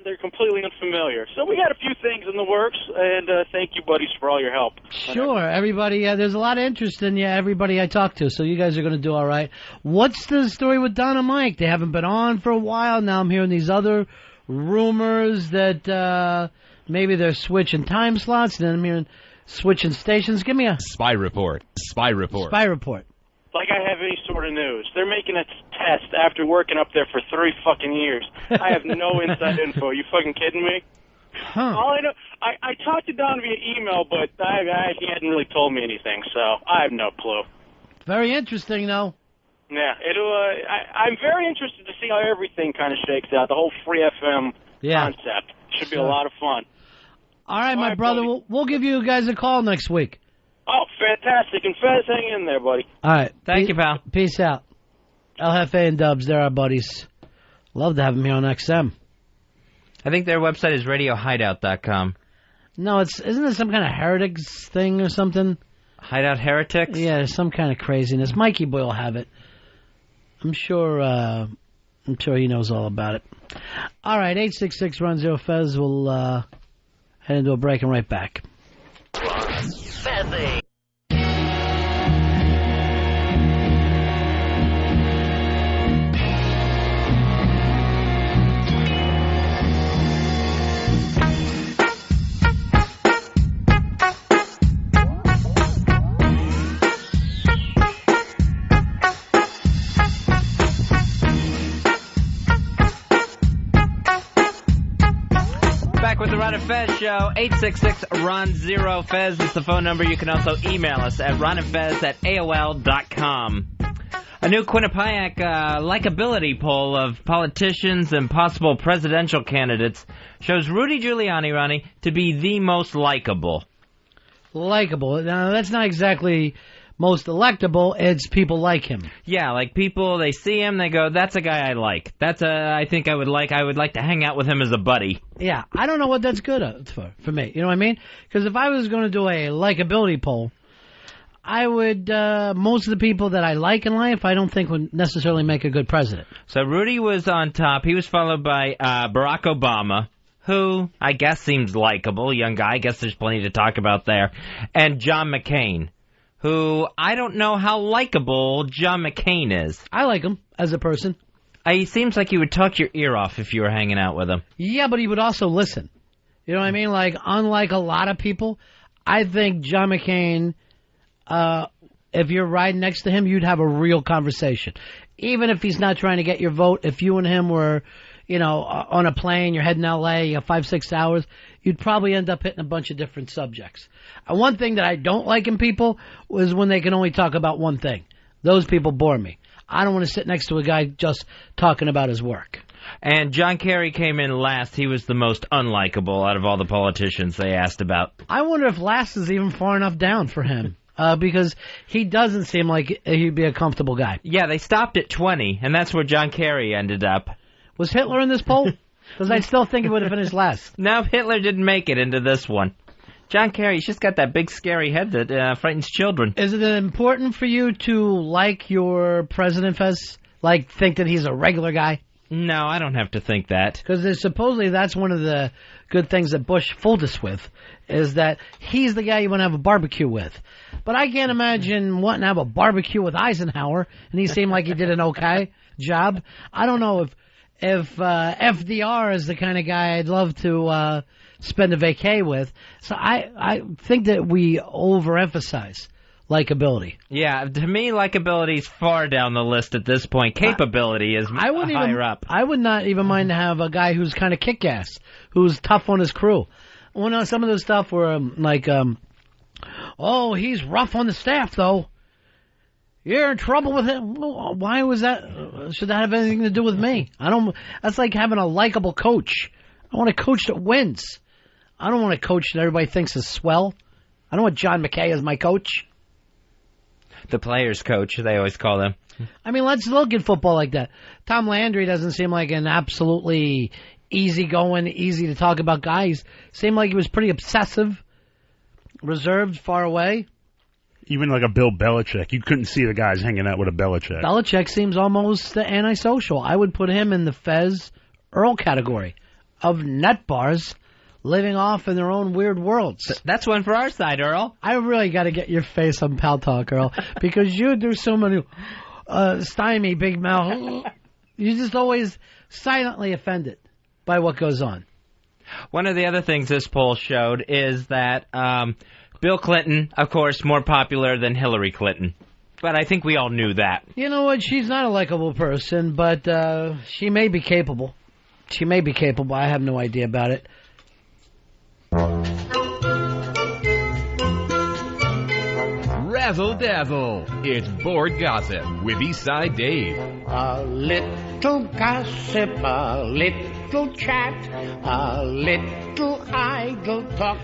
They're completely unfamiliar. So we got a few things in the works, and thank you, buddies, for all your help. Sure, everybody. There's a lot of interest in you, everybody I talk to, so you guys are going to do all right. What's the story with Don and Mike? They haven't been on for a while. Now I'm hearing these other rumors that maybe they're switching time slots, and then I'm hearing switching stations. Give me a... Spy report. Spy report. Like I have any sort of news. They're making a test after working up there for 3 fucking years. I have no inside info. You fucking kidding me? Huh. All I know, I talked to Don via email, but he hadn't really told me anything, so I have no clue. Very interesting, though. Yeah, I'm very interested to see how everything kind of shakes out. The whole free FM concept should be a lot of fun. All right, my brother. We'll give you guys a call next week. Oh, fantastic. And Fez, hang in there, buddy. All right. Thank you, pal. Peace out. El Jefe and Dubs, they're our buddies. Love to have them here on XM. I think their website is radiohideout.com. No, isn't it some kind of heretics thing or something? Hideout Heretics? Yeah, there's some kind of craziness. Mikey Boy will have it. I'm sure he knows all about it. All right, 866-RUN-0-FEZ. We'll head into a break and right back. Fezzy. With the Ron and Fez Show, 866-RON-0-FEZ is the phone number. You can also email us at ronandfez@aol.com. A new Quinnipiac likability poll of politicians and possible presidential candidates shows Rudy Giuliani, Ronnie, to be the most likable. Likable. Now, that's not exactly most electable. It's people like him. Yeah, like people, they see him, they go, that's a guy I like. I think I would like to hang out with him as a buddy. Yeah, I don't know what that's good for me. You know what I mean? Because if I was going to do a likability poll, I would, most of the people that I like in life, I don't think would necessarily make a good president. So Rudy was on top. He was followed by Barack Obama, who I guess seems likable, young guy. I guess there's plenty to talk about there. And John McCain, who I don't know how likable John McCain is. I like him as a person. He seems like he would talk your ear off if you were hanging out with him. Yeah, but he would also listen. You know what I mean? Like, unlike a lot of people, I think John McCain, if you're riding next to him, you'd have a real conversation. Even if he's not trying to get your vote, if you and him were, on a plane, you're heading to L.A., you have 5-6 hours, you'd probably end up hitting a bunch of different subjects. And one thing that I don't like in people was when they can only talk about one thing. Those people bore me. I don't want to sit next to a guy just talking about his work. And John Kerry came in last. He was the most unlikable out of all the politicians they asked about. I wonder if last is even far enough down for him. Because he doesn't seem like he'd be a comfortable guy. Yeah, they stopped at 20, and that's where John Kerry ended up. Was Hitler in this poll? Because I still think he would have finished last. No, Hitler didn't make it into this one. John Kerry's just got that big scary head that frightens children. Is it important for you to like your president, Fez? Like, think that he's a regular guy? No, I don't have to think that. Because supposedly that's one of the good things that Bush fooled us with, is that he's the guy you want to have a barbecue with. But I can't imagine wanting to have a barbecue with Eisenhower, and he seemed like he did an okay job. I don't know if FDR is the kind of guy I'd love to spend a vacay with. So I think that we overemphasize likability. Yeah, to me, likability is far down the list at this point. Capability is higher up. I would not even mind to have a guy who's kind of kick-ass, who's tough on his crew. Well, some of the stuff where, oh, he's rough on the staff, though. You're in trouble with him. Why was that? Should that have anything to do with me? That's like having a likable coach. I want a coach that wins. I don't want a coach that everybody thinks is swell. I don't want John McKay as my coach. The players' coach, they always call them. I mean, let's look at football like that. Tom Landry doesn't seem like an absolutely easygoing, easy to talk about guy. He seemed like he was pretty obsessive, reserved, far away. Even like a Bill Belichick. You couldn't see the guys hanging out with a Belichick. Belichick seems almost antisocial. I would put him in the Fez Earl category of net bars living off in their own weird worlds. That's one for our side, Earl. I really got to get your face on Pal Talk, Earl, because you do so many stymie, big mouth. You're just always silently offended by what goes on. One of the other things this poll showed is that Bill Clinton, of course, more popular than Hillary Clinton. But I think we all knew that. You know what? She's not a likable person, but she may be capable. She may be capable. I have no idea about it. Razzle Dazzle. It's Board Gossip with Eastside Dave. A little gossip, a little chat, a little idle talk.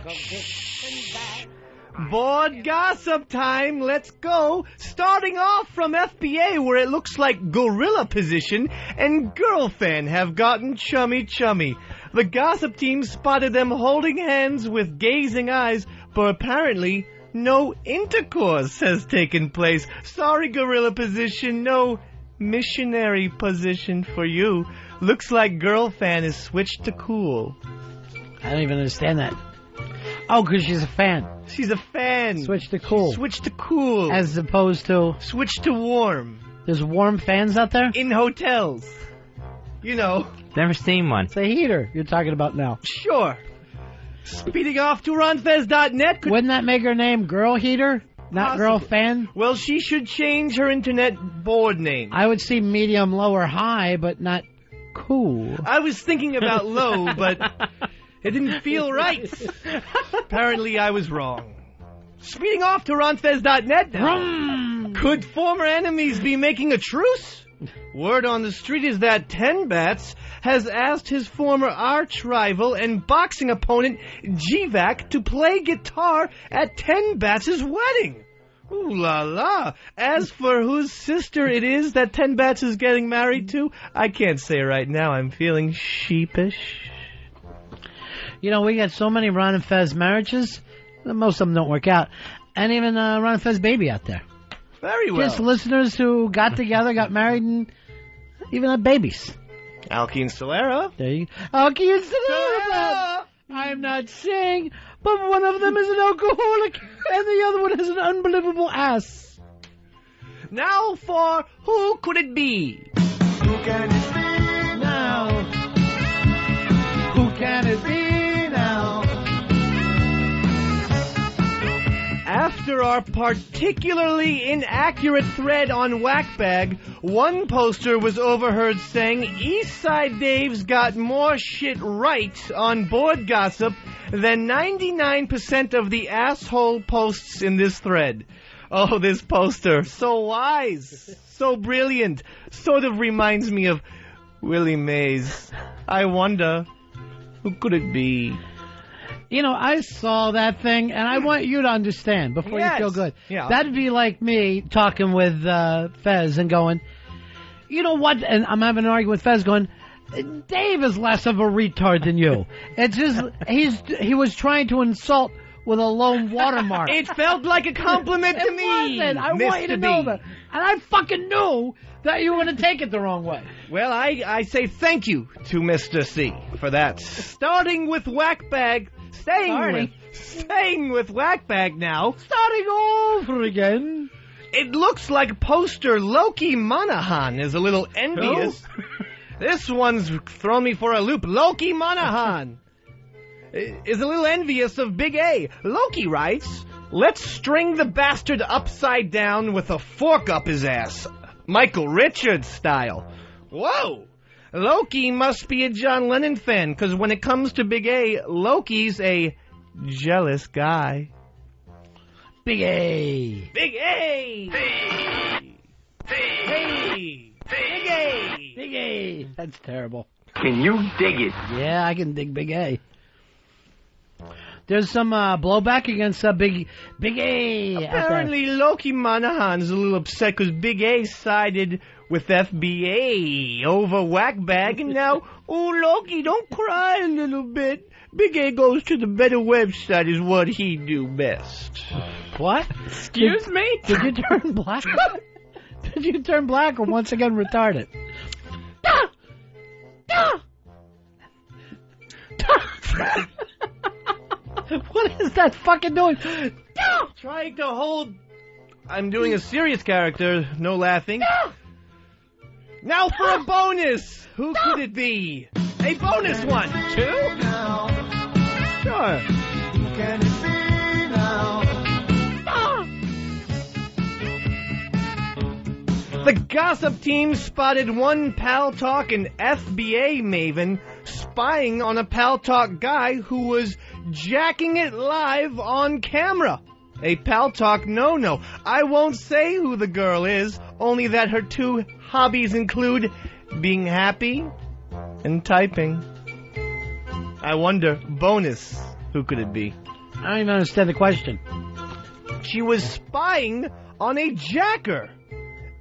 Board gossip time, let's go. Starting off from FBA, where it looks like gorilla position and girl fan have gotten chummy. The gossip team spotted them holding hands with gazing eyes, but apparently no intercourse has taken place. Sorry, gorilla position, no missionary position for you. Looks like girl fan is switched to cool. I don't even understand that. Oh, because she's a fan. She's a fan. Switch to cool. Switch to cool. As opposed to... Switch to warm. There's warm fans out there? In hotels. You know. Never seen one. It's a heater you're talking about now. Sure. Speeding off to ronfez.net. Wouldn't that make her name Girl Heater? Not Girl Fan? Well, she should change her internet board name. I would see medium, low, or high, but not cool. I was thinking about low, but... It didn't feel right. Apparently, I was wrong. Speeding off to ronfez.net now. Could former enemies be making a truce? Word on the street is that Ten Bats has asked his former arch rival and boxing opponent G-Vac to play guitar at Ten Bats' wedding. Ooh la la. As for whose sister it is that Ten Bats is getting married to, I can't say right now. I'm feeling sheepish. You know, we got so many Ron and Fez marriages. Most of them don't work out. And even Ron and Fez baby out there. Very well. Just listeners who got together, got married, and even had babies. Alki and Solera. There you go. Alki and Solera. I'm not saying, but one of them is an alcoholic, and the other one has an unbelievable ass. Now for Who Could It Be? Who can it be now? Who can it be? After our particularly inaccurate thread on Whackbag, one poster was overheard saying Eastside Dave's got more shit right on Board Gossip than 99% of the asshole posts in this thread. Oh, this poster. So wise. So brilliant. Sort of reminds me of Willie Mays. I wonder, who could it be? You know, I saw that thing, and I want you to understand before you feel good. Yeah. That'd be like me talking with Fez and going, you know what? And I'm having an argument with Fez going, Dave is less of a retard than you. It's just, he was trying to insult with a lone watermark. It felt like a compliment to me. Wasn't. I want you to know that. And I fucking knew that you were going to take it the wrong way. Well, I say thank you to Mr. C for that. Starting with Whackbag. Staying with Whackbag now. Starting over again. It looks like poster Loki Monahan is a little envious This one's thrown me for a loop. Loki Monahan is a little envious of Big A. Loki writes, let's string the bastard upside down with a fork up his ass. Michael Richards style. Whoa! Loki must be a John Lennon fan, because when it comes to Big A, Loki's a jealous guy. Big A! Big A! Hey! Hey! Big A! Big A! That's terrible. Can you dig it? Yeah, I can dig Big A. There's some blowback against Big A. Apparently, Loki Monahan's a little upset because Big A sided with FBA over Whackbag, and now, oh, Loki, don't cry a little bit. Big A goes to the better website is what he do best. What? Excuse me? Did you turn black? Did you turn black or once again retarded? What is that fucking doing? Trying to hold... I'm doing a serious character, no laughing. Now for a bonus! Who could it be? A bonus one! 2? Sure. Who can it be now? The gossip team spotted one Pal Talk and FBA maven spying on a Pal Talk guy who was jacking it live on camera. A Pal Talk no-no. I won't say who the girl is, only that her two hobbies include being happy and typing. I wonder, bonus, who could it be? I don't even understand the question. She was spying on a jacker.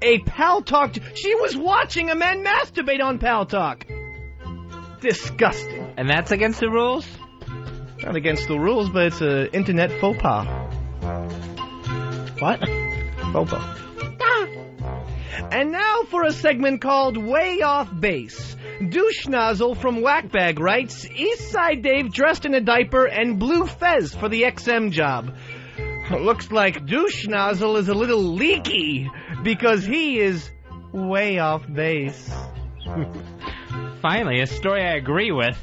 A Pal Talk. She was watching a man masturbate on Pal Talk. Disgusting. And that's against the rules? Not against the rules, but it's an internet faux pas. What? Faux pas. And now for a segment called Way Off Base. Douche Nozzle from Whackbag writes, Eastside Dave dressed in a diaper and blue fez for the XM job. Looks like Douche Nozzle is a little leaky because he is way off base. Finally, a story I agree with.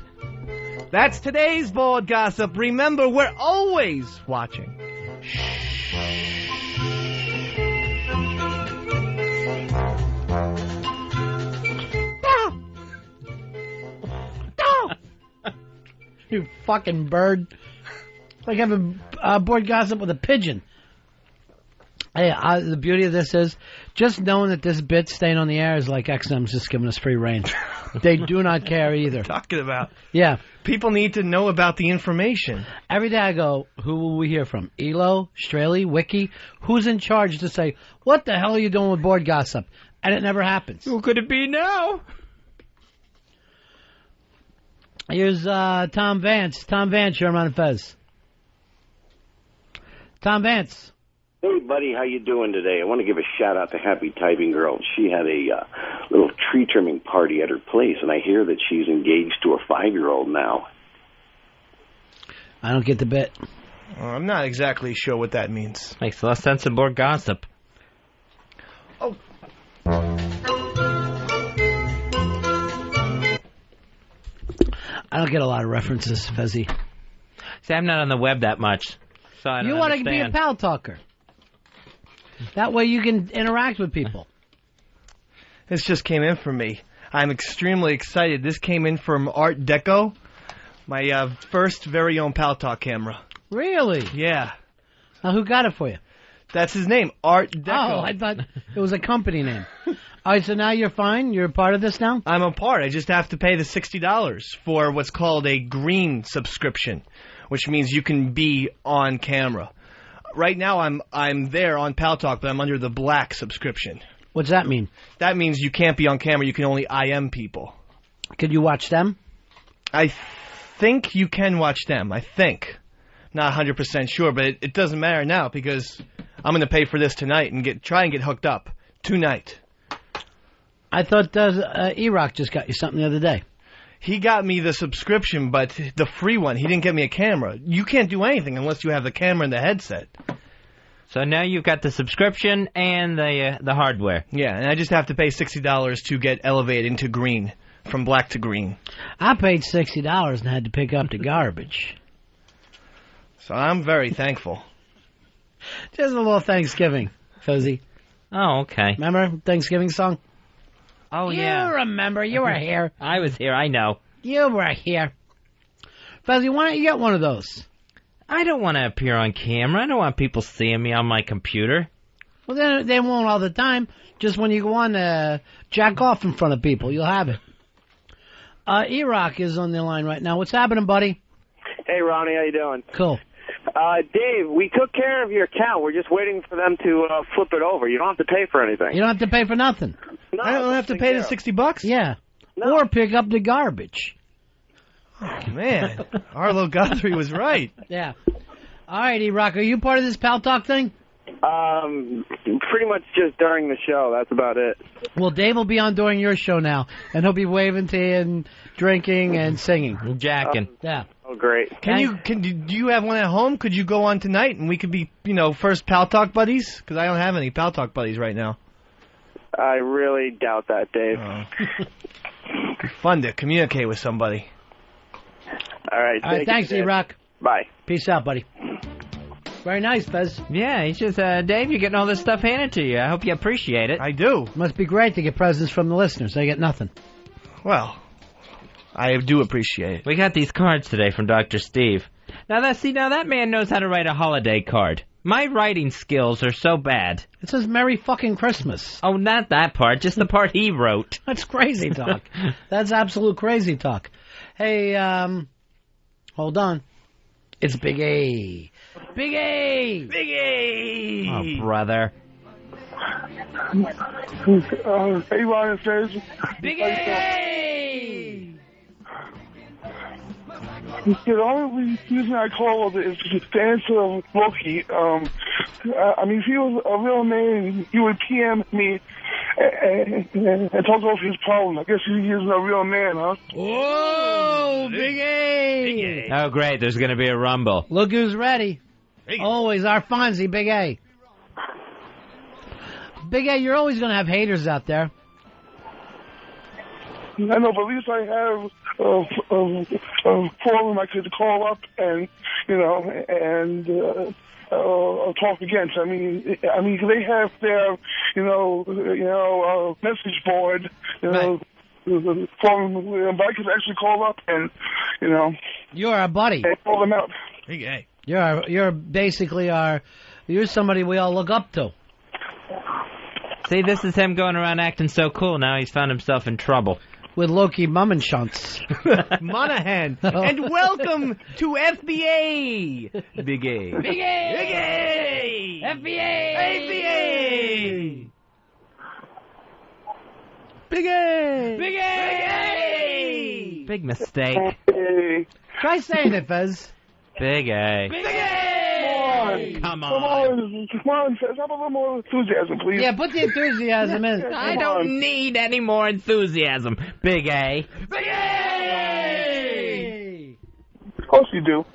That's today's board gossip. Remember, we're always watching. You fucking bird. Like having board gossip with a pigeon. Hey, the beauty of this is just knowing that this bit's staying on the air is like XM's just giving us free reign. They do not care either. Talking about. Yeah. People need to know about the information. Every day I go, who will we hear from? Elo, Straley, Wiki? Who's in charge to say, what the hell are you doing with board gossip? And it never happens. Who could it be now? Here's Tom Vance. Tom Vance, you're on Ron and Fez. Tom Vance. Hey, buddy, how you doing today? I want to give a shout-out to Happy Typing Girl. She had a little tree trimming party at her place, and I hear that she's engaged to a 5-year-old now. I don't get the bit. I'm not exactly sure what that means. Makes less sense than board gossip. Oh. I don't get a lot of references, Fezzy. See, I'm not on the web that much, so I don't You want to be a understand. pal talker. That way you can interact with people. This just came in for me. I'm extremely excited. This came in from Art Deco, my first very own Pal Talk camera. Really? Yeah. Now, who got it for you? That's his name, Art Deco. Oh, I thought it was a company name. All right, so now you're fine? You're a part of this now? I'm a part. I just have to pay the $60 for what's called a green subscription, which means you can be on camera. Right now, I'm there on Pal Talk, but I'm under the black subscription. What's that mean? That means you can't be on camera. You can only IM people. Could you watch them? I think you can watch them. I think. Not 100% sure, but it doesn't matter now because I'm going to pay for this tonight and try and get hooked up tonight. I thought E-Rock just got you something the other day. He got me the subscription, but the free one, he didn't get me a camera. You can't do anything unless you have the camera and the headset. So now you've got the subscription and the hardware. Yeah, and I just have to pay $60 to get elevated into green from black to green. I paid $60 and had to pick up the garbage. So I'm very thankful. Just a little Thanksgiving, Fuzzy. Oh, okay. Remember Thanksgiving song? Oh, yeah. You remember. You were here. I was here. I know. You were here. Fuzzy, why don't you get one of those? I don't want to appear on camera. I don't want people seeing me on my computer. Well, then they won't all the time. Just when you go on jack off in front of people, you'll have it. E-Rock is on the line right now. What's happening, buddy? Hey, Ronnie, how you doing? Cool. Dave, we took care of your account. We're just waiting for them to flip it over. You don't have to pay for anything. You don't have to pay for nothing. No, I don't have to pay the $60? Yeah. No. Or pick up the garbage. Oh, man. Arlo Guthrie was right. Yeah. All right, E-Rock, are you part of this Pal Talk thing? Pretty much just during the show. That's about it. Well, Dave will be on during your show now, and he'll be waving to you and drinking and singing. Jacking. Yeah. Oh, great. Do you have one at home? Could you go on tonight and we could be, first Pal Talk buddies? Because I don't have any Pal Talk buddies right now. I really doubt that, Dave. It'd be fun to communicate with somebody. All right. Thanks, E-Rock. Bye. Peace out, buddy. Very nice, Fez. Yeah, it's just, Dave, you're getting all this stuff handed to you. I hope you appreciate it. I do. Must be great to get presents from the listeners. They get nothing. Well, I do appreciate it. We got these cards today from Dr. Steve. Now that man knows how to write a holiday card. My writing skills are so bad. It says Merry fucking Christmas. Oh, not that part, just the part he wrote. That's crazy talk. That's absolute crazy talk. Hey, hold on. It's Big A. Big A! Big A! Oh, brother. Hey, Ron and Fez. Big A! The only reason I called is to answer Loki. If he was a real man, he would PM me and talk over his problem. I guess he isn't a real man, huh? Whoa, Big A! Big A! Oh, great, there's going to be a rumble. Look who's ready. Always our Fonzie, Big A. Big A, you're always going to have haters out there. I know, but at least I have a forum I could call up and, talk against. I mean, they have their, message board, forum, but I could actually call up and, You're our buddy. And call them out. Big A. You're basically you're somebody we all look up to. See, this is him going around acting so cool. Now he's found himself in trouble. With Loki Mummenschanz. Monahan. And welcome to FBA. Big A. Big A. Big A. FBA. FBA. Big A. Big A. Big mistake. Try saying it, Fez. Big A. Big A. Come on, Fez. Have a little more enthusiasm, please. Yeah, put the enthusiasm in. I don't need any more enthusiasm. Big A. Big A. Of course you do.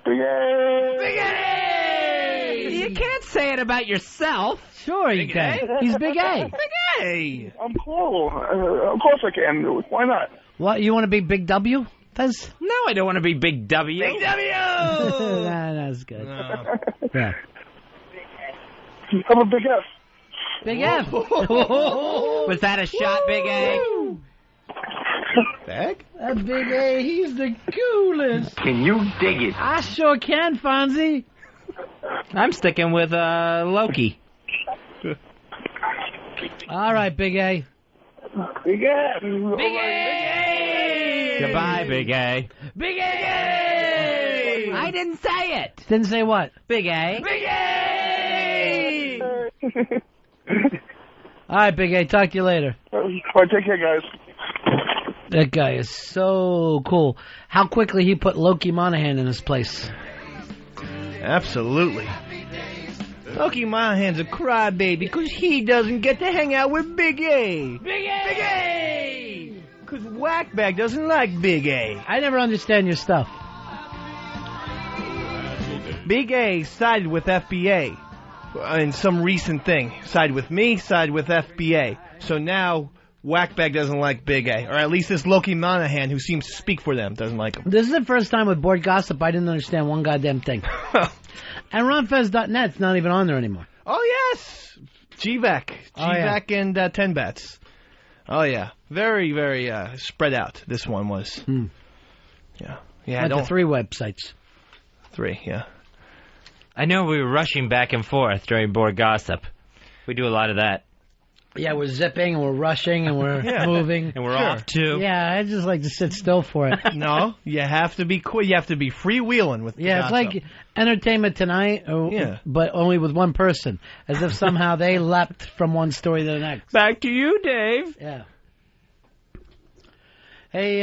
Big A. Big A. You can't say it about yourself. Sure you can. He's Big A. Big A. I'm cool. Of course I can. Why not? What, you want to be Big W, Fez? No, I don't want to be Big W. Big W! That's good. No. Yeah. I'm a Big F. Big F. Was that a shot, Big A? Back? That Big A, he's the coolest. Can you dig it? I sure can, Fonzie. I'm sticking with Loki. All right, Big A. Big F. Big A. Goodbye, Big A. Big A. I didn't say it. Didn't say what? Big A. Big A. All right, Big A. Talk to you later. All right, take care, guys. That guy is so cool. How quickly he put Loki Monahan in his place. Absolutely. Loki Monahan's a crybaby because he doesn't get to hang out with Big A. Big A! Big A! Because Whackbag doesn't like Big A. I never understand your stuff. Big A sided with FBA in some recent thing. Sided with me, sided with FBA. So now Whackbag doesn't like Big A, or at least this Loki Monahan, who seems to speak for them, doesn't like him. This is the first time with Board Gossip I didn't understand one goddamn thing. And RonFez.net's not even on there anymore. Oh, yes! GVAC. GVAC and 10 Bats. Oh, yeah. Very, very spread out, this one was. Yeah. Went to 3 websites. 3, yeah. I know we were rushing back and forth during Board Gossip. We do a lot of that. Yeah, we're zipping, and we're rushing, and we're moving. And we're off, too. Yeah, I just like to sit still for it. No, you have to be quick. You have to be freewheeling with the Yeah, it's gossip. like Entertainment Tonight, but only with one person. As if somehow they leapt from one story to the next. Back to you, Dave. Yeah. Hey,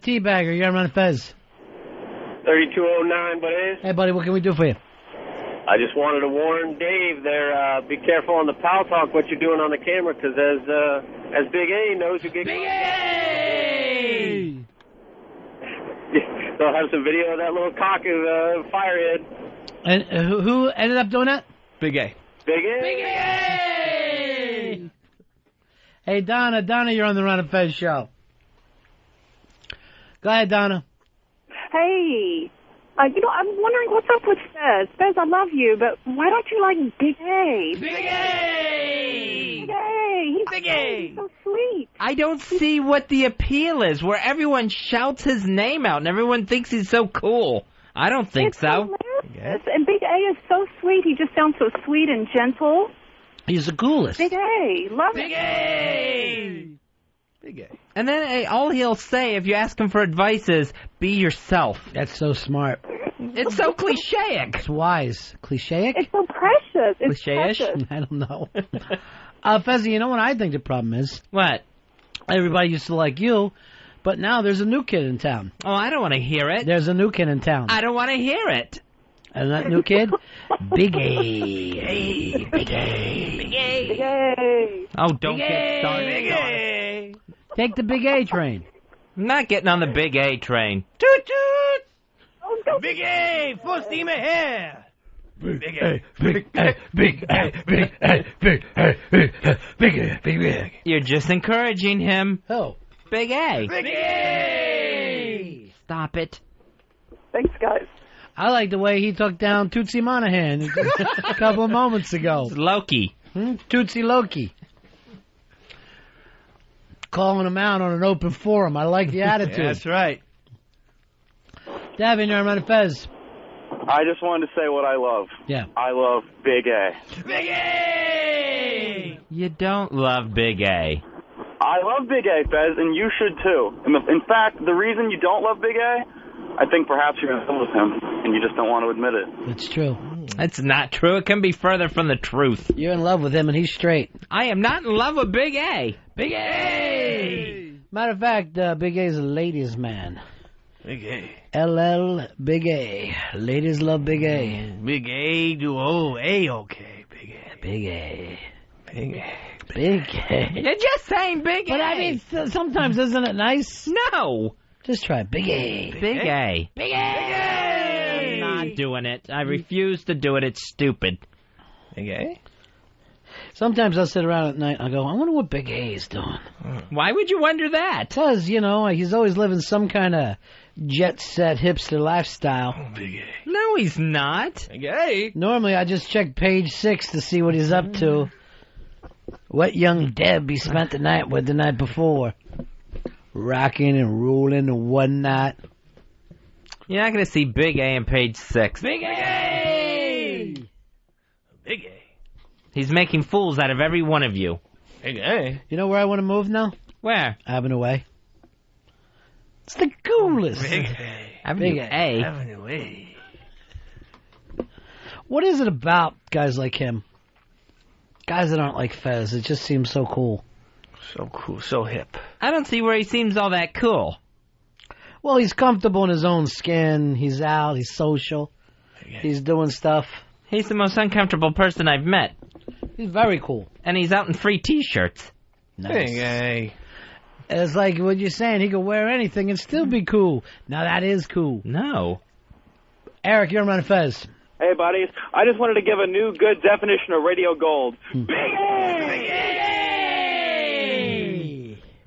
Teabagger, you're on Ron and Fez. 3209, buddy. Hey, buddy, what can we do for you? I just wanted to warn Dave there, be careful on the Pal Talk what you're doing on the camera, because as Big A knows you get... Big A! They'll have some video of that little cock of Firehead. And who ended up doing that? Big A. Big A! Big A! Hey, Donna, you're on the Ron and Fez show. Go ahead, Donna. Hey, I'm wondering what's up with Fez. Fez, I love you, but why don't you like Big A? Big A! Big A! Big A! He's so sweet. I don't see what the appeal is, where everyone shouts his name out and everyone thinks he's so cool. I don't think It's so. hilarious. And Big A is so sweet. He just sounds so sweet and gentle. He's the coolest. Big A, love Big it. A! Big A. And then all he'll say if you ask him for advice is, be yourself. That's so smart. It's so cliche-ic. It's wise. Cliche-ic? It's so precious. It's Cliche-ish? precious. I don't know. Fezzy, you know what I think the problem is? What? Everybody used to like you, but now there's a new kid in town. Oh, I don't want to hear it. There's a new kid in town. I don't want to hear it. And that new kid? Big A. Hey, Big A. Big A. Big A. Oh, don't Big get A. started. Big A. Take the Big A train. I'm not getting on the Big A train. Toot toot! Big A, full steam ahead! Big A, Big A, Big A, Big A, Big A, Big A, Big A, Big A. You're just encouraging him. Oh. Big A. Big A! Stop it. Thanks, guys. I like the way he took down Tootsie Monahan a couple of moments ago. It's Loki. Tootsie Loki. Calling him out on an open forum. I like the attitude. That's right. Davin, you're on Ron and Fez. I just wanted to say what I love. Yeah. I love Big A. Big A! You don't love Big A. I love Big A, Fez, and you should too. In fact, the reason you don't love Big A, I think perhaps you're in love with him, and you just don't want to admit it. It's true. It's not true. It can be further from the truth. You're in love with him, and he's straight. I am not in love with Big A. Big A! Matter of fact, Big A is a ladies' man. Big A. LL Big A. Ladies love Big A. Big A do A-okay. Big A. Big A. Big A. Big A. You're just saying Big A. But I mean, sometimes isn't it nice? No. Just try Big A. Big A. Big A. I'm not doing it. I refuse to do it. It's stupid. Big A? Sometimes I'll sit around at night and I'll go, I wonder what Big A is doing. Why would you wonder that? Because, he's always living some kind of jet-set hipster lifestyle. Big A. No, he's not. Big A? Normally, I just check page 6 to see what he's up to. What young Deb he spent the night with the night before. Rocking and rolling and whatnot. You're not going to see Big A on page 6. Big A! Big A. He's making fools out of every one of you. Big A. You know where I want to move now? Where? Avenue A. It's the coolest. Big A. Avenue A. Avenue A. What is it about guys like him? Guys that aren't like Fez. It just seems so cool. So cool. So hip. I don't see where he seems all that cool. Well, he's comfortable in his own skin. He's out. He's social. He's doing stuff. He's the most uncomfortable person I've met. He's very cool. And he's out in free T-shirts. Nice. Big A. It's like what you're saying. He could wear anything and still be cool. Now, that is cool. No. Eric, you're on Ron and Fez. Hey, buddies. I just wanted to give a new good definition of radio gold. Big A!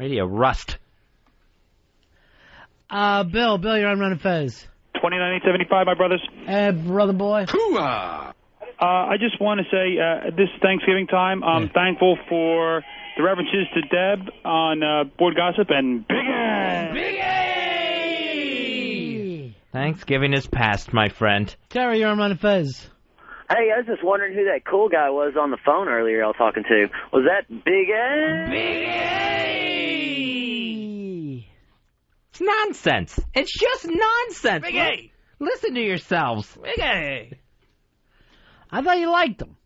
Radio rust. Bill, you're on Ron and Fez. 29,875, my brothers. Brother boy. I just want to say, this Thanksgiving time, I'm thankful for the references to Deb on Board Gossip and Big A. Big A! Thanksgiving is past, my friend. Terry, you're on Ron and Fez. Hey, I was just wondering who that cool guy was on the phone earlier I was talking to. Was that Big A? Big A! It's nonsense. It's just nonsense. Big A! Listen to yourselves. Big A! I thought you liked him.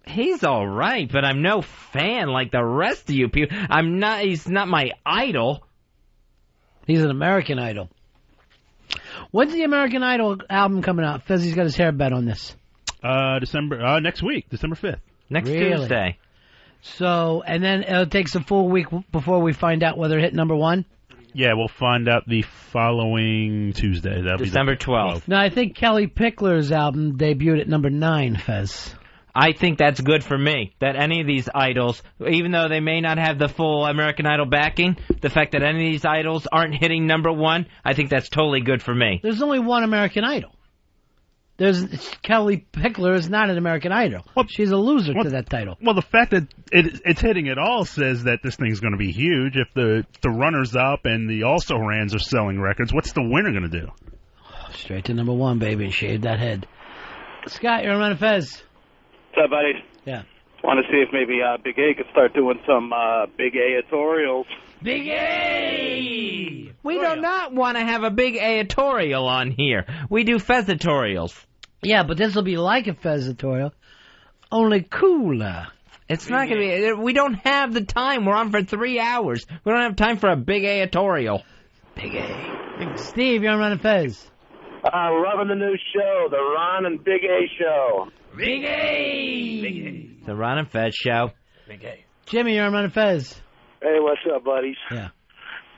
He's all right, but I'm no fan like the rest of you people. He's not my idol. He's an American Idol. When's the American Idol album coming out? Fezzi's got his hair bet on this. Next week, December 5th. Next Tuesday. So, and then it takes a full week before we find out whether it hit number one? Yeah, we'll find out the following Tuesday. That'll December be 12th. Now, I think Kelly Pickler's album debuted at number 9, Fez. I think that's good for me, that any of these idols, even though they may not have the full American Idol backing, the fact that any of these idols aren't hitting number one, I think that's totally good for me. There's only one American Idol. Kelly Pickler is not an American Idol. She's a loser to that title. Well, the fact that it's hitting it all says that this thing's going to be huge. If the runners-up and the also-rans are selling records, what's the winner going to do? Straight to number one, baby, and shave that head. Scott, you're on Ron and Fez. What's up, buddy? Yeah. Want to see if maybe Big A could start doing some Big A editorials. Big A! We do not want to have a big editorial on here. We do Fezatorials. Yeah, but this will be like a Fezatorial, only cooler. It's not going to be... We don't have the time. We're on for 3 hours. We don't have time for a big editorial. Big A. Steve, you're on Ron and Fez. Loving the new show, the Ron and Big A Show. Big A! Big A. The Ron and Fez Show. Big A. Jimmy, you're on Ron and Fez. Hey, what's up, buddies? Yeah.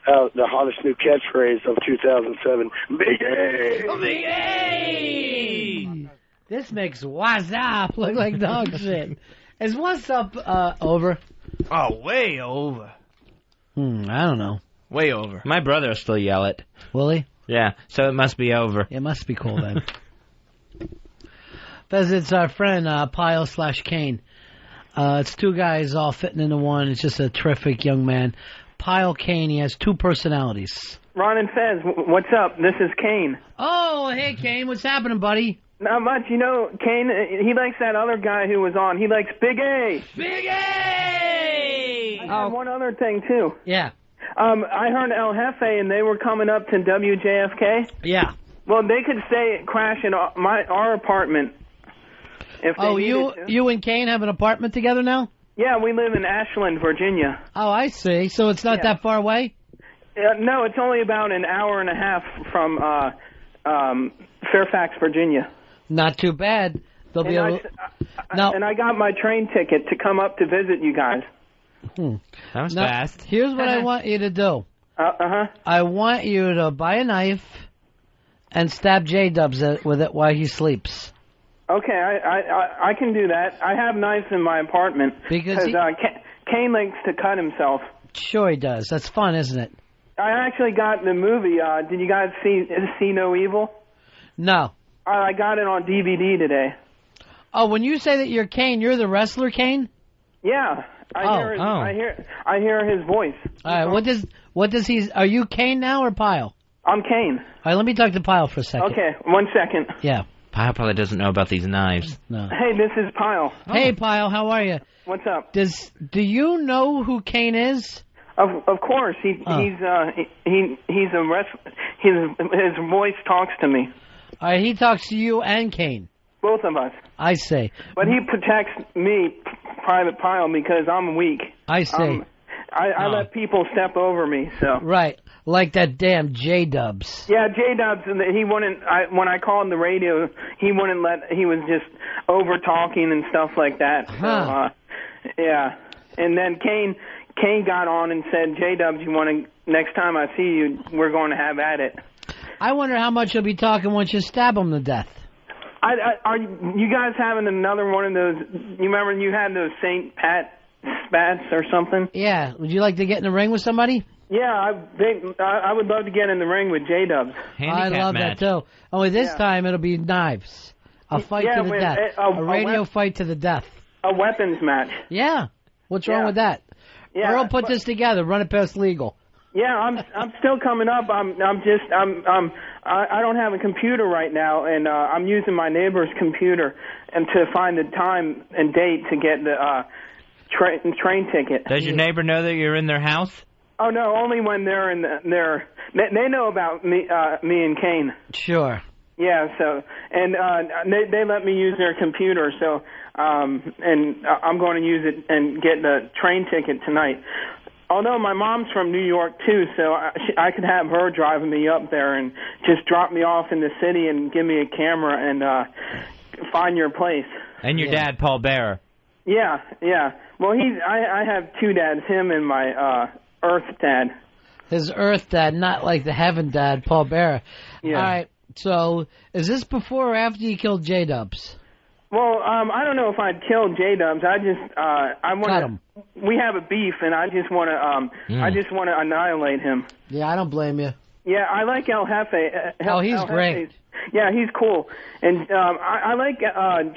The hottest new catchphrase of 2007, Big A! Big A! This makes What's Up look like dog shit. Is What's Up over? Oh, way over. I don't know. Way over. My brother will still yell it. Will he? Yeah, so it must be over. It must be cool then. Fez, it's our friend Pyle/Kane. It's two guys all fitting into one. It's just a terrific young man. Pyle Kane, he has two personalities. Ron and Fez, what's up? This is Kane. Oh, hey, Kane. What's happening, buddy? Not much. You know, Kane, he likes that other guy who was on. He likes Big A. Big A! I have one other thing, too. Yeah. I heard El Jefe, and they were coming up to WJFK. Yeah. Well, they could crash in our apartment. If they you and Kane have an apartment together now? Yeah, we live in Ashland, Virginia. Oh, I see. So it's not that far away? No, it's only about an hour and a half from Fairfax, Virginia. Not too bad. They'll be able. And I got my train ticket to come up to visit you guys. That was now, fast. Here's what I want you to do. I want you to buy a knife and stab J-Dubs with it while he sleeps. Okay, I can do that. I have knives in my apartment because Kane likes to cut himself. Sure he does. That's fun, isn't it? I actually got the movie. Did you guys see No Evil? No. I got it on DVD today. Oh, when you say that you're Kane, you're the wrestler Kane? Yeah. I hear his voice. All right, what does he... Are you Kane now or Pyle? I'm Kane. All right, let me talk to Pyle for a second. Okay, 1 second. Yeah. Pyle probably doesn't know about these knives. No. Hey, this is Pyle. Hey, Pyle, how are you? What's up? Do you know who Kane is? Of course, he's a wrestler. His voice talks to me. All right, he talks to you and Kane. Both of us. I see. But he protects me, Private Pyle, because I'm weak. I see. I let people step over me, so. Right, like that damn J-Dubs. Yeah, J-Dubs, he wouldn't, when I called the radio, he wouldn't he was just over-talking and stuff like that. Huh. So, yeah. And then Kane got on and said, J-Dubs, next time I see you, we're going to have at it. I wonder how much you'll be talking once you stab him to death. Are you guys having another one of those? You remember you had those St. Pat spats or something. Yeah. Would you like to get in the ring with somebody? Yeah, I would love to get in the ring with J-Dubs. I love that too. Only this time it'll be knives. A fight to the death. A radio fight to the death. A weapons match. Yeah. What's wrong with that? Yeah, Earl put this together. Run it past legal. Yeah, I'm still coming up. I don't have a computer right now, and I'm using my neighbor's computer and to find the time and date to get the train ticket. Does your neighbor know that you're in their house? Oh no, only when they're in their. They know about me and Kane. Sure. Yeah, so and they let me use their computer, so and I'm going to use it and get the train ticket tonight. Although my mom's from New York too, so I could have her driving me up there and just drop me off in the city and give me a camera and find your place. And your dad, Paul Bearer. Yeah. Well, I have two dads, him and my Earth dad. His Earth dad, not like the Heaven dad, Paul Bearer. Yeah. All right. So, is this before or after you killed J-Dubs? Well, I don't know if I'd killed J-Dubs. I want to. We have a beef, and I just want to. I just want to annihilate him. Yeah, I don't blame you. Yeah, I like El Jefe. He's great. Yeah, he's cool, and I like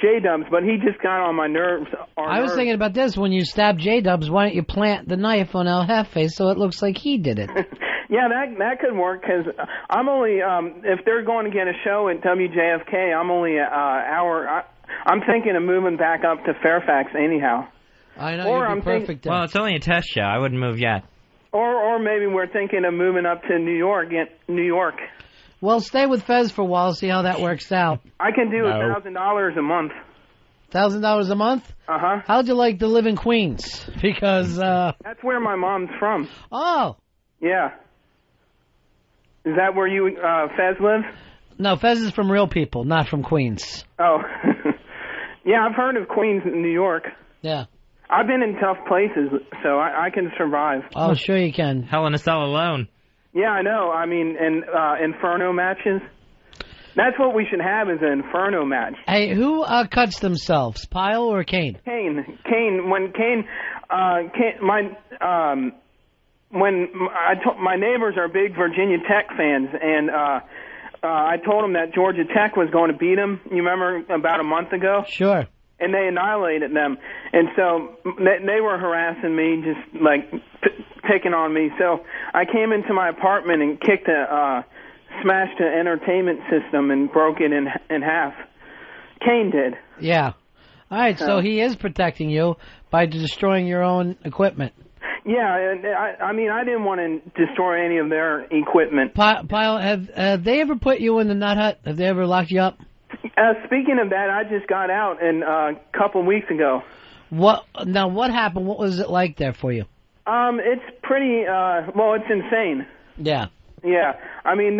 J-Dubs, but he just got on my nerves. I was thinking about this. When you stab J-Dubs, why don't you plant the knife on El Jefe so it looks like he did it? Yeah, that could work, because I'm only, if they're going to get a show at WJFK, I'm only an hour. I'm thinking of moving back up to Fairfax anyhow. I know, or you'd be perfect. Well, it's only a test show. I wouldn't move yet. Or maybe we're thinking of moving up to New York. Well, stay with Fez for a while, see how that works out. I can do $1,000 a month. $1,000 a month? Uh-huh. How'd you like to live in Queens? Because, that's where my mom's from. Oh. Yeah. Is that where you, Fez, live? No, Fez is from real people, not from Queens. Oh. Yeah, I've heard of Queens in New York. Yeah. I've been in tough places, so I can survive. Oh, sure you can. Hell in a Cell alone. Yeah, I know. I mean, Inferno matches. That's what we should have, is an Inferno match. Hey, who cuts themselves, Pyle or Kane? Kane. When my neighbors are big Virginia Tech fans, and I told them that Georgia Tech was going to beat them. You remember about a month ago? Sure. And they annihilated them. And so they were harassing me, just like picking on me. So I came into my apartment and smashed the entertainment system and broke it in half. Kane did. Yeah. All right, so he is protecting you by destroying your own equipment. Yeah, I mean, I didn't want to destroy any of their equipment. Pyle, have they ever put you in the nut hut? Have they ever locked you up? Speaking of that, I just got out a couple of weeks ago. What happened? What was it like there for you? It's pretty. It's insane. Yeah. Yeah. I mean,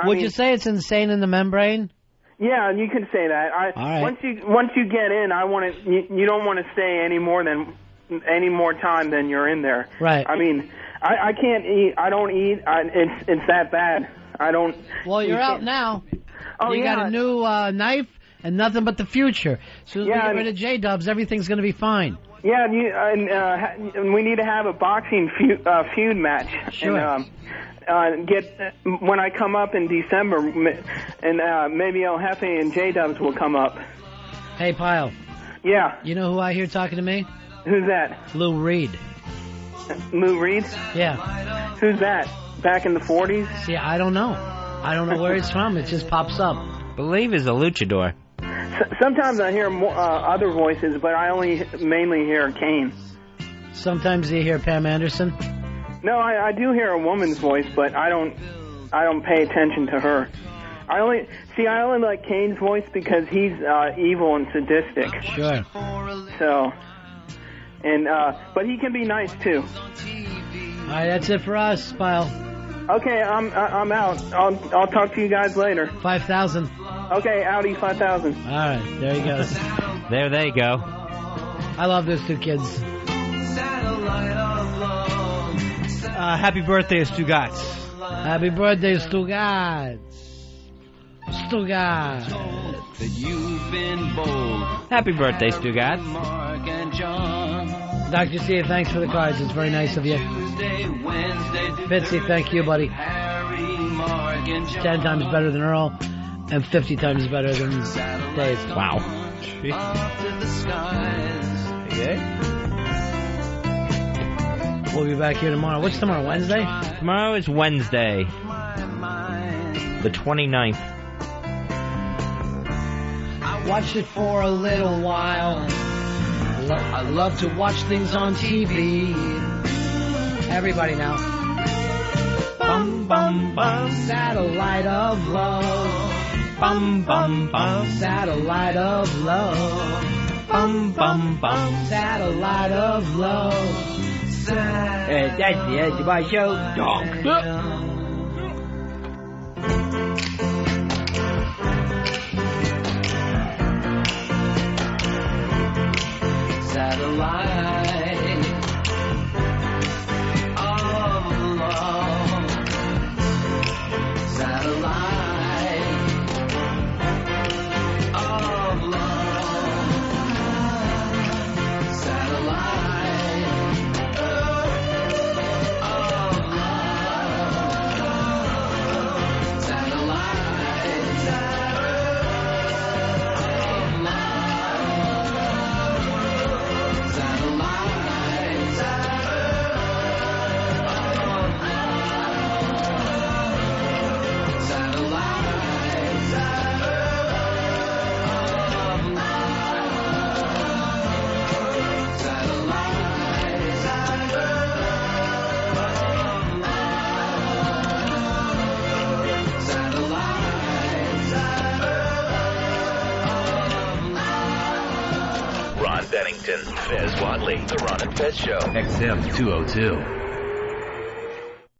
Would you say it's insane in the membrane? Yeah, you can say that. All right. Once you get in, you don't want to stay any more time than you're in there. Right. I mean, I can't eat. I don't eat. It's that bad. I don't. Well, you're out now. Oh, you yeah. got a new knife and nothing but the future. As soon as we get rid of J-Dubs, everything's going to be fine. Yeah, and we need to have a boxing feud match. Sure. And when I come up in December, and maybe El Jefe and J-Dubs will come up. Hey, Pyle. Yeah. You know who I hear talking to me? Who's that? Lou Reed. Lou Reed? Yeah. Who's that? Back in the 40s? See, I don't know. I don't know where it's from. It just pops up. Believe he's a luchador. Sometimes I hear other voices, but I only mainly hear Kane. Sometimes you hear Pam Anderson? No, I do hear a woman's voice, but I don't pay attention to her. I only like Kane's voice because he's evil and sadistic. Sure. So, but he can be nice too. All right, that's it for us, Pyle. Okay, I'm out. I'll talk to you guys later. 5,000. Okay, Audi 5,000. All right, there he goes. There they go. I love those two kids. Happy birthday, Stugats. Happy birthday, Stugats. Stugats. Happy birthday, Stugats. Dr. Cia, thanks for the cards. It's very nice of you. Fitzy, thank you, buddy. 10 times better than Earl and 50 times better than Dave. Wow. Okay. We'll be back here tomorrow. What's tomorrow, Wednesday? Tomorrow is Wednesday, the 29th. I watched it for a little while. I love to watch things on TV. Everybody now. Bum, bum, bum. Satellite of love. Bum, bum, bum. Satellite of love. Bum, bum, bum. Satellite of love. That's the end of my show. Donk. Satellite of love. Satellite of love. Satellite of love. Ron Bennington, Fez Wadley, The Ron and Fez Show. XM 202.